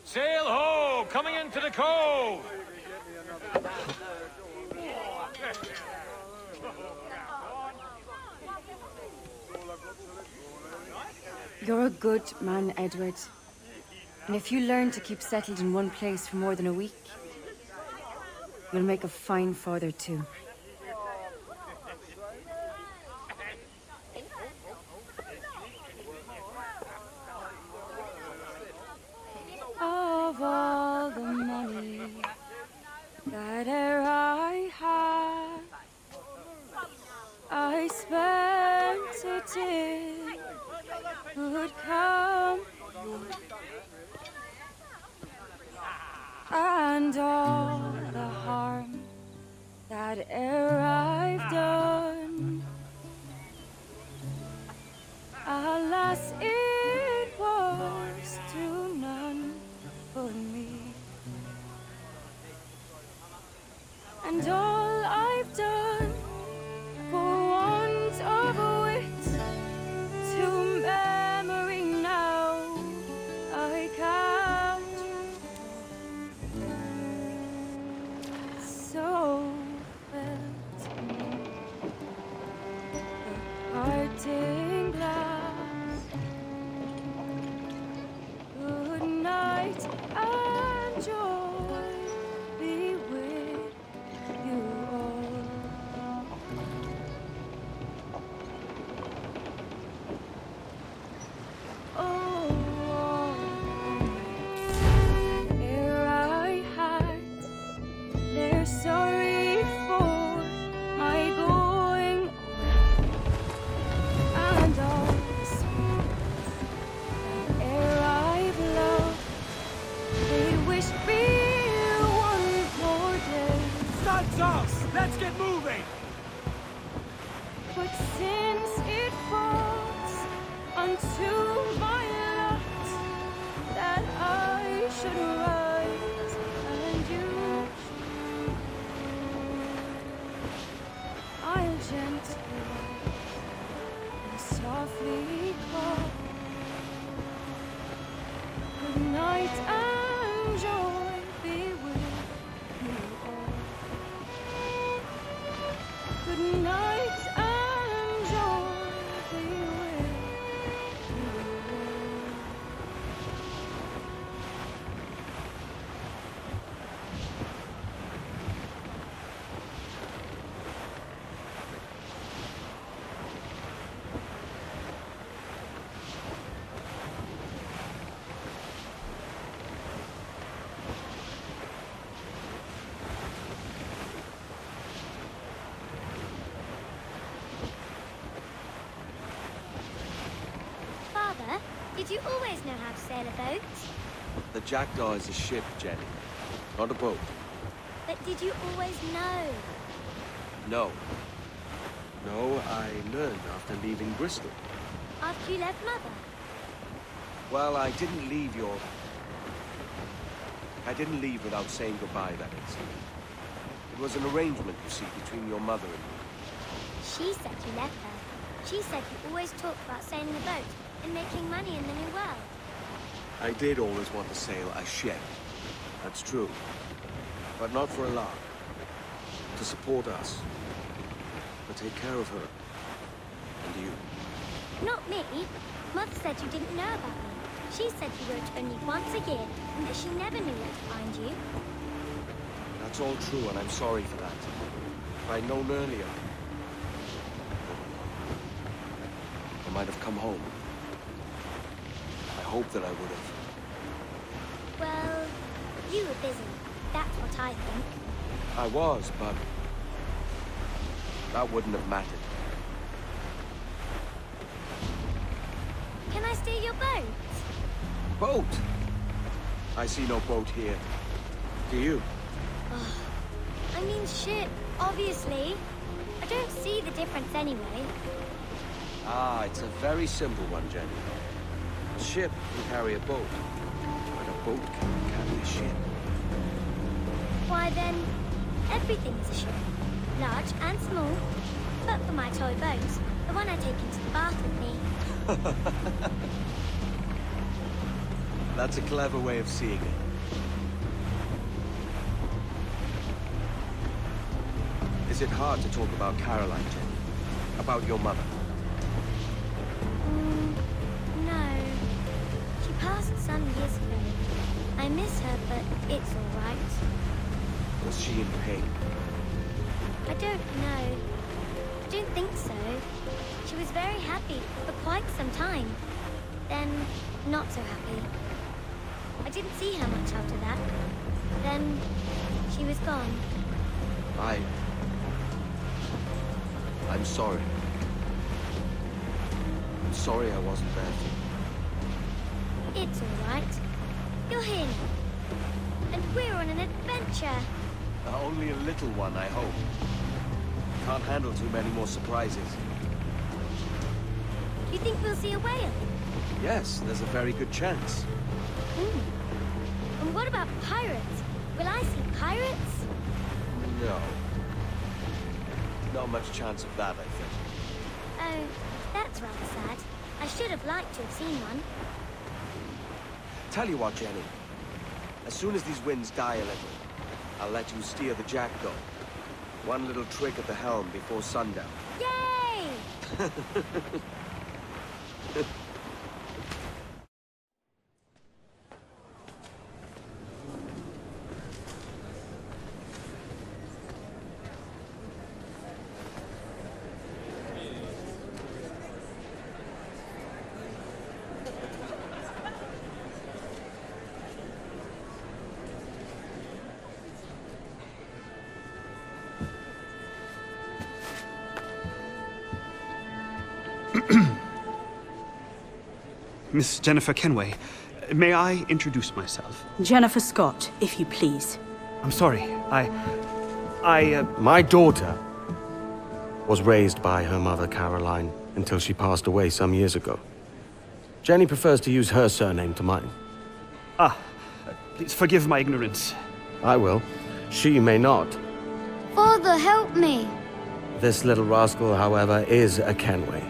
Sail ho! Coming into the cove! You're a good man, Edward. And if you learn to keep settled in one place for more than a week, you'll make a fine father too. Of all the money that e'er I had, I spent it in good company, and all the harm that e'er I've done, alas, it was to none but me. And all I've done for want of wit to memory now I count. So felt me the parting glass. Good night and joy be with you all. Oh, ere I had, they're sorry for my going, and all the spirits that ere I've loved, they'd wish me one more day. Studs off! Let's get moving! But since it falls unto my lot that I should write and you should, I'll gently and softly call. Good night and joy be with you all. Good night and joy be with you all. Father, did you always know how to sail a boat? The Jackdaw is a ship, Jenny, not a boat. But did you always know? No. No, I learned after leaving Bristol. After you left Mother? Well, I didn't leave without saying goodbye, that is. It was an arrangement, you see, between your mother and me. She said you left her. She said you always talked about sailing a boat and making money in the New World. I did always want to sail a ship. That's true. But not for a lark. To support us. To take care of her. And you. Not me. Mother said you didn't know about me. She said you wrote only once a year and that she never knew where to find you. That's all true, and I'm sorry for that. If I'd known earlier, I might have come home. I hope that I would have. Well, you were busy. That's what I think. I was, but that wouldn't have mattered. Can I steal your boat? Boat? I see no boat here. Do you? Oh, I mean ship, obviously. I don't see the difference anyway. Ah, it's a very simple one, Jenny. A ship can carry a boat, but a boat can carry a ship. Why then, everything is a ship. Large and small. But for my toy boat, the one I take into the bath with me. That's a clever way of seeing it. Is it hard to talk about Caroline, Jenny? About your mother? No. She passed some years ago. I miss her, but it's all right. Was she in pain? I don't know. I don't think so. She was very happy for quite some time. Then, not so happy. I didn't see her much after that. Then, she was gone. I'm sorry. I'm sorry I wasn't there for you. It's all right. You're here now. And we're on an adventure. Only a little one, I hope. Can't handle too many more surprises. You think we'll see a whale? Yes, there's a very good chance. And what about pirates? Will I see pirates? No. Not much chance of that, I think. Oh, that's rather sad. I should have liked to have seen one. Tell you what, Jenny. As soon as these winds die a little, I'll let you steer the jackdaw. One little trick at the helm before sundown. Yay! Miss Jennifer Kenway, may I introduce myself? Jennifer Scott, if you please. I'm sorry, My daughter was raised by her mother, Caroline, until she passed away some years ago. Jenny prefers to use her surname to mine. Please forgive my ignorance. I will. She may not. Father, help me! This little rascal, however, is a Kenway.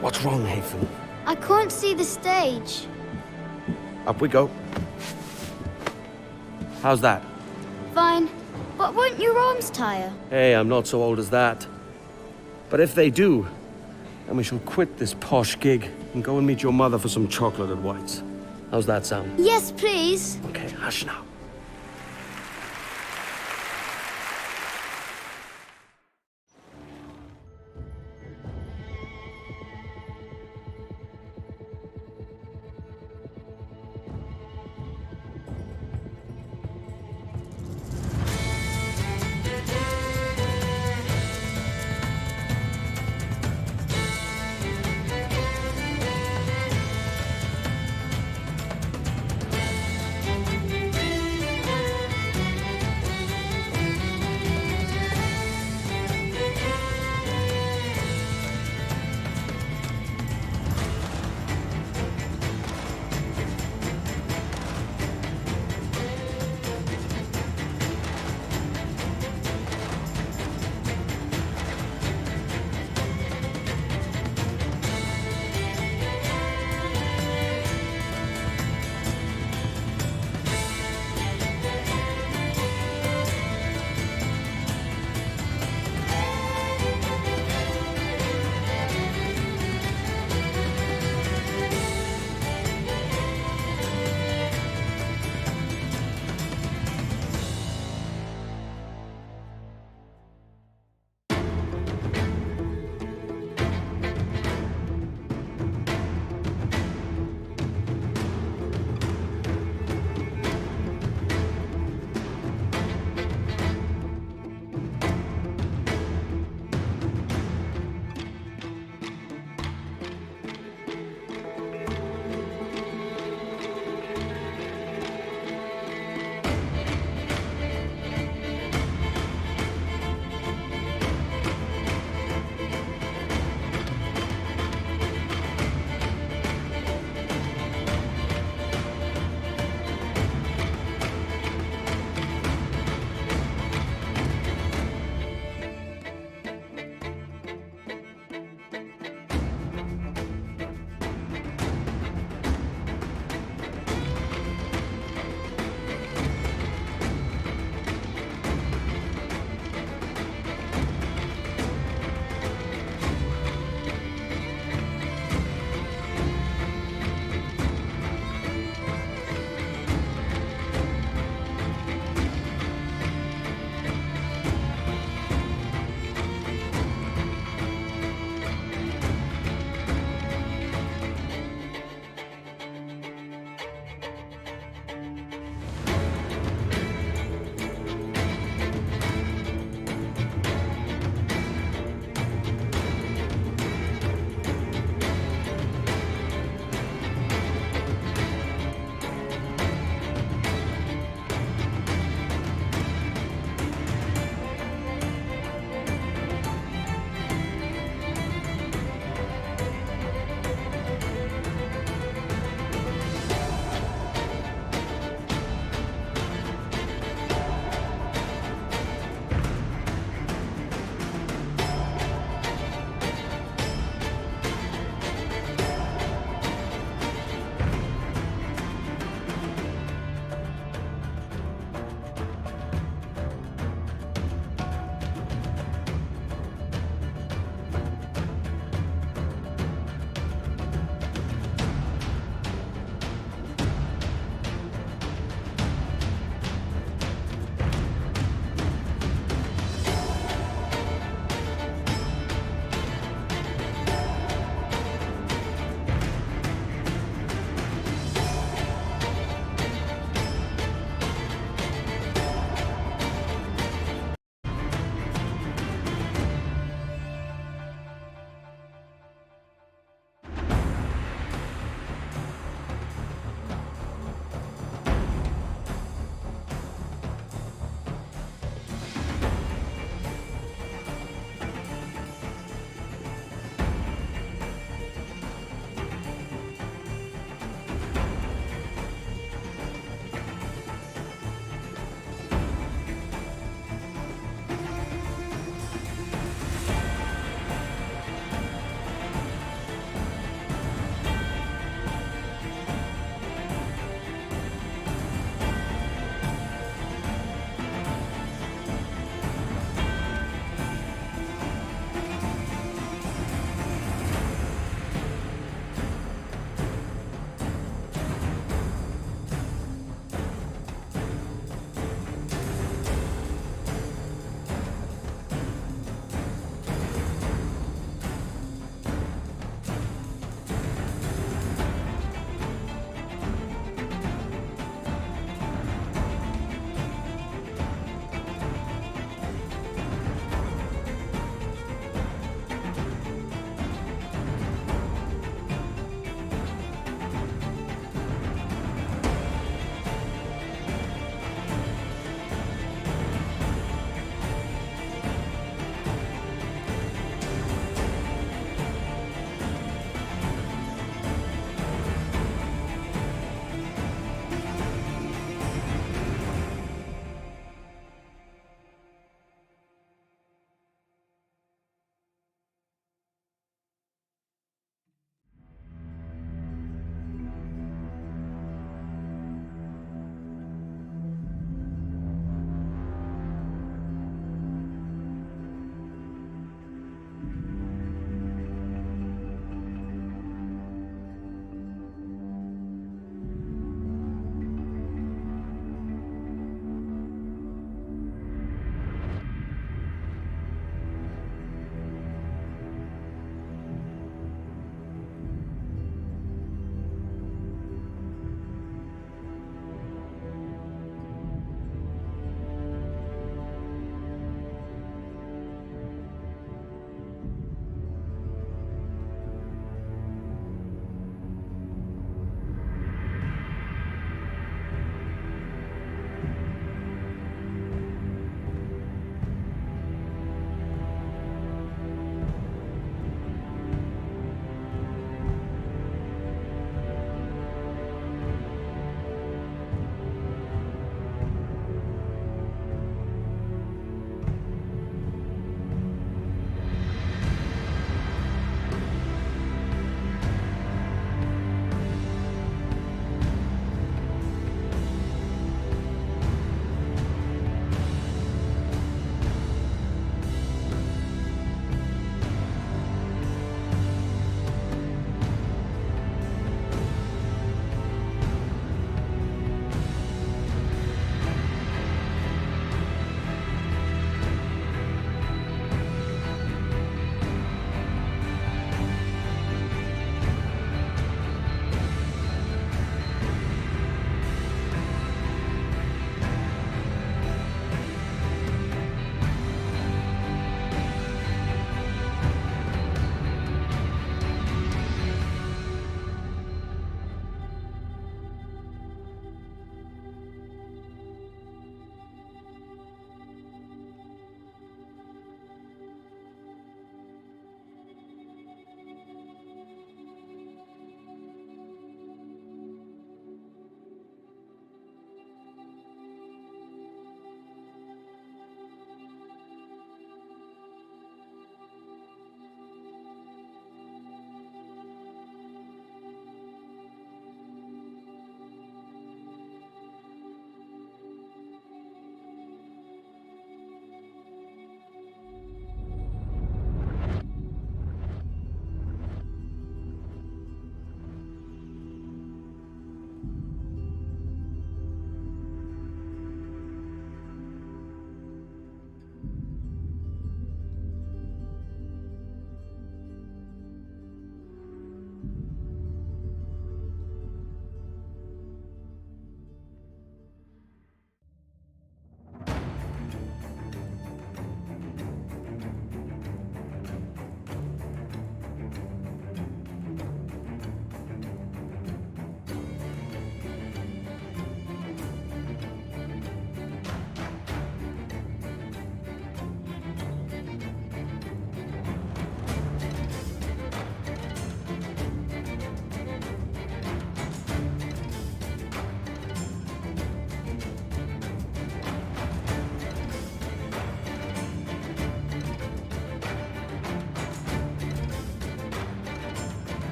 What's wrong, Hafen? I can't see the stage. Up we go. How's that? Fine. But won't your arms tire? Hey, I'm not so old as that. But if they do, then we shall quit this posh gig and go and meet your mother for some chocolate at White's. How's that sound? Yes, please. Okay, hush now.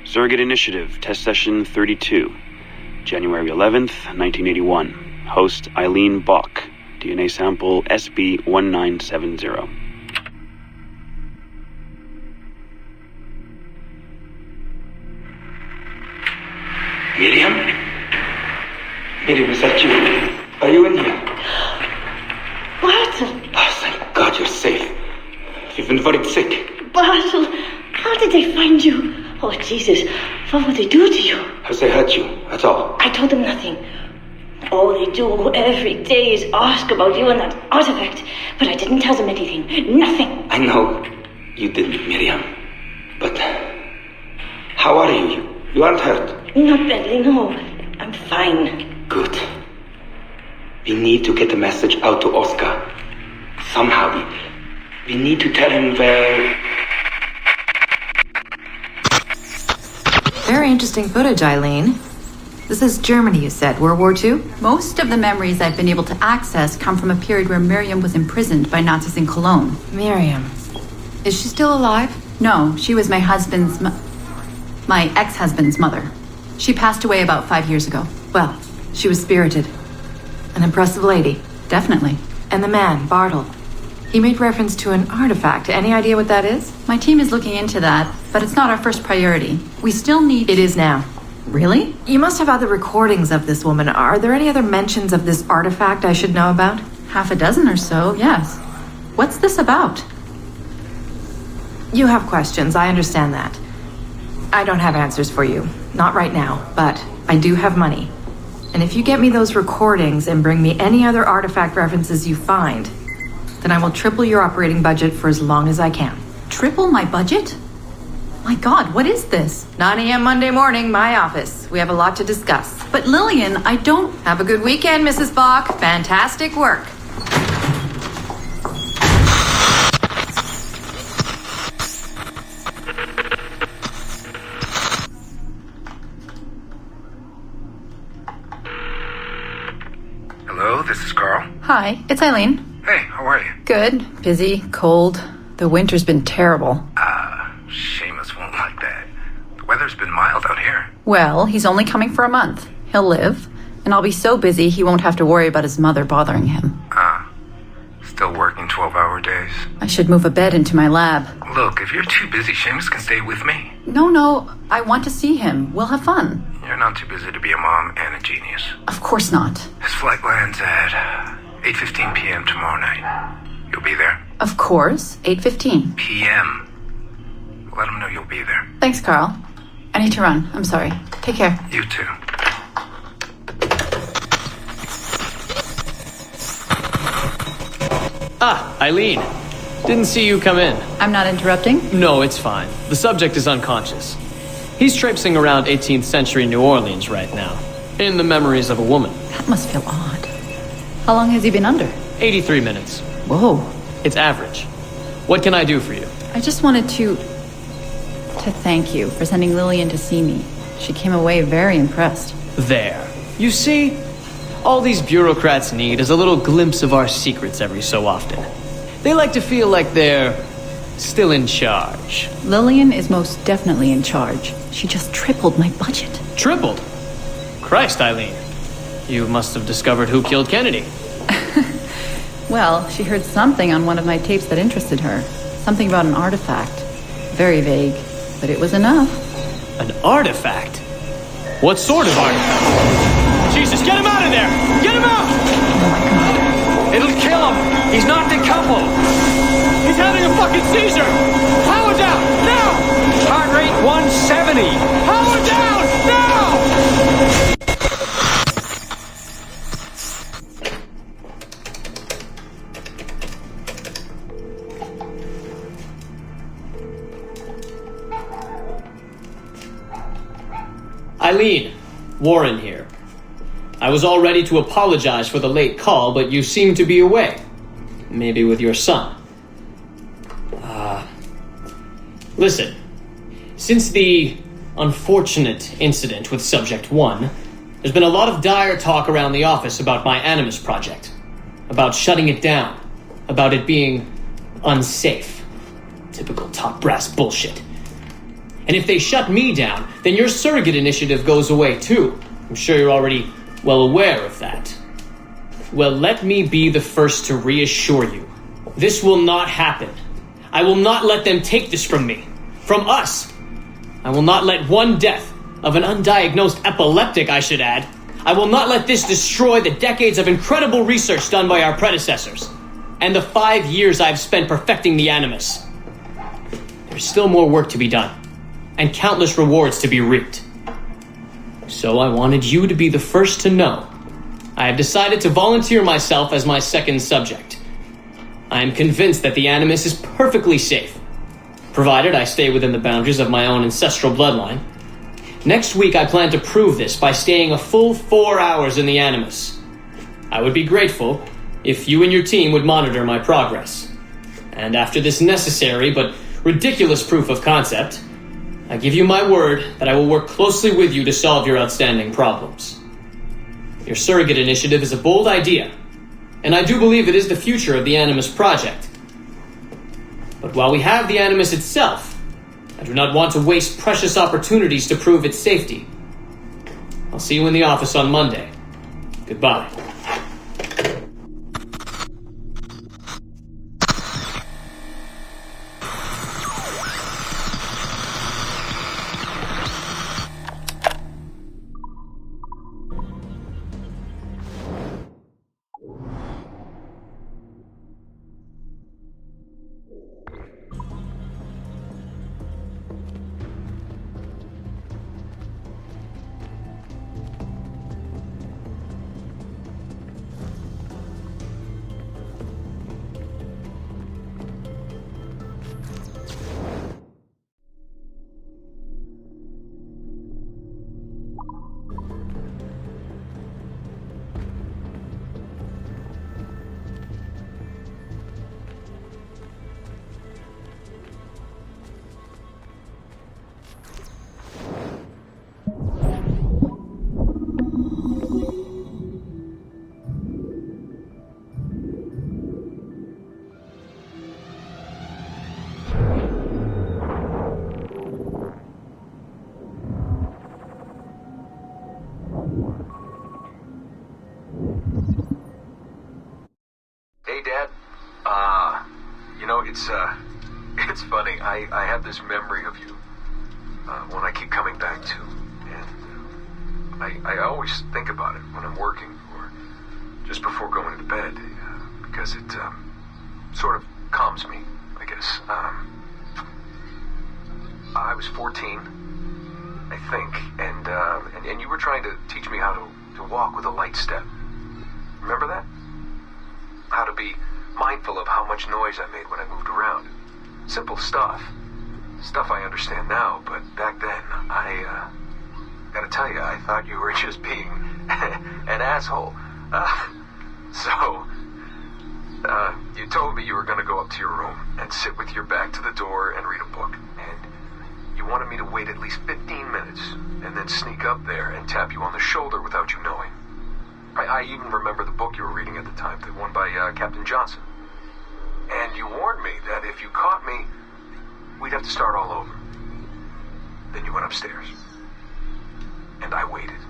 Surrogate Initiative, Test Session 32, January 11th, 1981. Host Eileen Bach, DNA sample SB1970. Miriam? Miriam, is that you? Are you in here? Bartle! Oh, thank God you're safe. You've been worried sick. Bartle, how did they find you? Oh, Jesus, what would they do to you? Has they hurt you at all? I told them nothing. All they do every day is ask about you and that artifact. But I didn't tell them anything. Nothing. I know you didn't, Miriam. But how are you? You aren't hurt? Not badly, no. I'm fine. Good. We need to get the message out to Oscar. Somehow. We need to tell him where... Very interesting footage, Eileen. This is Germany, you said. World War II? Most of the memories I've been able to access come from a period where Miriam was imprisoned by Nazis in Cologne. Miriam. Is she still alive? No, she was my ex-husband's mother. She passed away about 5 years ago. Well, she was spirited. An impressive lady. Definitely. And the man, Bartle. He made reference to an artifact. Any idea what that is? My team is looking into that, but it's not our first priority. We still need... It is now. Really? You must have other recordings of this woman. Are there any other mentions of this artifact I should know about? Half a dozen or so, yes. What's this about? You have questions, I understand that. I don't have answers for you. Not right now, but I do have money. And if you get me those recordings and bring me any other artifact references you find, then I will triple your operating budget for as long as I can. Triple my budget? My God, what is this? 9 a.m. Monday morning, my office. We have a lot to discuss. But Lillian, I don't... Have a good weekend, Mrs. Bach. Fantastic work. Hello, this is Carl. Hi, it's Eileen. Hey, how are you? Good. Busy, cold. The winter's been terrible. Seamus won't like that. The weather's been mild out here. Well, he's only coming for a month. He'll live. And I'll be so busy he won't have to worry about his mother bothering him. Still working 12-hour days. I should move a bed into my lab. Look, if you're too busy, Seamus can stay with me. No, I want to see him. We'll have fun. You're not too busy to be a mom and a genius. Of course not. His flight lands at 8:15 p.m. tomorrow night. You'll be there? Of course. 8:15 p.m. Let him know you'll be there. Thanks, Carl. I need to run. I'm sorry. Take care. You too. Ah, Eileen. Didn't see you come in. I'm not interrupting? No, it's fine. The subject is unconscious. He's traipsing around 18th century New Orleans right now, in the memories of a woman. That must feel odd. How long has he been under? 83 minutes. Whoa. It's average. What can I do for you? I just wanted to thank you for sending Lillian to see me. She came away very impressed. There. You see, all these bureaucrats need is a little glimpse of our secrets every so often. They like to feel like they're still in charge. Lillian is most definitely in charge. She just tripled my budget. Tripled? Christ, Eileen. You must have discovered who killed Kennedy. Well, she heard something on one of my tapes that interested her. Something about an artifact. Very vague, but it was enough. An artifact? What sort of artifact? Jesus, get him out of there! Get him out! Oh my god. It'll kill him! He's not decoupled! He's having a fucking seizure! Power down! Now! Heart rate 170! Power down! Now! Eileen, Warren here. I was all ready to apologize for the late call, but you seem to be away. Maybe with your son. Listen. Since the unfortunate incident with Subject 1, there's been a lot of dire talk around the office about my Animus project. About shutting it down. About it being unsafe. Typical top brass bullshit. And if they shut me down, then your surrogate initiative goes away too. I'm sure you're already well aware of that. Well, let me be the first to reassure you. This will not happen. I will not let them take this from me. From us. I will not let one death, of an undiagnosed epileptic I should add, I will not let this destroy the decades of incredible research done by our predecessors, and the 5 years I've spent perfecting the Animus. There's still more work to be done, and countless rewards to be reaped. So I wanted you to be the first to know. I have decided to volunteer myself as my second subject. I am convinced that the Animus is perfectly safe, provided I stay within the boundaries of my own ancestral bloodline. Next week I plan to prove this by staying a full 4 hours in the Animus. I would be grateful if you and your team would monitor my progress. And after this necessary but ridiculous proof of concept, I give you my word that I will work closely with you to solve your outstanding problems. Your surrogate initiative is a bold idea, and I do believe it is the future of the Animus project. But while we have the Animus itself, I do not want to waste precious opportunities to prove its safety. I'll see you in the office on Monday. Goodbye. Hey, Dad. It's funny. I have this memory of you, one I keep coming back to, and I always think about it when I'm working or just before going to bed, because it sort of calms me, I guess. I was 14, I think, and you were trying to teach me how to walk with a light step. Remember that? How to be mindful of how much noise I made when I moved around. Simple stuff. Stuff I understand now, but back then, I gotta tell you, I thought you were just being an asshole. You told me you were gonna go up to your room and sit with your back to the door and read a book. And you wanted me to wait at least 15 minutes and then sneak up there and tap you on the shoulder without you knowing. I even remember the book you were reading at the time, the one by Captain Johnson. And you warned me that if you caught me we'd have to start all over. Then you went upstairs. And I waited.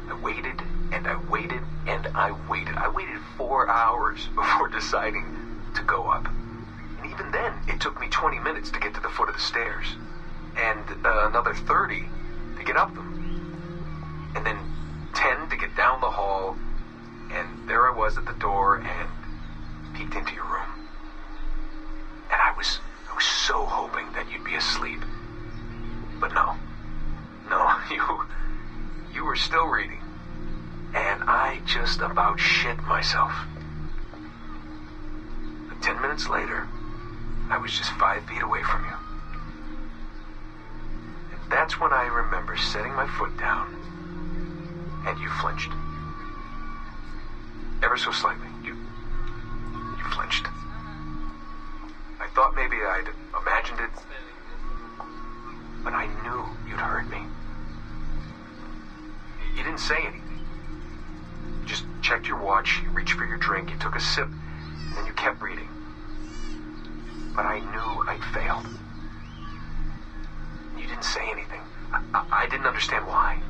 I waited, and I waited, and I waited. I waited 4 hours before deciding to go up. And even then, it took me 20 minutes to get to the foot of the stairs. And another 30 to get up them. And then 10 to get down the hall. And there I was at the door and peeked into your room. And I was so hoping that you'd be asleep. But no. No, you were still reading. And I just about shit myself. But 10 minutes later, I was just 5 feet away from you. And that's when I remember setting my foot down, and you flinched. Ever so slightly. You flinched. I thought maybe I'd imagined it, but I knew you'd heard me. You didn't say anything. You just checked your watch, you reached for your drink, you took a sip, and then you kept reading. But I knew I'd failed. You didn't say anything. I didn't understand why.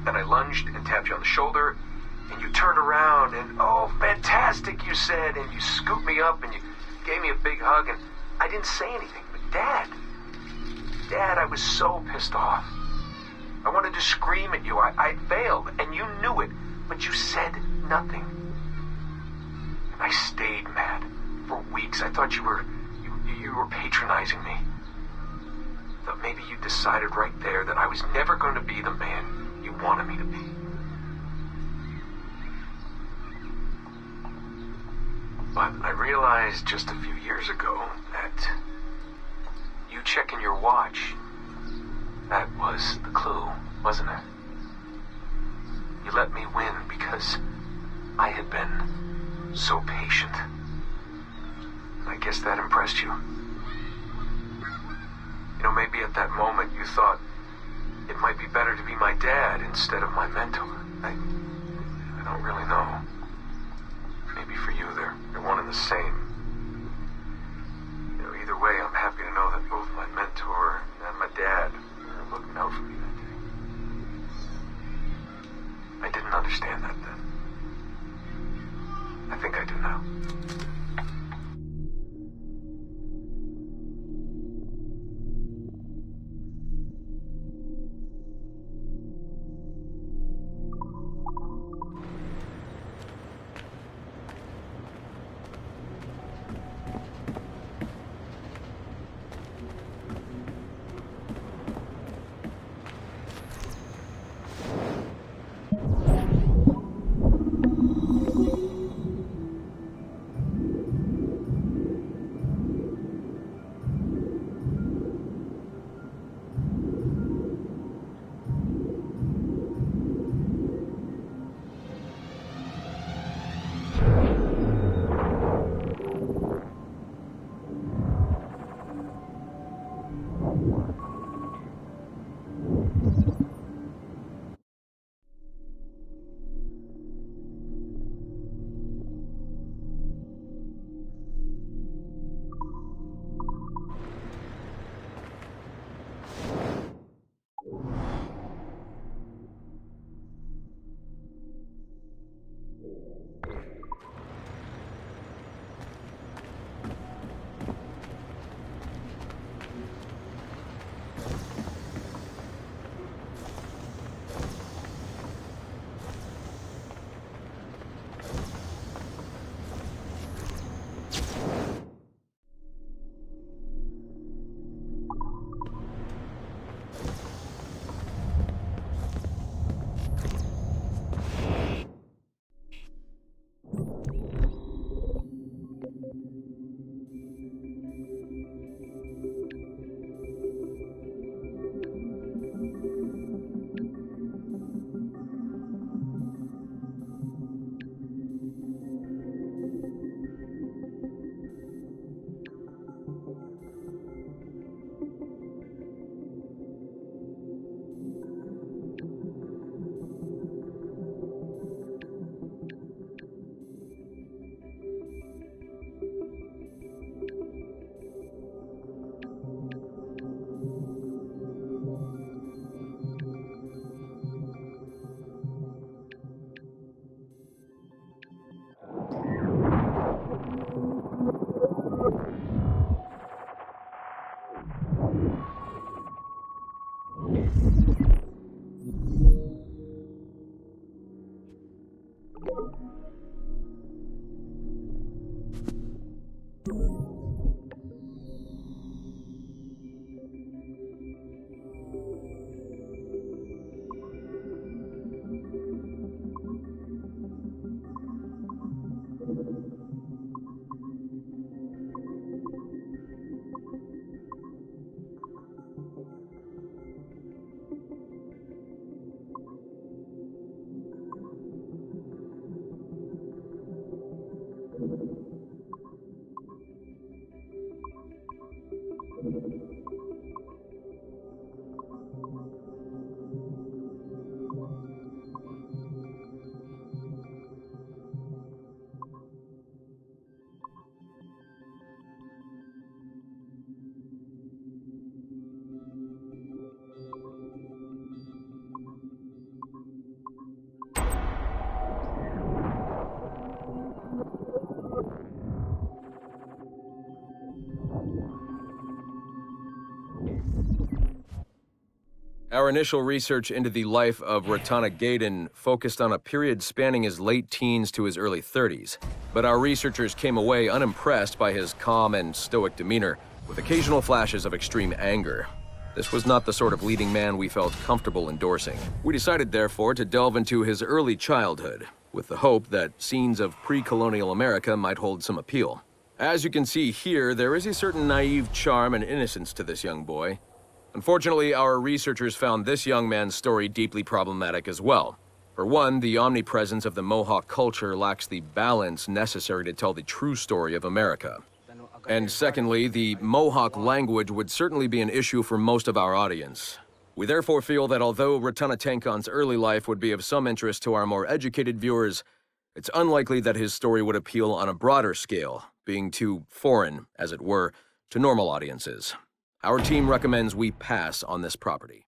Then I lunged and tapped you on the shoulder, and you turned around, and oh, fantastic, you said, and you scooped me up, and you gave me a big hug, and I didn't say anything. But Dad, I was so pissed off. I wanted to scream at you. I'd failed, and you knew it, but you said nothing. And I stayed mad for weeks. I thought you were patronizing me. I thought maybe you decided right there that I was never going to be the man you wanted me to be. But I realized just a few years ago that you checking your watch, that was the clue, wasn't it? You let me win because I had been so patient. And I guess that impressed you. You know, maybe at that moment you thought it might be better to be my dad instead of my mentor. I don't really know. Maybe for you they're one and the same. You know, either way, I'm happy to know that both my mentor and my dad are looking out for me that day. I didn't understand that then. I think I do now. Our initial research into the life of Ratana Gaydon focused on a period spanning his late teens to his early 30s, but our researchers came away unimpressed by his calm and stoic demeanor, with occasional flashes of extreme anger. This was not the sort of leading man we felt comfortable endorsing. We decided, therefore, to delve into his early childhood, with the hope that scenes of pre-colonial America might hold some appeal. As you can see here, there is a certain naive charm and innocence to this young boy. Unfortunately, our researchers found this young man's story deeply problematic as well. For one, the omnipresence of the Mohawk culture lacks the balance necessary to tell the true story of America. And secondly, the Mohawk language would certainly be an issue for most of our audience. We therefore feel that although Ratana Tankon's early life would be of some interest to our more educated viewers, it's unlikely that his story would appeal on a broader scale, being too foreign, as it were, to normal audiences. Our team recommends we pass on this property.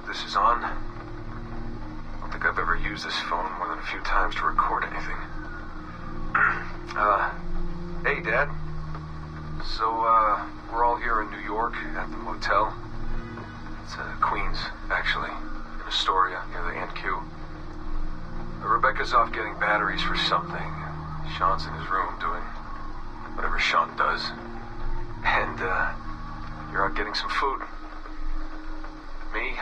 This is on. I don't think I've ever used this phone more than a few times to record anything. Hey, Dad. So, we're all here in New York at the motel. It's Queens, actually, in Astoria, near the NQ. Rebecca's off getting batteries for something. Sean's in his room doing whatever Sean does. And, you're out getting some food. Me?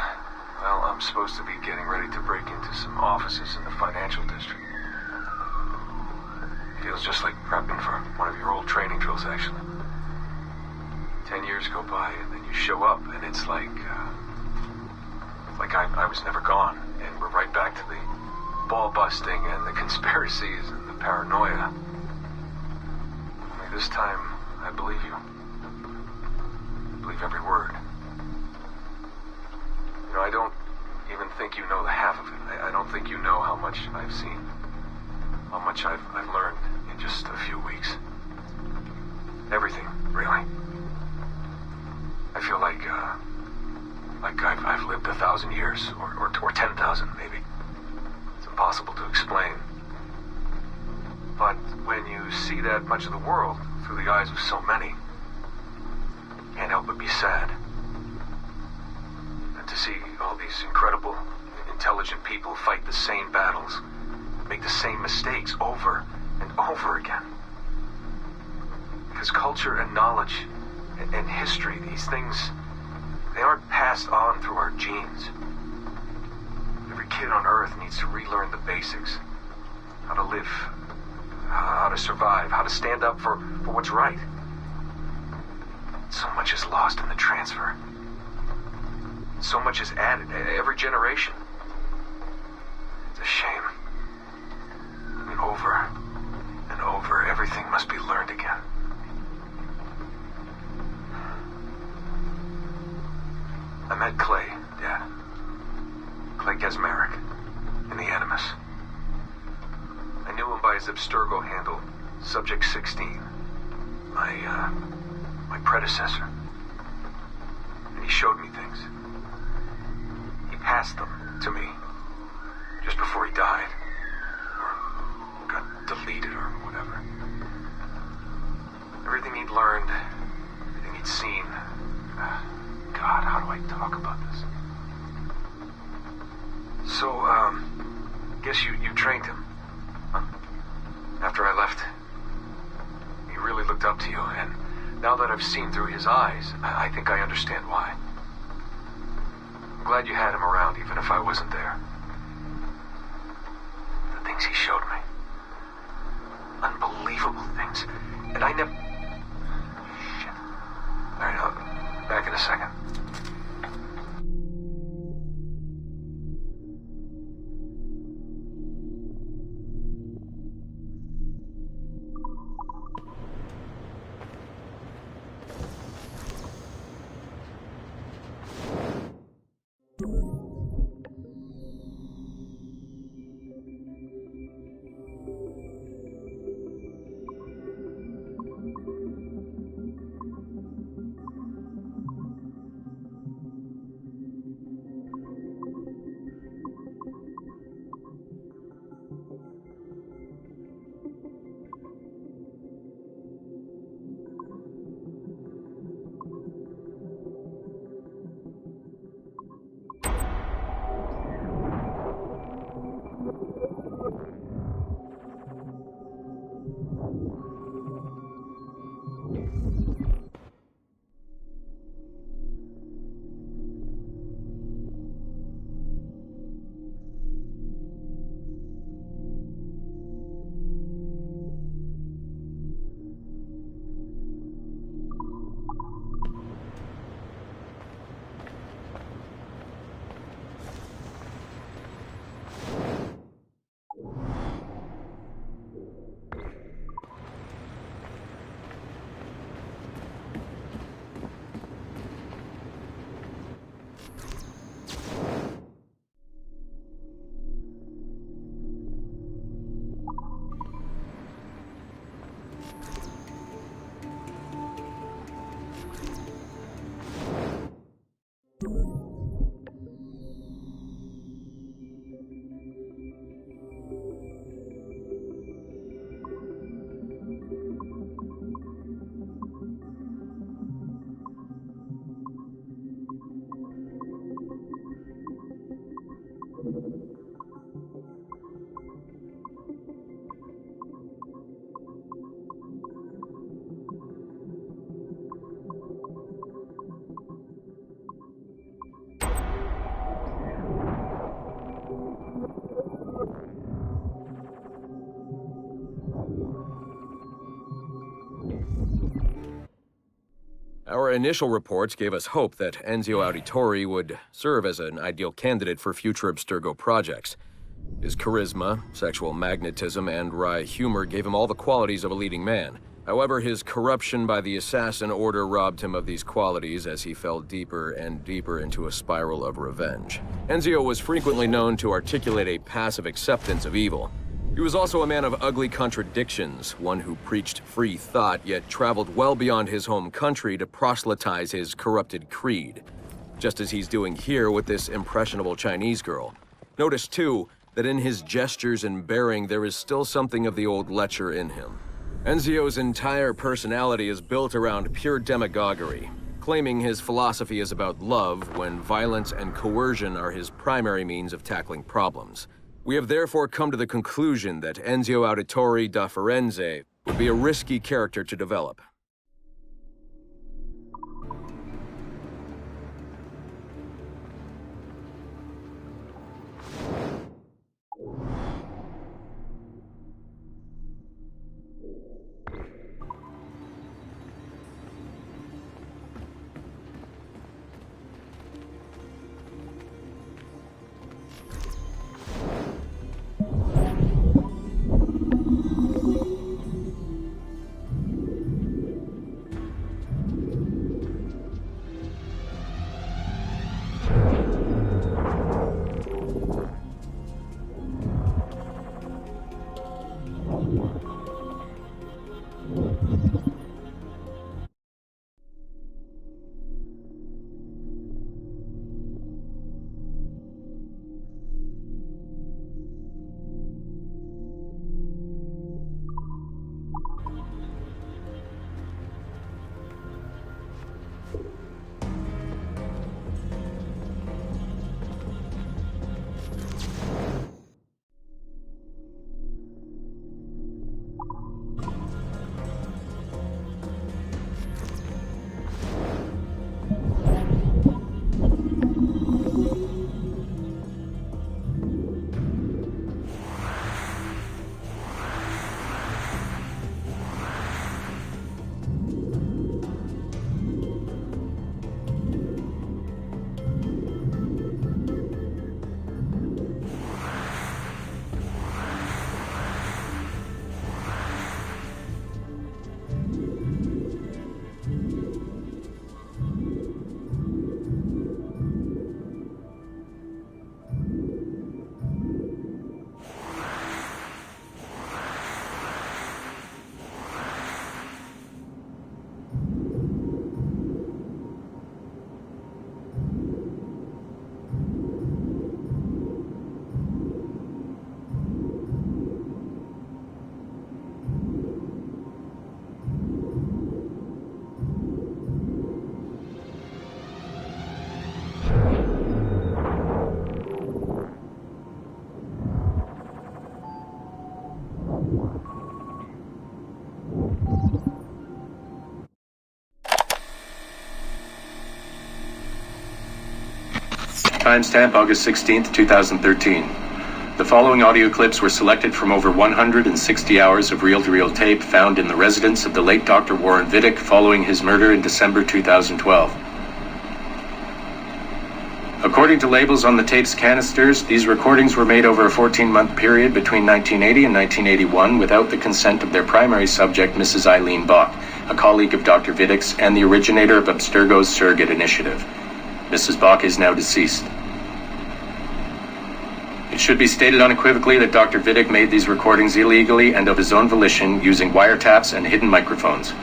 Well, I'm supposed to be getting ready to break into some offices in the financial district. Feels just like prepping for one of your old training drills, actually. 10 years go by, and then you show up, and it's like I was never gone, and we're right back to the ball busting and the conspiracies and the paranoia. Only this time, I believe you. I believe every word. You know, I don't even think you know the half of it. I don't think you know how much I've seen. How much I've learned in just a few weeks. Everything, really. I feel like I've lived 1,000 years, or 10,000 maybe. It's impossible to explain. But when you see that much of the world through the eyes of so many, you can't help but be sad. And to see all these incredible, intelligent people fight the same battles, make the same mistakes over and over again. Because culture and knowledge and history, these things, They aren't passed on through our genes. Every kid on Earth needs to relearn the basics. How to live, how to survive, how to stand up for what's right. So much is lost in the transfer. So much is added every generation. It's a shame. I mean, over and over, everything must be learned again. I met Clay, Dad. Clay Gesmerick, in the Animus. I knew him by his Abstergo handle, Subject 16. My predecessor. And he showed me things. He passed them to me just before he died. Or got deleted or whatever. Everything he'd learned, everything he'd seen. God, how do I talk about this? So, guess you trained him. Huh? After I left, he really looked up to you, and now that I've seen through his eyes, I think I understand why. I'm glad you had him around, even if I wasn't there. The things he showed me. Unbelievable things. And I never... Shit. Alright, I'll back in a second. Our initial reports gave us hope that Enzio Auditore would serve as an ideal candidate for future Abstergo projects. His charisma, sexual magnetism, and wry humor gave him all the qualities of a leading man. However, his corruption by the Assassin Order robbed him of these qualities as he fell deeper and deeper into a spiral of revenge. Enzio was frequently known to articulate a passive acceptance of evil. He was also a man of ugly contradictions, one who preached free thought, yet traveled well beyond his home country to proselytize his corrupted creed, just as he's doing here with this impressionable Chinese girl. Notice, too, that in his gestures and bearing there is still something of the old lecher in him. Enzio's entire personality is built around pure demagoguery, claiming his philosophy is about love when violence and coercion are his primary means of tackling problems. We have therefore come to the conclusion that Enzio Auditore da Firenze would be a risky character to develop. Timestamp August 16th, 2013. The following audio clips were selected from over 160 hours of reel-to-reel tape found in the residence of the late Dr. Warren Vidic following his murder in December 2012. According to labels on the tape's canisters, these recordings were made over a 14-month period between 1980 and 1981 without the consent of their primary subject, Mrs. Eileen Bach, a colleague of Dr. Vidic's and the originator of Abstergo's surrogate initiative. Mrs. Bach is now deceased. It should be stated unequivocally that Dr. Vidic made these recordings illegally and of his own volition using wiretaps and hidden microphones.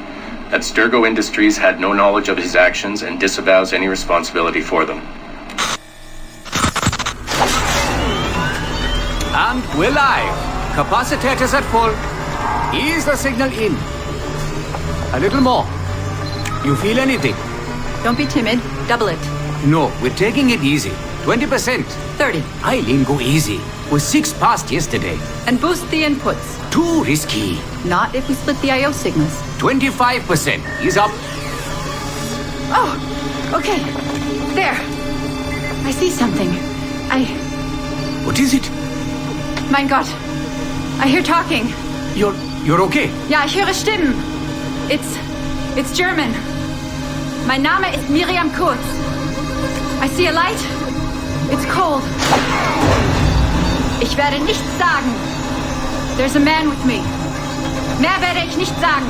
Abstergo Industries had no knowledge of his actions and disavows any responsibility for them. And we're live. Capacitors at full. Ease the signal in. A little more. You feel anything? Don't be timid. Double it. No, we're taking it easy. 20%. 30. Eileen, go easy. We're 6 past yesterday. And boost the inputs. Too risky. Not if we split the I/O signals. 25%. Ease up. Oh, okay. There. I see something. What is it? Mein Gott. I hear talking. You're okay? Ja, ich höre Stimmen. It's German. Mein Name ist Miriam Kurz. I see a light. It's cold. Ich werde nichts sagen. There's a man with me. Mehr werde ich nicht sagen.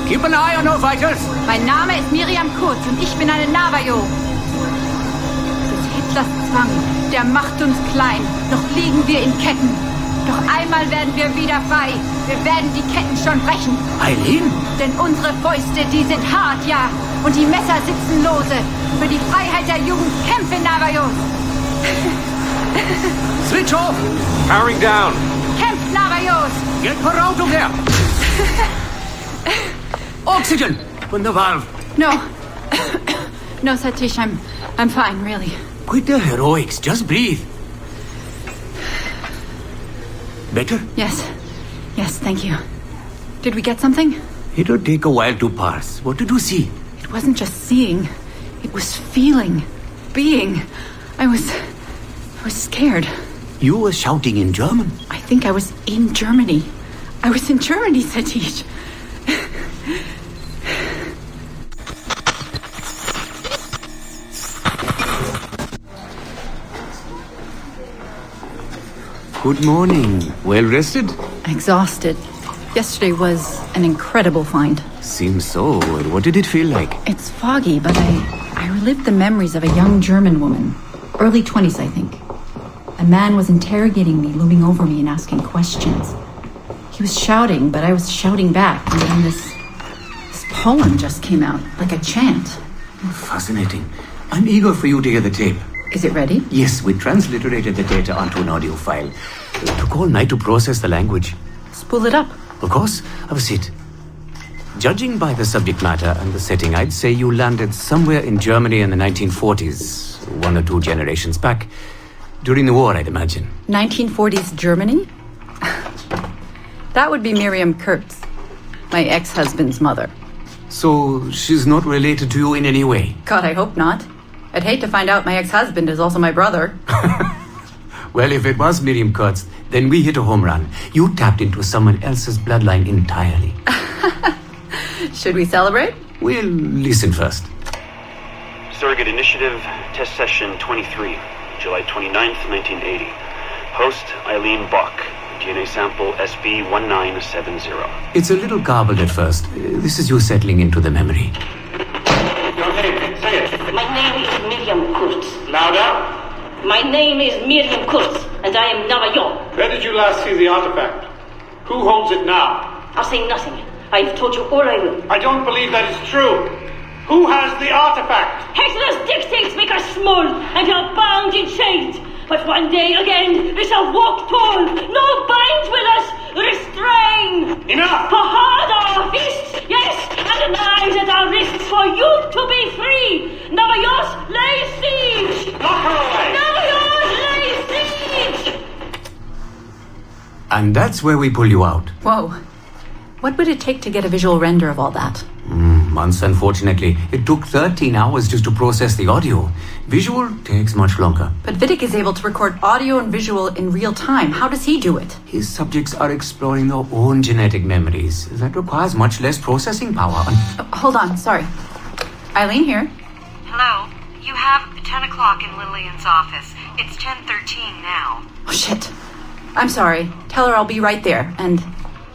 Keep an eye on our fighters. Mein Name ist Miriam Kurz und ich bin eine Navajo. Des Hitlers Zwang, der macht uns klein. Noch liegen wir in Ketten. Doch einmal werden wir wieder frei. Wir werden die Ketten schon brechen. Eileen? Denn unsere Fäuste, die sind hart, ja. Und die Messer sitzen lose. Für die Freiheit der Jugend kämpfen Navajos. Switch off. Powering down. Kämpft Navajos. Get her out of there. Oxygen from the valve. No. No, Satish, I'm fine, really. Quit the heroics. Just breathe. Better? Yes, thank you. Did we get something? It'll take a while to pass. What did you see? It wasn't just seeing. It was feeling. Being. I was scared. You were shouting in German? I think I was in Germany. I was in Germany, Satish. Good morning. Well rested? Exhausted. Yesterday was an incredible find. Seems so. What did it feel like? It's foggy, but I relived the memories of a young German woman. Early 20s, I think. A man was interrogating me, looming over me and asking questions. He was shouting, but I was shouting back. And then this poem just came out, like a chant. Fascinating. I'm eager for you to hear the tape. Is it ready? Yes, we transliterated the data onto an audio file. It took all night to process the language. Spool it up. Of course. Have a seat. Judging by the subject matter and the setting, I'd say you landed somewhere in Germany in the 1940s, 1 or 2 generations back. During the war, I'd imagine. 1940s Germany? That would be Miriam Kurtz, my ex-husband's mother. So she's not related to you in any way? God, I hope not. I'd hate to find out my ex-husband is also my brother. Well, if it was Miriam Kurtz, then we hit a home run. You tapped into someone else's bloodline entirely. Should we celebrate? We'll listen first. Surrogate Initiative, Test Session 23, July 29th, 1980. Host, Eileen Bach. DNA sample SB1970. It's a little garbled at first. This is you settling into the memory. Your name, say it. My name is Miriam Kurtz. Louder. My name is Miriam Kurtz, and I am Navajo. Where did you last see the artifact? Who holds it now? I'll say nothing. I've told you all I will. I don't believe that is true. Who has the artifact? Hitler's dictates make us small, and you're bound in chains. But one day again, we shall walk tall. No binds will us restrain. Enough! For hard our fists, yes, and the knives at our wrists for you to be free. Navajos lay siege. Knock her away. Navajos lay siege. And that's where we pull you out. Whoa. What would it take to get a visual render of all that? months, unfortunately. It took 13 hours just to process the audio. Visual takes much longer. But Vidic is able to record audio and visual in real time. How does he do it? His subjects are exploring their own genetic memories. That requires much less processing power. Hold on, sorry. Eileen here. Hello. You have 10 o'clock in Lillian's office. It's 10:13 now. Oh, shit. I'm sorry. Tell her I'll be right there. And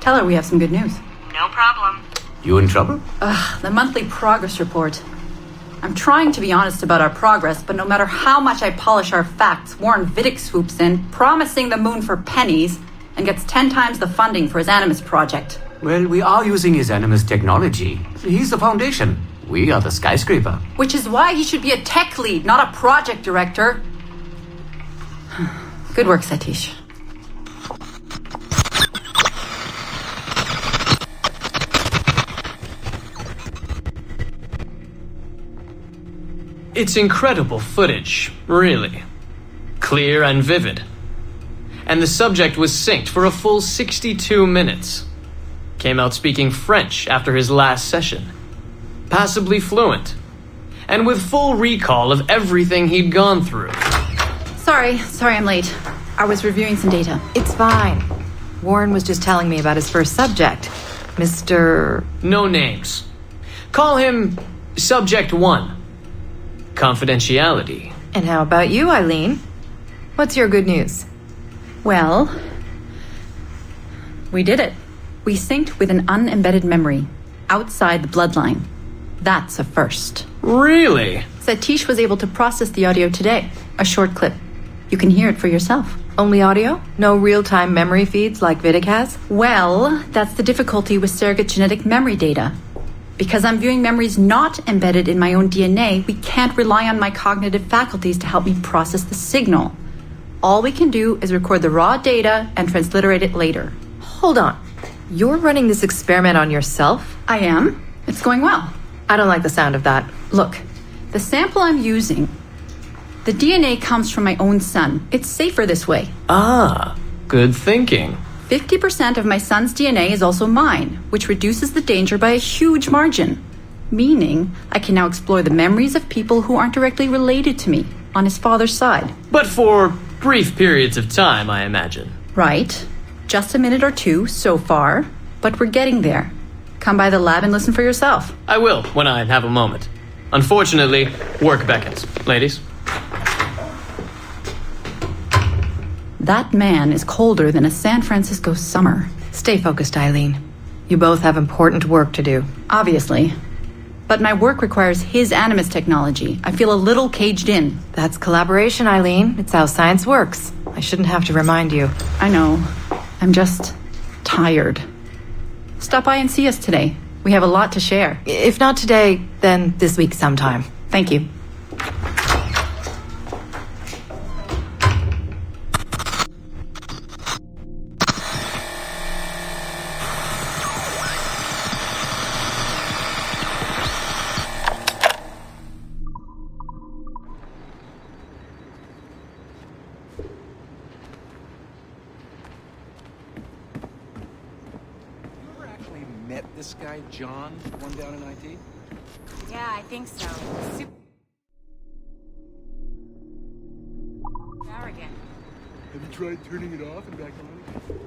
tell her we have some good news. No problem. You in trouble? The monthly progress report. I'm trying to be honest about our progress, but no matter how much I polish our facts, Warren Vidic swoops in, promising the moon for pennies, and gets 10 times the funding for his Animus project. Well, we are using his Animus technology. He's the foundation. We are the skyscraper. Which is why he should be a tech lead, not a project director. Good work, Satish. It's incredible footage, really. Clear and vivid. And the subject was synced for a full 62 minutes. Came out speaking French after his last session. Passably fluent. And with full recall of everything he'd gone through. Sorry I'm late. I was reviewing some data. It's fine. Warren was just telling me about his first subject. Mr. No names. Call him Subject 1. Confidentiality. And how about you, Eileen? What's your good news? Well, we did it. We synced with an unembedded memory outside the bloodline. That's a first. Really? Satish was able to process the audio today. A short clip. You can hear it for yourself. Only audio? No real-time memory feeds like Vidic has? Well, that's the difficulty with surrogate genetic memory data. Because I'm viewing memories not embedded in my own DNA, we can't rely on my cognitive faculties to help me process the signal. All we can do is record the raw data and transliterate it later. Hold on. You're running this experiment on yourself? I am. It's going well. I don't like the sound of that. Look, the sample I'm using, the DNA comes from my own son. It's safer this way. Ah, good thinking. 50% of my son's DNA is also mine, which reduces the danger by a huge margin. Meaning, I can now explore the memories of people who aren't directly related to me on his father's side. But for brief periods of time, I imagine. Right. Just a minute or two so far, but we're getting there. Come by the lab and listen for yourself. I will, when I have a moment. Unfortunately, work beckons. Ladies? That man is colder than a San Francisco summer. Stay focused, Eileen. You both have important work to do. Obviously. But my work requires his Animus technology. I feel a little caged in. That's collaboration, Eileen. It's how science works. I shouldn't have to remind you. I know. I'm just tired. Stop by and see us today. We have a lot to share. If not today, then this week sometime. Thank you. This guy, John, the one down in IT? Yeah, I think so. Arrogant. Have you tried turning it off and back on again?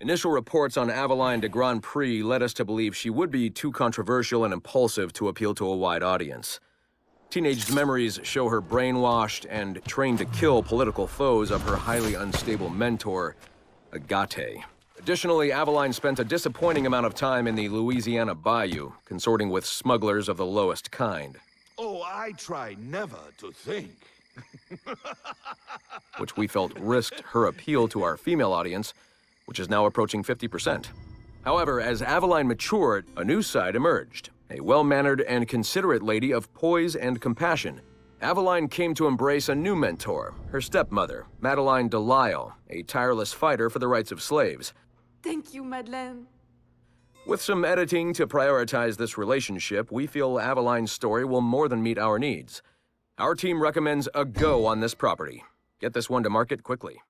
Initial reports on Aveline de Grand Prix led us to believe she would be too controversial and impulsive to appeal to a wide audience. Teenage memories show her brainwashed and trained to kill political foes of her highly unstable mentor, Agate. Additionally, Aveline spent a disappointing amount of time in the Louisiana bayou, consorting with smugglers of the lowest kind. Oh, I try never to think. Which we felt risked her appeal to our female audience, which is now approaching 50%. However, as Aveline matured, a new side emerged. A well-mannered and considerate lady of poise and compassion. Aveline came to embrace a new mentor, her stepmother, Madeleine Delisle, a tireless fighter for the rights of slaves. Thank you, Madeleine. With some editing to prioritize this relationship, we feel Aveline's story will more than meet our needs. Our team recommends a go on this property. Get this one to market quickly.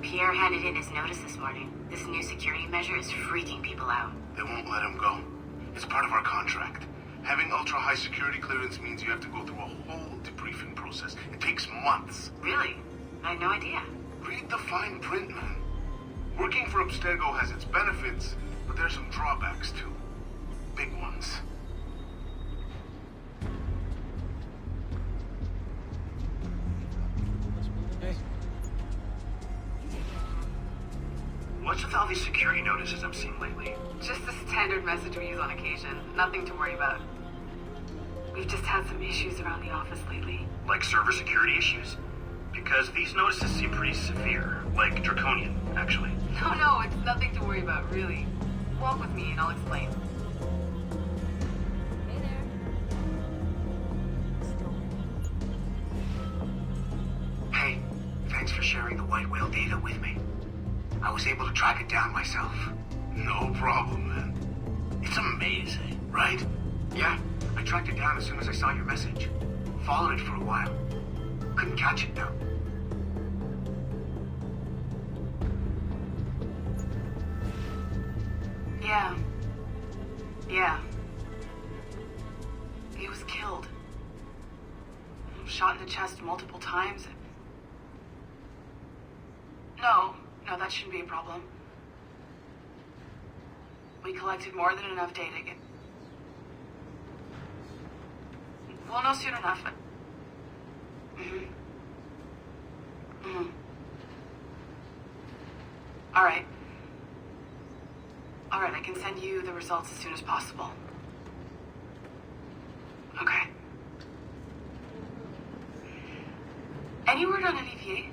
Pierre handed in his notice this morning. This new security measure is freaking people out. They won't let him go. It's part of our contract. Having ultra-high security clearance means you have to go through a whole debriefing process. It takes months. Really? I had no idea. Read the fine print, man. Working for Abstergo has its benefits, but there's some drawbacks too. Big ones. What's with all these security notices I'm seeing lately? Just the standard message we use on occasion. Nothing to worry about. We've just had some issues around the office lately. Like server security issues? Because these notices seem pretty severe. Like draconian, actually. No, it's nothing to worry about, really. Walk with me and I'll explain. Hey, thanks for sharing the white whale data with me. I was able to track it down myself. No problem, man. It's amazing, right? Yeah, I tracked it down as soon as I saw your message. Followed it for a while. Couldn't catch it, though. Yeah. He was killed. Shot in the chest multiple times. No, that shouldn't be a problem. We collected more than enough data to get... We'll know soon enough. Alright, I can send you the results as soon as possible. Okay. Any word on Olivier?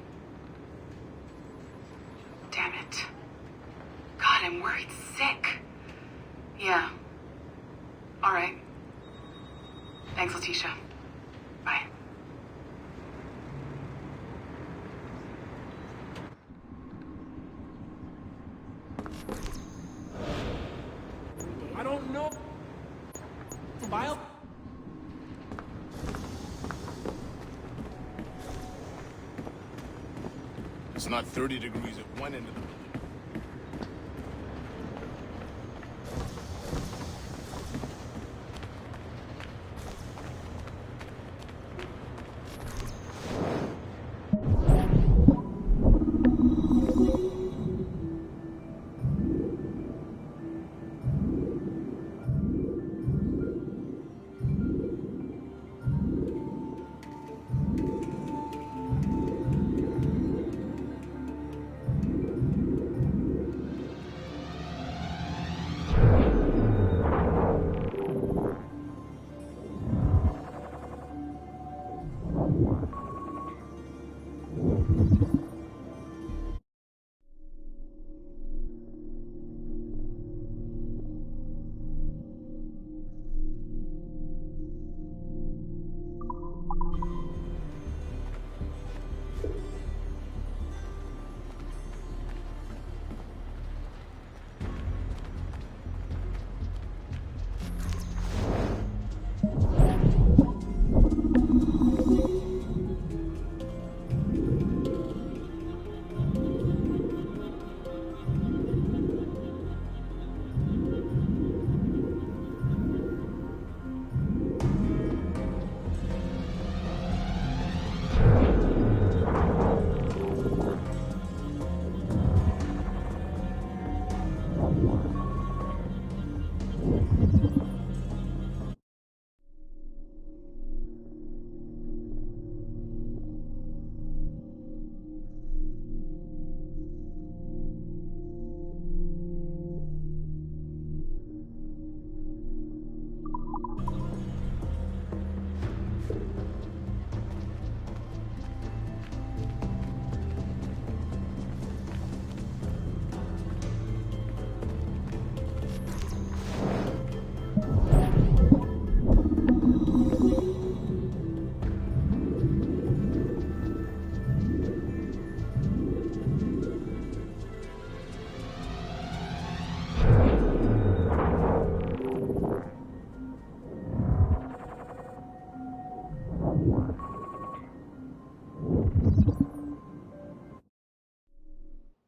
Damn it. God, I'm worried sick. Yeah. All right. Thanks, Letitia. Bye. I don't know. File? It's not 30 degrees at one end of the building.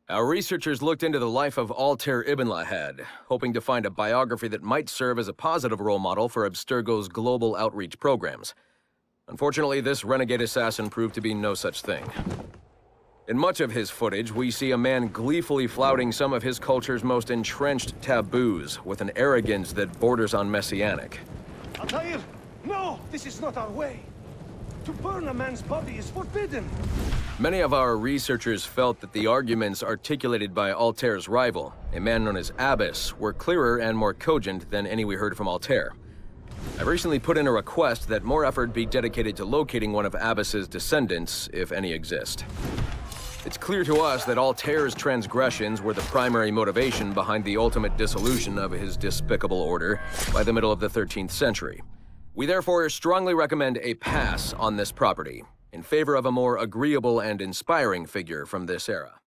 Our researchers looked into the life of Altair Ibn Lahad, hoping to find a biography that might serve as a positive role model for Abstergo's global outreach programs. Unfortunately, this renegade assassin proved to be no such thing. In much of his footage, we see a man gleefully flouting some of his culture's most entrenched taboos with an arrogance that borders on messianic. Altair! No! This is not our way! To burn a man's body is forbidden! Many of our researchers felt that the arguments articulated by Altair's rival, a man known as Abbas, were clearer and more cogent than any we heard from Altair. I recently put in a request that more effort be dedicated to locating one of Abbas's descendants, if any exist. It's clear to us that Altair's transgressions were the primary motivation behind the ultimate dissolution of his despicable order by the middle of the 13th century. We therefore strongly recommend a pass on this property, in favor of a more agreeable and inspiring figure from this era.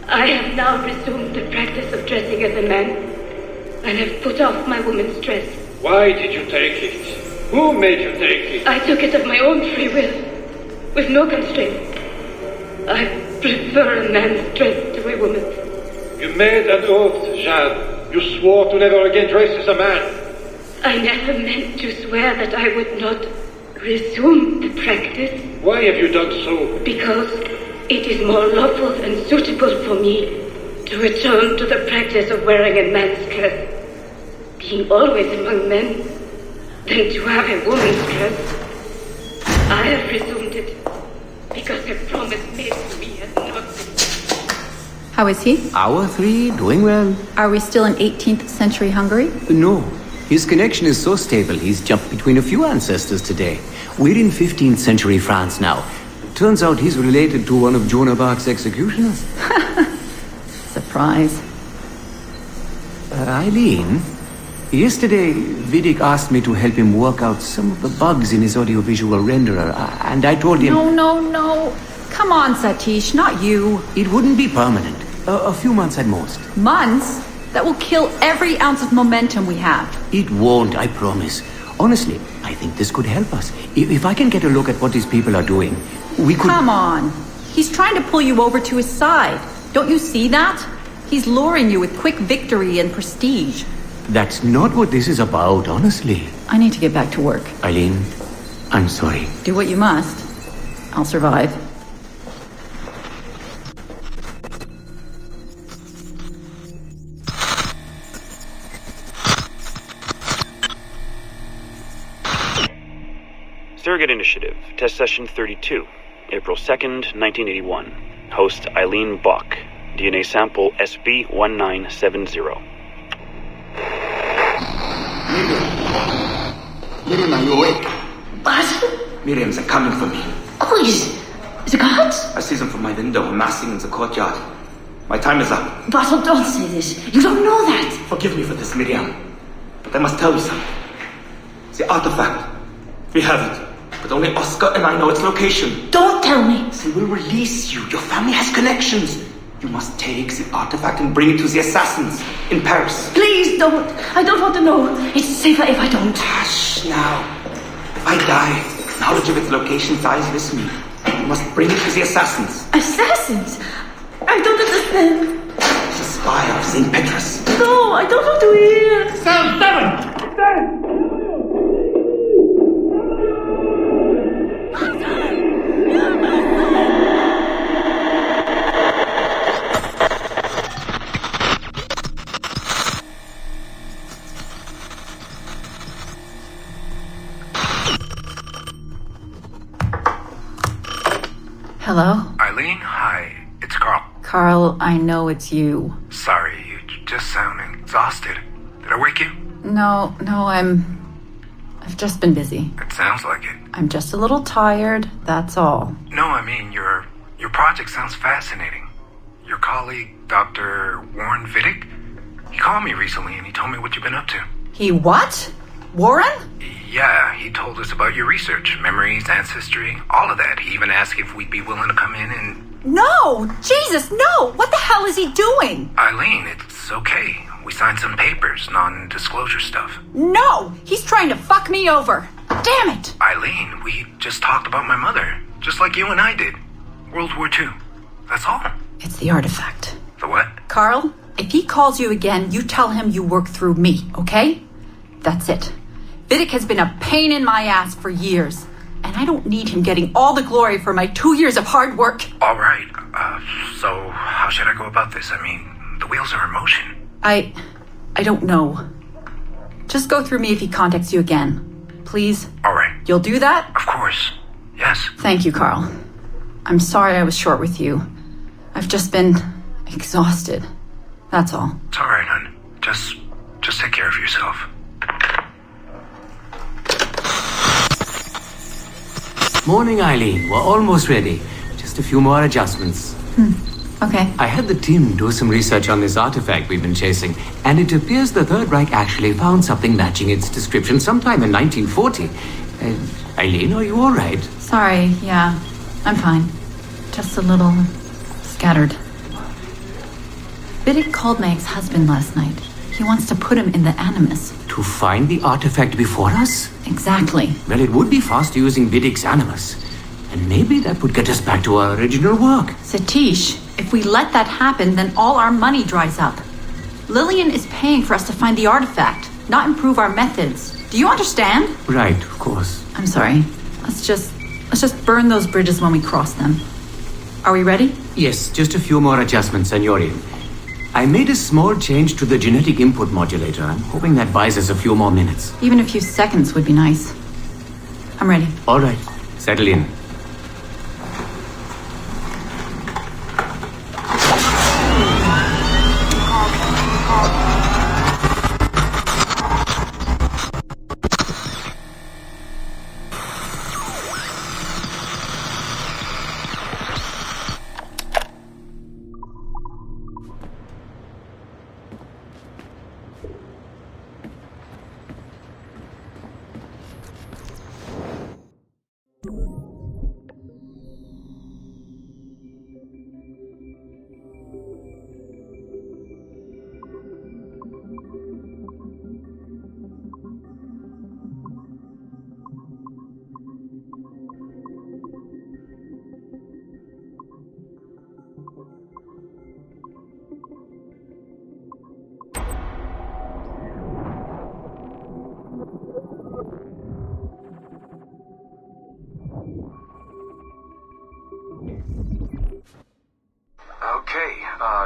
I have now resumed the practice of dressing as a man, and have put off my woman's dress. Why did you take it? Who made you take it? I took it of my own free will, with no constraint. I prefer a man's dress to a woman's. You made an oath, Jeanne. You swore to never again dress as a man. I never meant to swear that I would not resume the practice. Why have you done so? Because it is more lawful and suitable for me to return to the practice of wearing a man's dress, being always among men, than to have a woman's dress. I have resumed it because a promise made to me has not been. How is he? Hour 3, doing well. Are we still in 18th century Hungary? No. His connection is so stable, he's jumped between a few ancestors today. We're in 15th century France now. Turns out he's related to one of Joan of Arc's executioners. Surprise. Eileen, yesterday Vidic asked me to help him work out some of the bugs in his audiovisual renderer, and I told him... No. Come on, Satish, not you. It wouldn't be permanent. A few months at most. Months? That will kill every ounce of momentum we have. It won't, I promise. Honestly, I think this could help us. If I can get a look at what these people are doing, we could... Come on. He's trying to pull you over to his side. Don't you see that? He's luring you with quick victory and prestige. That's not what this is about, honestly. I need to get back to work. Eileen, I'm sorry. Do what you must. I'll survive. Surrogate Initiative, Test Session 32, April 2nd, 1981. Host Eileen Bach. DNA sample SB1970. Miriam, are you awake? What? Miriam's are coming for me. Oh, is it gods? I see them from my window, amassing in the courtyard. My time is up. Basil, don't say this. You don't know that. Forgive me for this, Miriam. But I must tell you something. The artifact. We have it. But only Oscar and I know its location. Don't tell me. They will release you. Your family has connections. You must take the artifact and bring it to the assassins in Paris. Please don't. I don't want to know. It's safer if I don't. Hush now. If I die, knowledge of its location dies with me. You must bring it to the assassins. Assassins? I don't understand. The spy of St. Petrus. No, I don't want to hear. Sound 7! Hello? Eileen, hi. It's Carl. Carl, I know it's you. Sorry, you just sound exhausted. Did I wake you? No, I've just been busy. It sounds like it. I'm just a little tired, that's all. No, I mean, your project sounds fascinating. Your colleague, Dr. Warren Vidic, he called me recently and he told me what you've been up to. He what? Warren? Yeah, he told us about your research, memories, ancestry, all of that. He even asked if we'd be willing to come in and... No! Jesus, no! What the hell is he doing? Eileen, it's okay. We signed some papers, non-disclosure stuff. No! He's trying to fuck me over. Damn it! Eileen, we just talked about my mother, just like you and I did. World War II. That's all. It's the artifact. The what? Carl, if he calls you again, you tell him you work through me, okay? That's it. Vidic has been a pain in my ass for years, and I don't need him getting all the glory for my 2 years of hard work. All right. So how should I go about this? I mean, the wheels are in motion. I don't know. Just go through me if he contacts you again. Please? All right. You'll do that? Of course. Yes. Thank you, Carl. I'm sorry I was short with you. I've just been exhausted. That's all. It's all right, hon. Just take care of yourself. Morning, Eileen. We're almost ready. Just a few more adjustments. Okay. I had the team do some research on this artifact we've been chasing, and it appears the Third Reich actually found something matching its description sometime in 1940. Eileen, are you alright? Sorry, yeah. I'm fine. Just a little scattered. Vidic called my ex-husband last night. He wants to put him in the Animus. To find the artifact before us? Exactly. Well, it would be fast using Vidic's Animus. And maybe that would get us back to our original work. Satish, if we let that happen, then all our money dries up. Lillian is paying for us to find the artifact, not improve our methods. Do you understand? Right, of course. I'm sorry. Let's just burn those bridges when we cross them. Are we ready? Yes, just a few more adjustments and you're in. I made a small change to the genetic input modulator. I'm hoping that buys us a few more minutes. Even a few seconds would be nice. I'm ready. All right, settle in.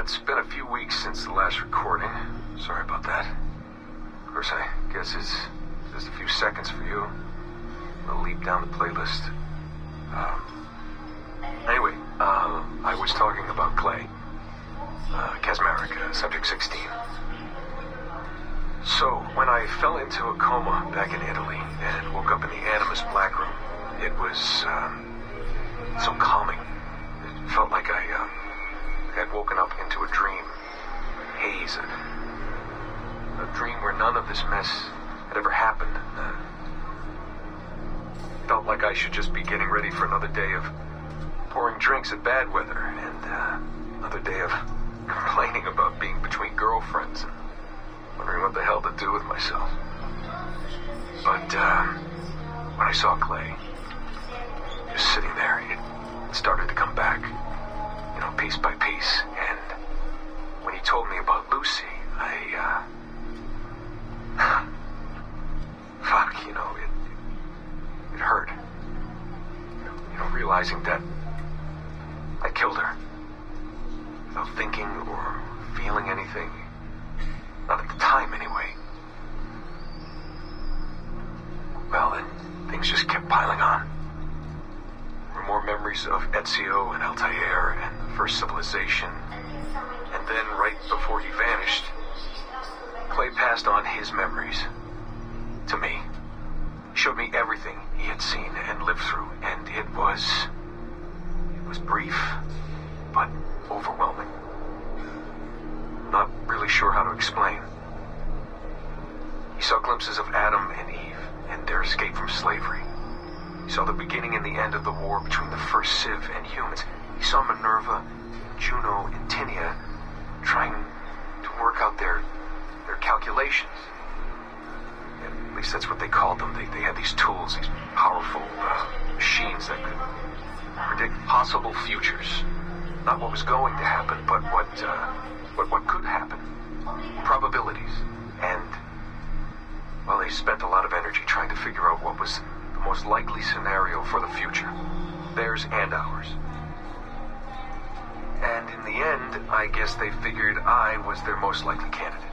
It's been a few weeks since the last recording. Sorry about that. Of course, I guess it's just a few seconds for you. I'll leap down the playlist. Anyway, I was talking about Clay. Kasmeric, subject 16. So, when I fell into a coma back in Italy and woke up in the Animus Black Room, it was, so calming. It felt like I'd woken up into a dream, haze, a dream where none of this mess had ever happened. Felt like I should just be getting ready for another day of pouring drinks at bad weather, and another day of complaining about being between girlfriends and wondering what the hell to do with myself. But when I saw Clay, just sitting there, it started to come back. You know, piece by piece, and when he told me about Lucy, fuck, you know, it hurt. You know, realizing that I killed her without thinking or feeling anything. Not at the time, anyway. Well, then things just kept piling on. There were more memories of Ezio and Altair and the first civilization. And then, right before he vanished, Clay passed on his memories to me. He showed me everything he had seen and lived through, and it was brief, but overwhelming. Not really sure how to explain. He saw glimpses of Adam and Eve and their escape from slavery. He saw the beginning and the end of the war between the first Civ and humans. He saw Minerva, Juno, and Tinia trying to work out their calculations. At least that's what they called them. They had these tools, these powerful machines that could predict possible futures. Not what was going to happen, but what could happen. Probabilities. And, well, they spent a lot of energy trying to figure out what was the most likely scenario for the future. Theirs and ours. And in the end, I guess they figured I was their most likely candidate.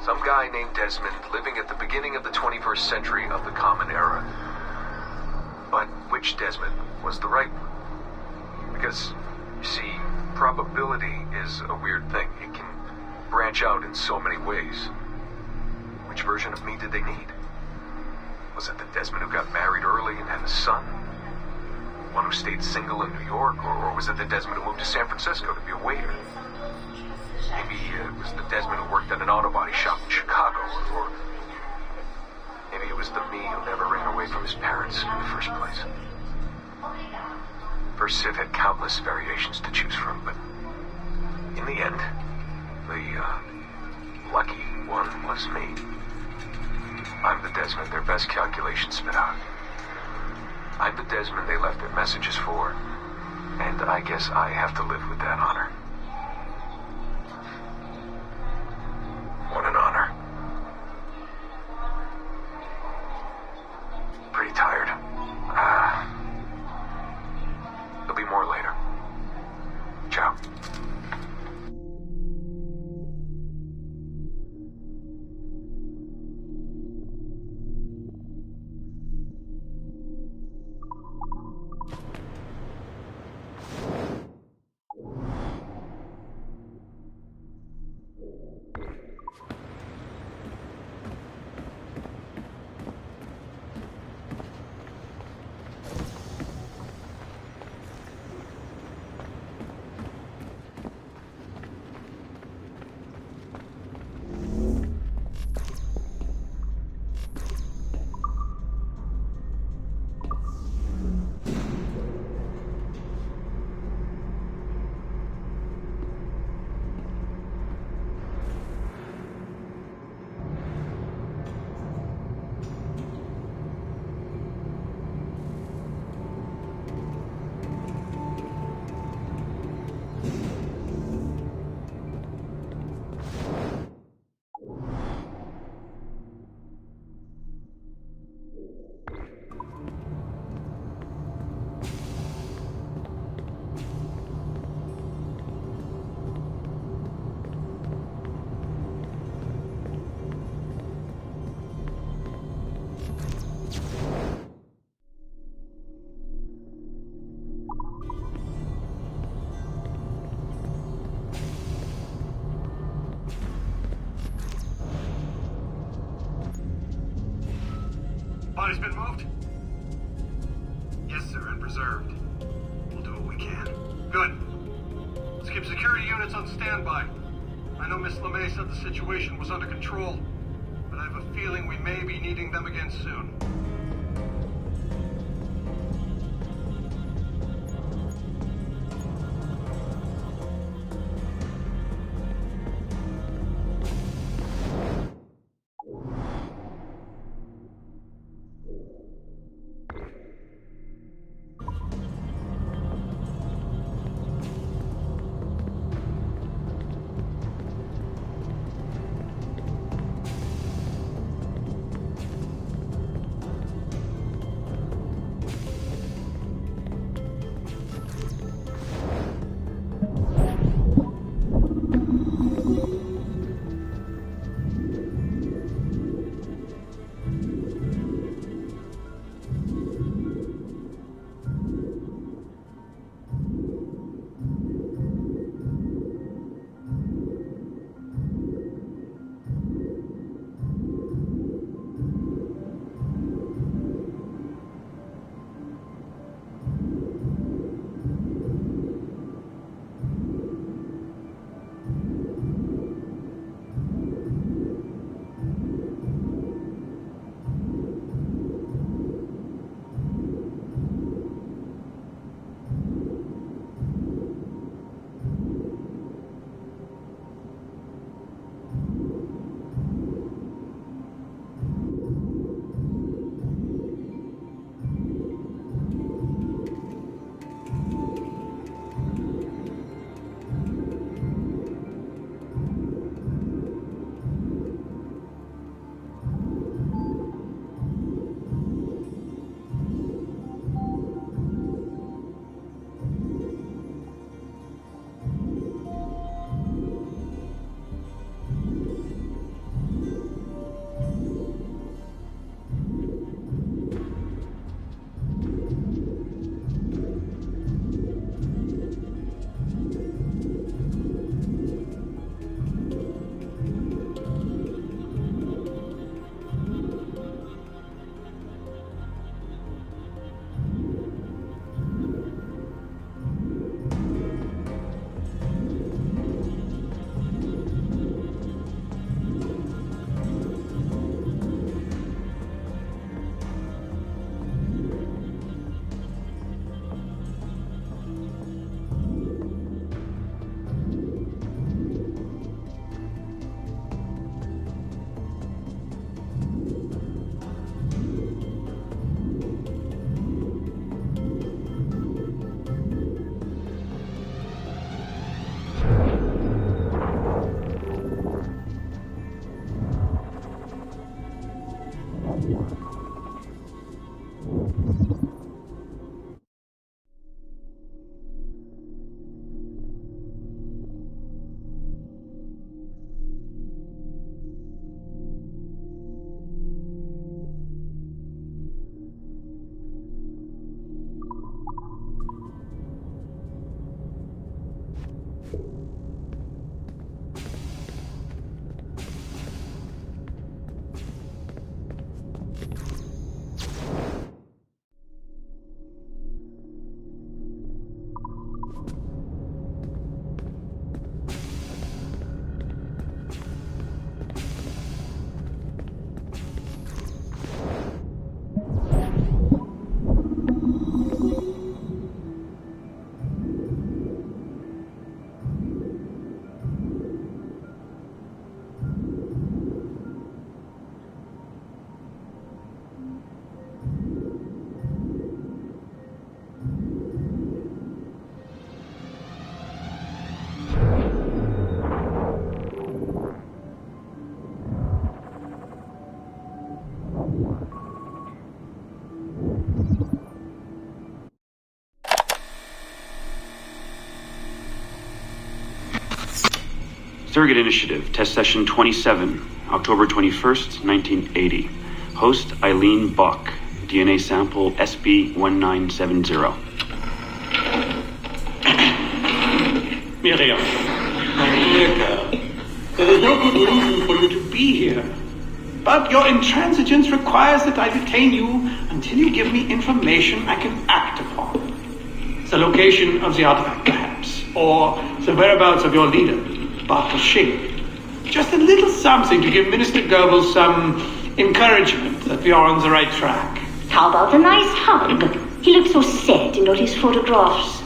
Some guy named Desmond living at the beginning of the 21st century of the Common Era. But which Desmond was the right one? Because, you see, probability is a weird thing. It can branch out in so many ways. Which version of me did they need? Was it the Desmond who got married early and had a son? One who stayed single in New York? Or was it the Desmond who moved to San Francisco to be a waiter? Maybe it was the Desmond who worked at an auto body shop in Chicago. Or maybe it was the me who never ran away from his parts in the first place. First Civ had countless variations to choose from, but in the end, the lucky one was me. I'm the Desmond their best calculations spit out. I'm the Desmond they left their messages for, and I guess I have to live with that honor. What an honor. Pretty tired. There'll be more later. Ciao. Body's been moved? Yes, sir, and preserved. We'll do what we can. Good. Let's keep security units on standby. I know Miss LeMay said the situation was under control, but I have a feeling we may be needing them again soon. Surrogate Initiative, Test Session 27, October 21st, 1980. Host Eileen Bach, DNA sample SB1970. Miriam, my dear girl, there is no good reason for you to be here. But your intransigence requires that I detain you until you give me information I can act upon. The location of the artifact, perhaps, or the whereabouts of your leader, Bartle Shink. Just a little something to give Minister Goebbels some encouragement that we are on the right track. How about a nice hug? He looks so sad in all his photographs.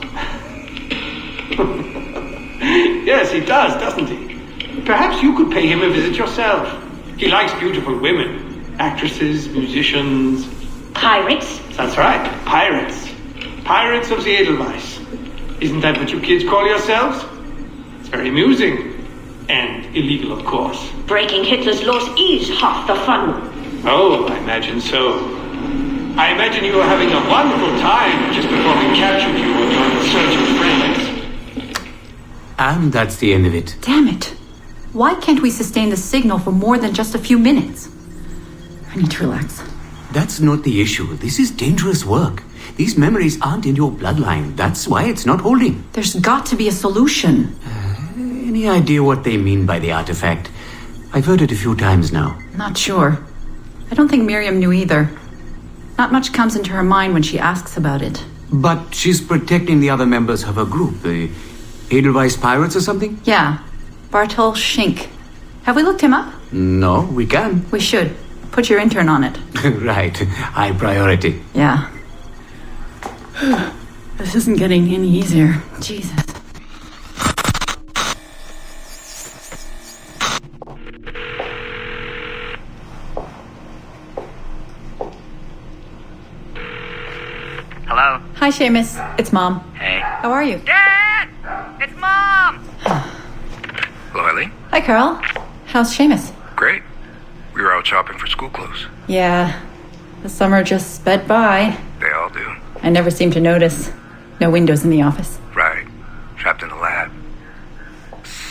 Yes, he does, doesn't he? Perhaps you could pay him a visit yourself. He likes beautiful women, actresses, musicians. Pirates? That's right, pirates. Pirates of the Edelweiss. Isn't that what you kids call yourselves? It's very amusing. And illegal, of course. Breaking Hitler's laws is half the fun. Oh, I imagine so. I imagine you were having a wonderful time just before we captured you and your insurgent friends. And that's the end of it. Damn it. Why can't we sustain the signal for more than just a few minutes? I need to relax. That's not the issue. This is dangerous work. These memories aren't in your bloodline. That's why it's not holding. There's got to be a solution. Any idea what they mean by the artifact? I've heard it a few times now. Not sure. I don't think Miriam knew either. Not much comes into her mind when she asks about it. But she's protecting the other members of her group, the Edelweiss Pirates or something? Yeah. Bartol Shink. Have we looked him up? No, we can. We should. Put your intern on it. Right. High priority. Yeah. This isn't getting any easier. Jesus. Hello? Hi, Seamus. It's Mom. Hey. How are you? Dad! It's Mom! Hello, Eileen? Hi, Carl. How's Seamus? Great. We were out shopping for school clothes. Yeah. The summer just sped by. They all do. I never seem to notice. No windows in the office. Right. Trapped in a lab.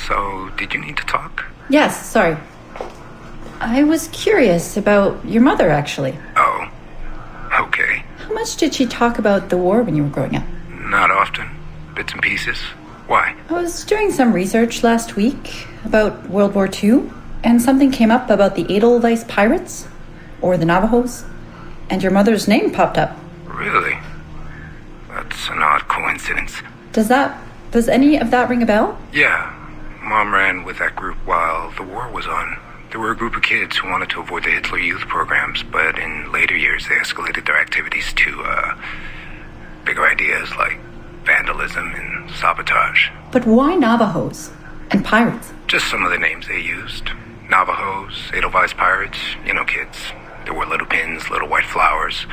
So, did you need to talk? Yes, sorry. I was curious about your mother, actually. Oh. Okay. How much did she talk about the war when you were growing up? Not often. Bits and pieces. Why? I was doing some research last week about World War II, and something came up about the Edelweiss Pirates, or the Navajos, and your mother's name popped up. Really? That's an odd coincidence. Does any of that ring a bell? Yeah. Mom ran with that group while the war was on. There were a group of kids who wanted to avoid the Hitler Youth programs, but in later years they escalated their activities to, bigger ideas like vandalism and sabotage. But why Navajos and pirates? Just some of the names they used. Navajos, Edelweiss Pirates, you know kids. There were little pins, little white flowers.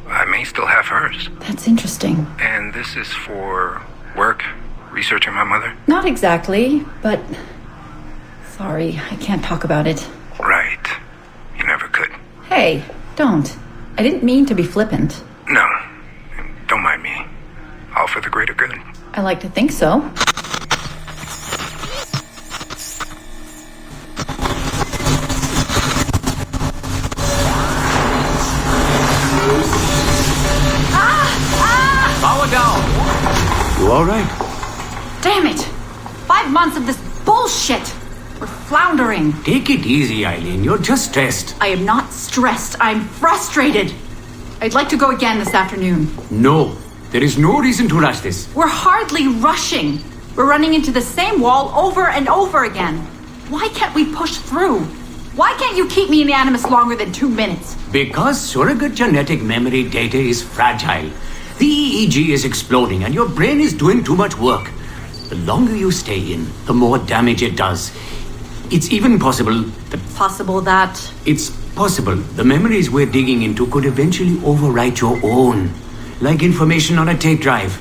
I may still have hers. That's interesting. And this is for work? Researching my mother? Not exactly, but... Sorry, I can't talk about it. Right. You never could. Hey, don't. I didn't mean to be flippant. No. Don't mind me. All for the greater good. I like to think so. Power down. You all right? Damn it! 5 months of this bullshit! We're floundering. Take it easy, Eileen. You're just stressed. I am not stressed. I'm frustrated. I'd like to go again this afternoon. No. There is no reason to rush this. We're hardly rushing. We're running into the same wall over and over again. Why can't we push through? Why can't you keep me in the Animus longer than 2 minutes? Because surrogate genetic memory data is fragile. The EEG is exploding and your brain is doing too much work. The longer you stay in, the more damage it does. It's even possible that... It's possible the memories we're digging into could eventually overwrite your own. Like information on a tape drive.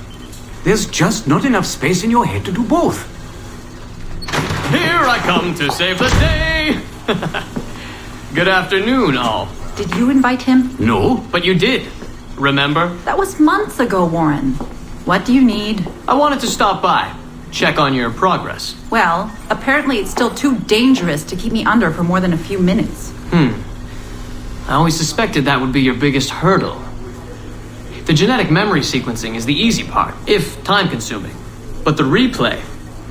There's just not enough space in your head to do both. Here I come to save the day! Good afternoon, all. Did you invite him? No, but you did. Remember? That was months ago, Warren. What do you need? I wanted to stop by. check on your progress. Well, apparently it's still too dangerous to keep me under for more than a few minutes. I always suspected that would be your biggest hurdle. The genetic memory sequencing is the easy part, if time-consuming. But the replay,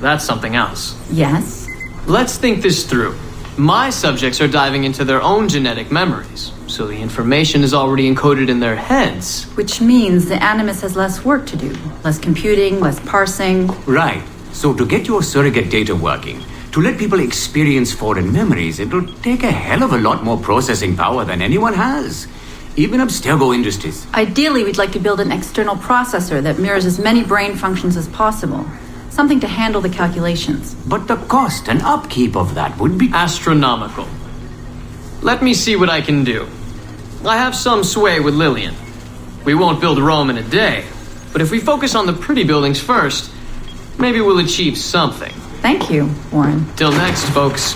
that's something else. Yes? Let's think this through. My subjects are diving into their own genetic memories, so the information is already encoded in their heads. Which means the Animus has less work to do. Less computing, less parsing. Right. So to get your surrogate data working, to let people experience foreign memories, it'll take a hell of a lot more processing power than anyone has. Even Abstergo Industries. Ideally, we'd like to build an external processor that mirrors as many brain functions as possible. Something to handle the calculations. But the cost and upkeep of that would be astronomical. Let me see what I can do. I have some sway with Lillian. We won't build Rome in a day, but if we focus on the pretty buildings first, maybe we'll achieve something. Thank you, Warren. Till next, folks.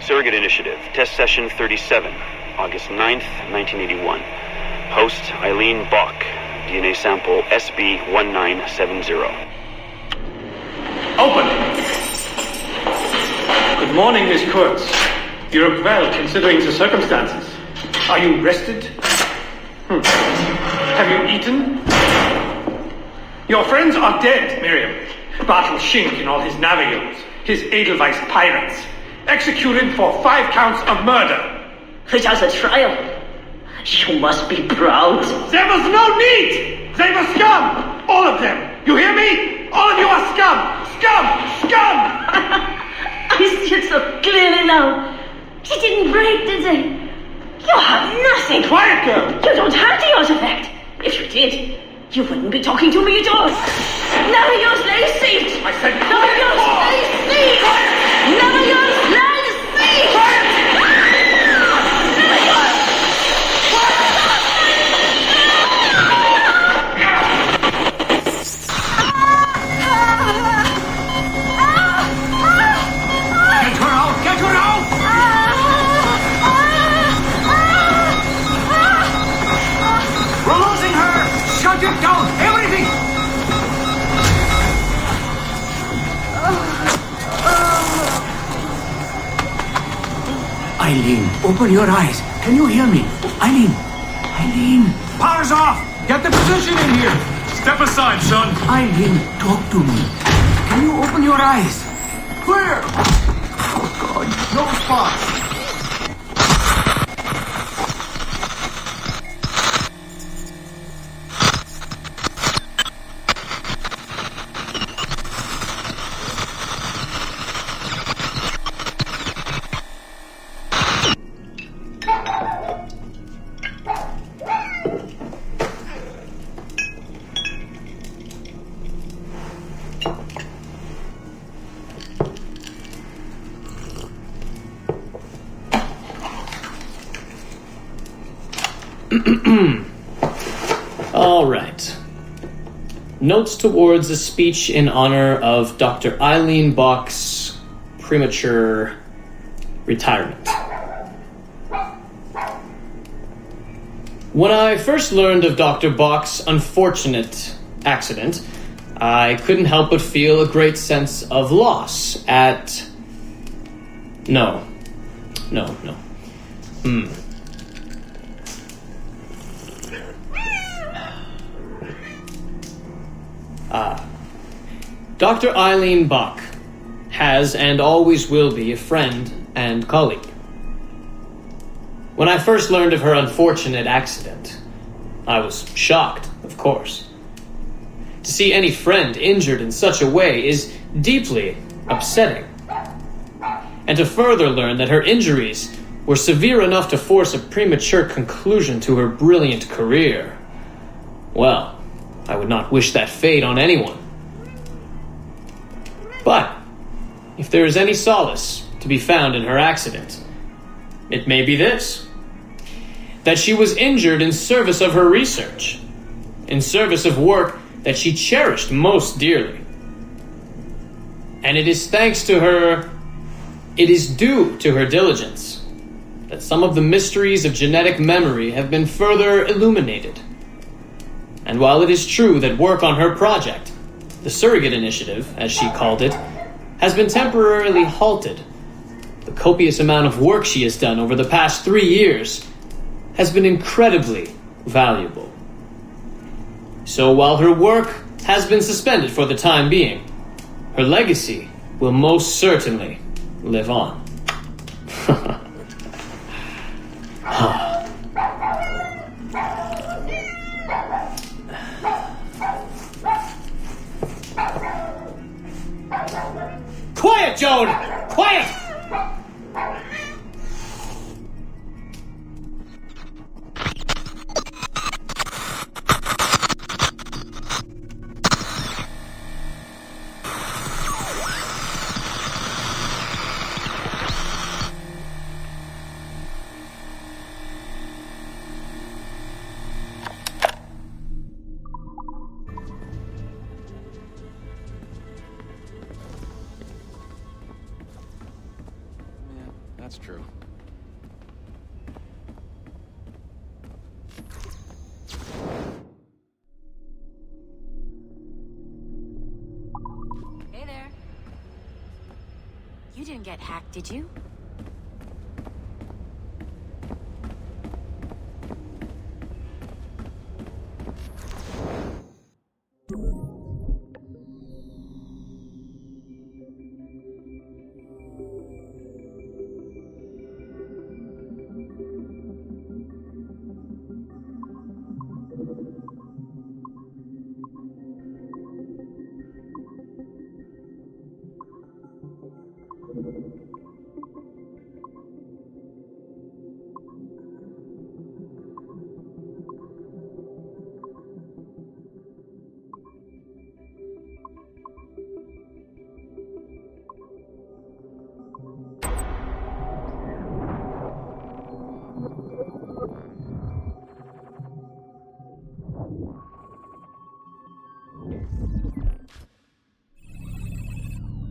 Surrogate Initiative, Test Session 37, August 9th, 1981. Host Eileen Bach, DNA sample SB1970. Open! Good morning, Miss Kurtz. You look well, considering the circumstances. Are you rested? Have you eaten? Your friends are dead, Miriam. Bartel Schink and all his navios, his Edelweiss pirates. Executed for 5 counts of murder. Without a trial. You must be proud. There was no need! They were scum! All of them! You hear me? All of you are scum! Scum! Scum! I see it so clearly now. She didn't break, did they? You have nothing. Quiet, girl! You don't have the artifact. If you did, you wouldn't be talking to me at all. Never use lay seat. I said never use lay seat. Never use lay seat. Eileen, open your eyes. Can you hear me? Eileen! Eileen! Power's off! Get the position in here! Step aside, son! Eileen, talk to me. Can you open your eyes? Clear! Oh, God, no spots! All right. Notes towards a speech in honor of Dr. Eileen Bach's premature retirement. When I first learned of Dr. Bach's unfortunate accident, I couldn't help but feel a great sense of loss at... No. Dr. Eileen Bach has and always will be a friend and colleague. When I first learned of her unfortunate accident, I was shocked, of course. To see any friend injured in such a way is deeply upsetting. And to further learn that her injuries were severe enough to force a premature conclusion to her brilliant career, well, I would not wish that fate on anyone. But if there is any solace to be found in her accident, it may be this: that she was injured in service of her research, in service of work that she cherished most dearly. And it is thanks to her, it is due to her diligence, that some of the mysteries of genetic memory have been further illuminated. And while it is true that work on her project, the Surrogate Initiative, as she called it, has been temporarily halted, the copious amount of work she has done over the past 3 years has been incredibly valuable. So while her work has been suspended for the time being, her legacy will most certainly live on. Quiet, Joan! Quiet! that's true. Hey there. You didn't get hacked, did you?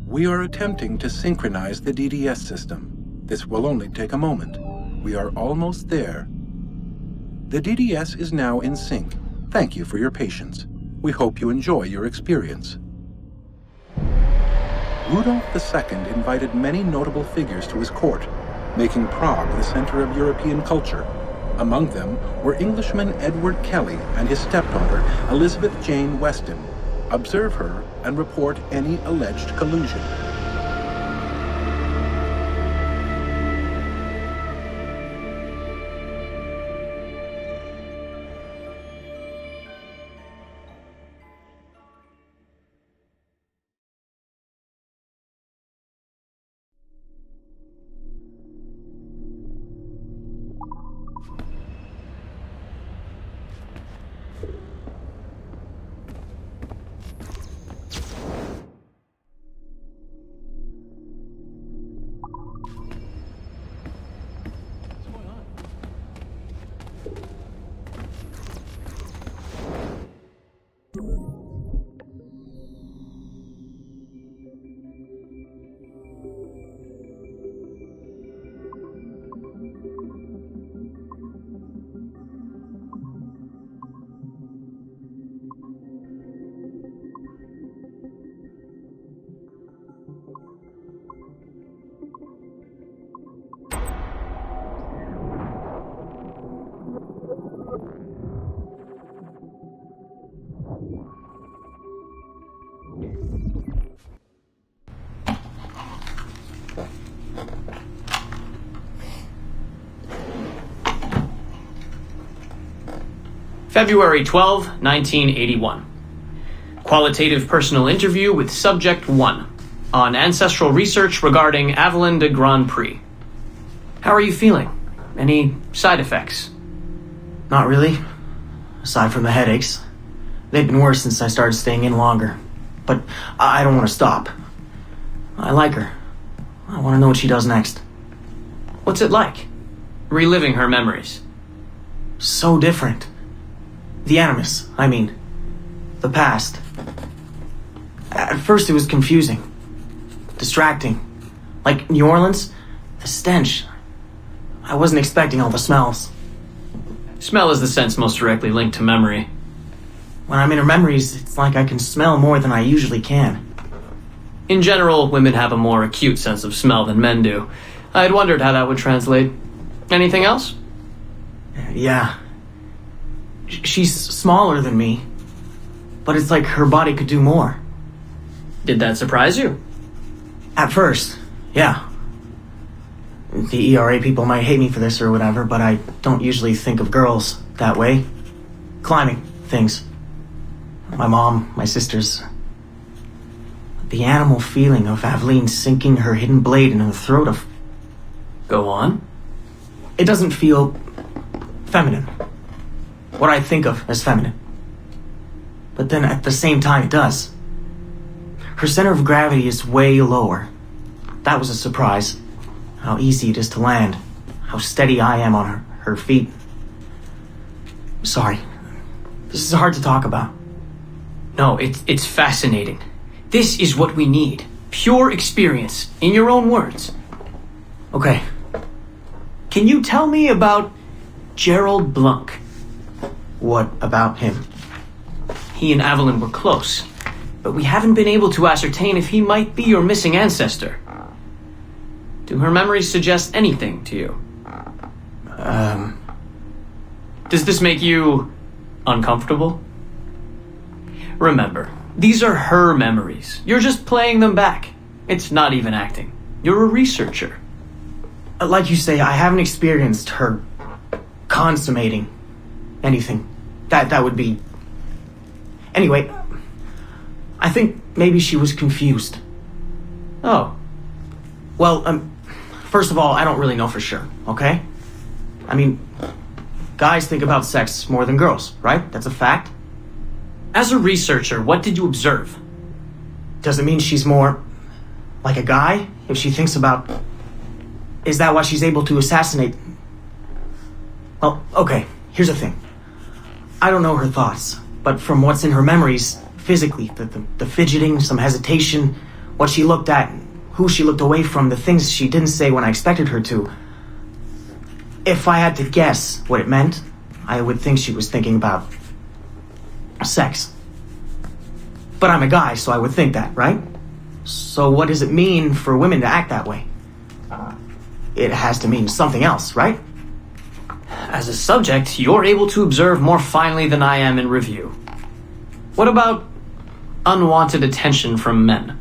We are attempting to synchronize the DDS system. This will only take a moment. We are almost there. The DDS is now in sync. Thank you for your patience. We hope you enjoy your experience. Rudolf II invited many notable figures to his court, making Prague the center of European culture. Among them were Englishman Edward Kelly and his stepdaughter, Elizabeth Jane Weston. Observe her and report any alleged collusion. February 12, 1981. Qualitative personal interview with Subject 1 on ancestral research regarding Avalon de Grand Prix. How are you feeling? Any side effects? Not really. Aside from the headaches. They've been worse since I started staying in longer. But I don't want to stop. I like her. I want to know what she does next. What's it like? Reliving her memories. So different. The Animus, I mean. The past. At first it was confusing. Distracting. Like New Orleans, the stench. I wasn't expecting all the smells. Smell is the sense most directly linked to memory. When I'm in her memories, it's like I can smell more than I usually can. In general, women have a more acute sense of smell than men do. I had wondered how that would translate. Anything else? Yeah. She's smaller than me, but it's like her body could do more. Did that surprise you? At first, yeah. The ERA people might hate me for this or whatever, but I don't usually think of girls that way. Climbing things. My mom, my sisters. The animal feeling of Aveline sinking her hidden blade into the throat of... Go on. It doesn't feel feminine. What I think of as feminine. But then at the same time it does. Her center of gravity is way lower. That was a surprise. How easy it is to land. How steady I am on her feet. Sorry. This is hard to talk about. No, it's fascinating. This is what we need. Pure experience, in your own words. Okay. Can you tell me about Gerald Blunk? What about him? He and Evelyn were close, but we haven't been able to ascertain if he might be your missing ancestor. Do her memories suggest anything to you? Does this make you uncomfortable? Remember, these are her memories. You're just playing them back. It's not even acting. You're a researcher. Like you say, I haven't experienced her consummating anything. That would be... Anyway, I think maybe she was confused. Oh. Well, first of all, I don't really know for sure, okay? I mean, guys think about sex more than girls, right? That's a fact. As a researcher, what did you observe? Does it mean she's more like a guy if she thinks about... Is that why she's able to assassinate... Well, okay, here's the thing. I don't know her thoughts, but from what's in her memories, physically, the fidgeting, some hesitation, what she looked at, who she looked away from, the things she didn't say when I expected her to. If I had to guess what it meant, I would think she was thinking about sex. But I'm a guy, so I would think that, right? So what does it mean for women to act that way? It has to mean something else, right? As a subject, you're able to observe more finely than I am in review. What about unwanted attention from men?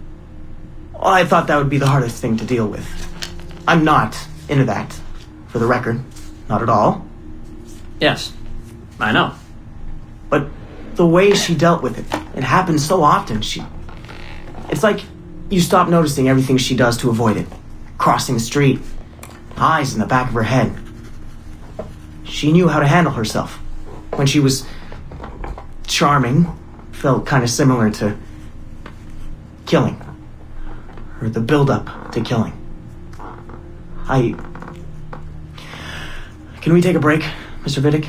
Well, I thought that would be the hardest thing to deal with. I'm not into that, for the record. Not at all. Yes, I know. But the way she dealt with it, it happens so often. It's like you stop noticing everything she does to avoid it. Crossing the street, eyes in the back of her head. She knew how to handle herself. When she was charming, felt kind of similar to killing. Or the build-up to killing. Can we take a break, Mr. Vidic?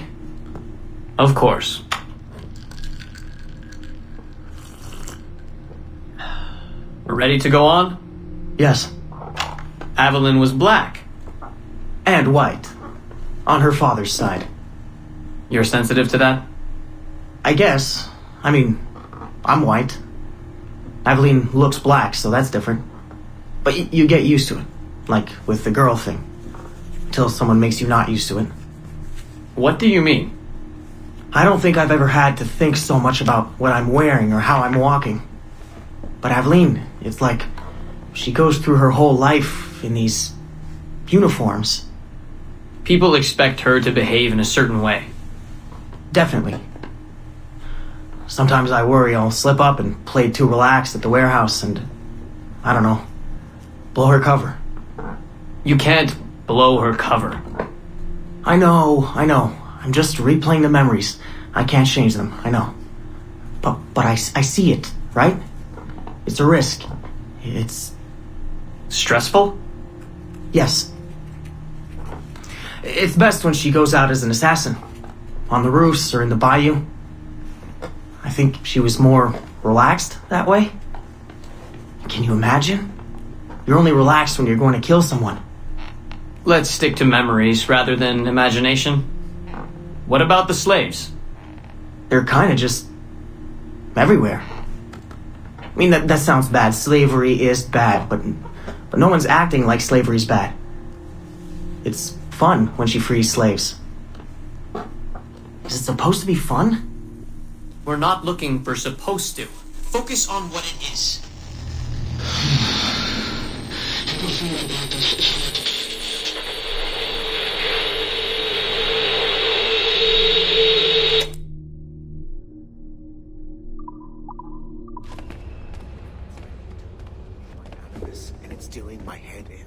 Of course. We're ready to go on? Yes. Evelyn was black. And white. On her father's side. You're sensitive to that? I guess. I mean, I'm white. Evelyn looks black, so that's different. But you get used to it. Like with the girl thing. Until someone makes you not used to it. What do you mean? I don't think I've ever had to think so much about what I'm wearing or how I'm walking. But Evelyn, it's like she goes through her whole life in these uniforms. People expect her to behave in a certain way. Definitely. Sometimes I worry I'll slip up and play too relaxed at the warehouse and, I don't know, blow her cover. You can't blow her cover. I know. I'm just replaying the memories. I can't change them, I know. But I see it, right? It's a risk. It's... stressful? Yes. It's best when she goes out as an assassin. On the roofs or in the bayou. I think she was more relaxed that way. Can you imagine? You're only relaxed when you're going to kill someone. Let's stick to memories rather than imagination. What about the slaves? They're kind of just... everywhere. I mean, that sounds bad. Slavery is bad, but no one's acting like slavery's bad. It's fun when she frees slaves. Is it supposed to be fun? We're not looking for supposed to. Focus on what it is. And it's doing my head in.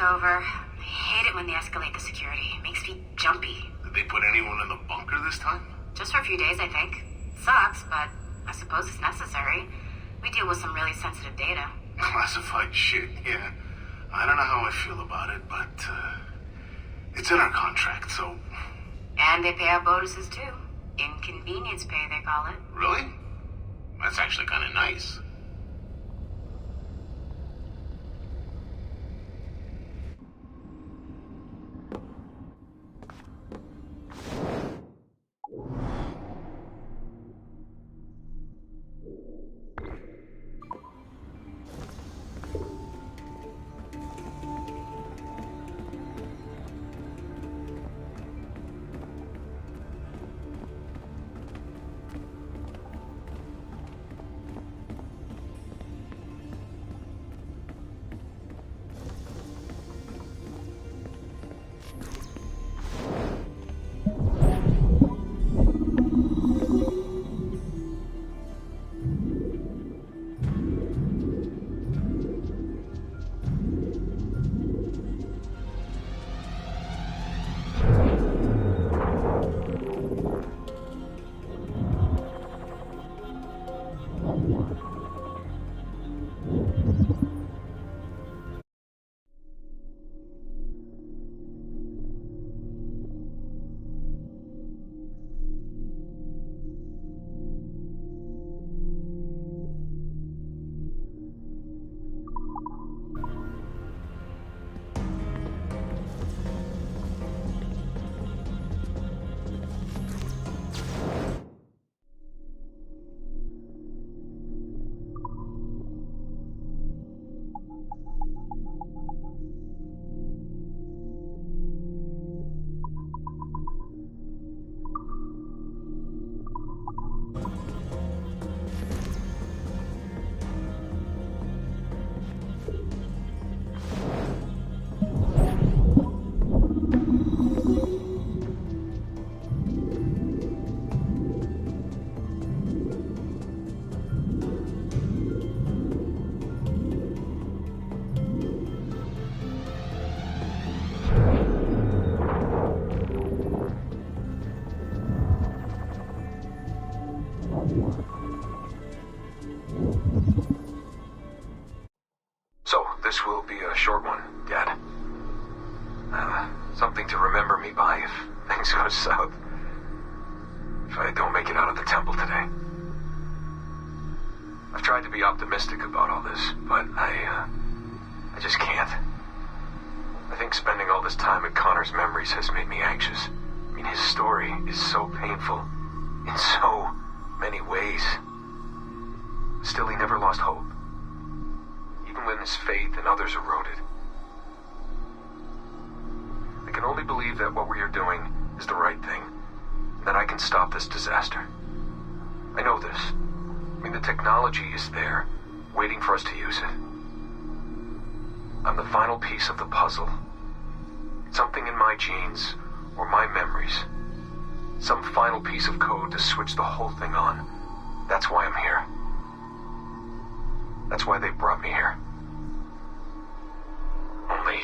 over. I hate it when they escalate the security. It makes me jumpy. Did they put anyone in the bunker this time? Just for a few days, I think. Sucks, but I suppose it's necessary. We deal with some really sensitive data. Classified shit, yeah. I don't know how I feel about it, but it's in our contract, so... And they pay out bonuses, too. Inconvenience pay, they call it. Really? That's actually kind of nice. So, this will be a short one, Dad. Something to remember me by if things go south. If I don't make it out of the temple today. I've tried to be optimistic about all this, but I just can't. I think spending all this time in Connor's memories has made me anxious. I mean, his story is so painful in so many ways. Still, he never lost hope. Even when his faith in others eroded. I can only believe that what we are doing is the right thing, and that I can stop this disaster. I know this. I mean, the technology is there, waiting for us to use it. I'm the final piece of the puzzle. Something in my genes, or my memories. Some final piece of code to switch the whole thing on. That's why I'm here. That's why they brought me here. Only,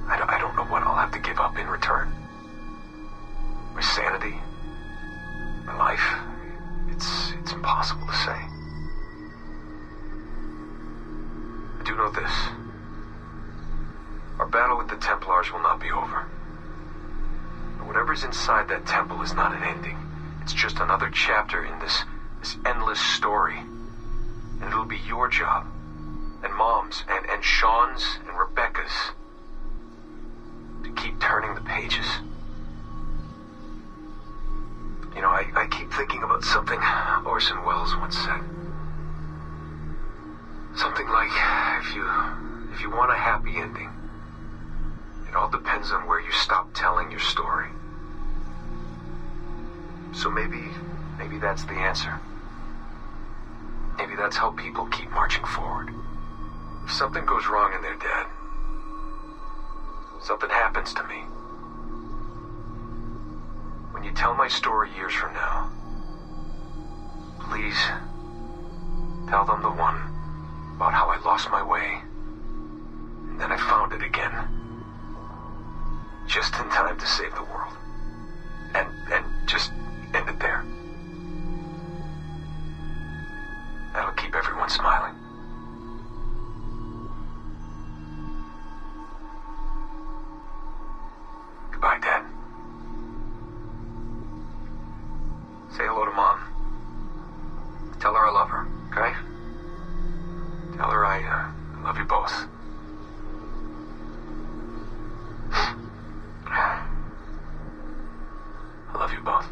I don't know what I'll have to give up in return. My sanity, my life, it's impossible to say. I do know this. Our battle with the Templars will not be over. And whatever's inside that temple is not an ending. It's just another chapter in this endless story. And it'll be your job, and Mom's, and Sean's, and Rebecca's, to keep turning the pages. You know, I keep thinking about something Orson Welles once said. Something like, if you want a happy ending, it all depends on where you stop telling your story. So maybe that's the answer. Maybe that's how people keep marching forward. If something goes wrong in their dad, something happens to me. When you tell my story years from now, please tell them the one about how I lost my way then I found it again. Just in time to save the world. And just end it there. That'll keep everyone smiling. Goodbye, Dad. Say hello to Mom. Tell her I love her, okay? Tell her I love you both. I love you both.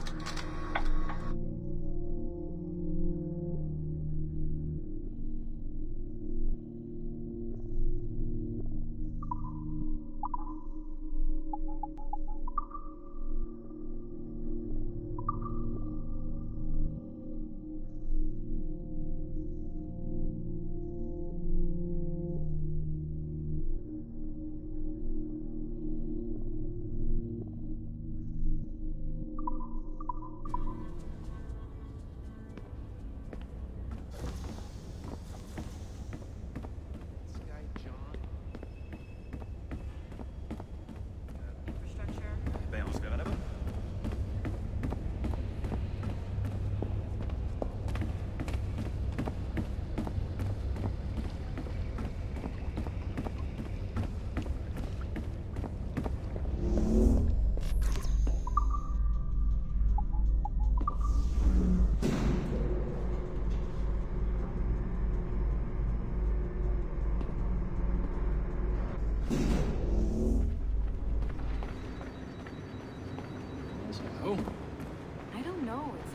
I don't know. It's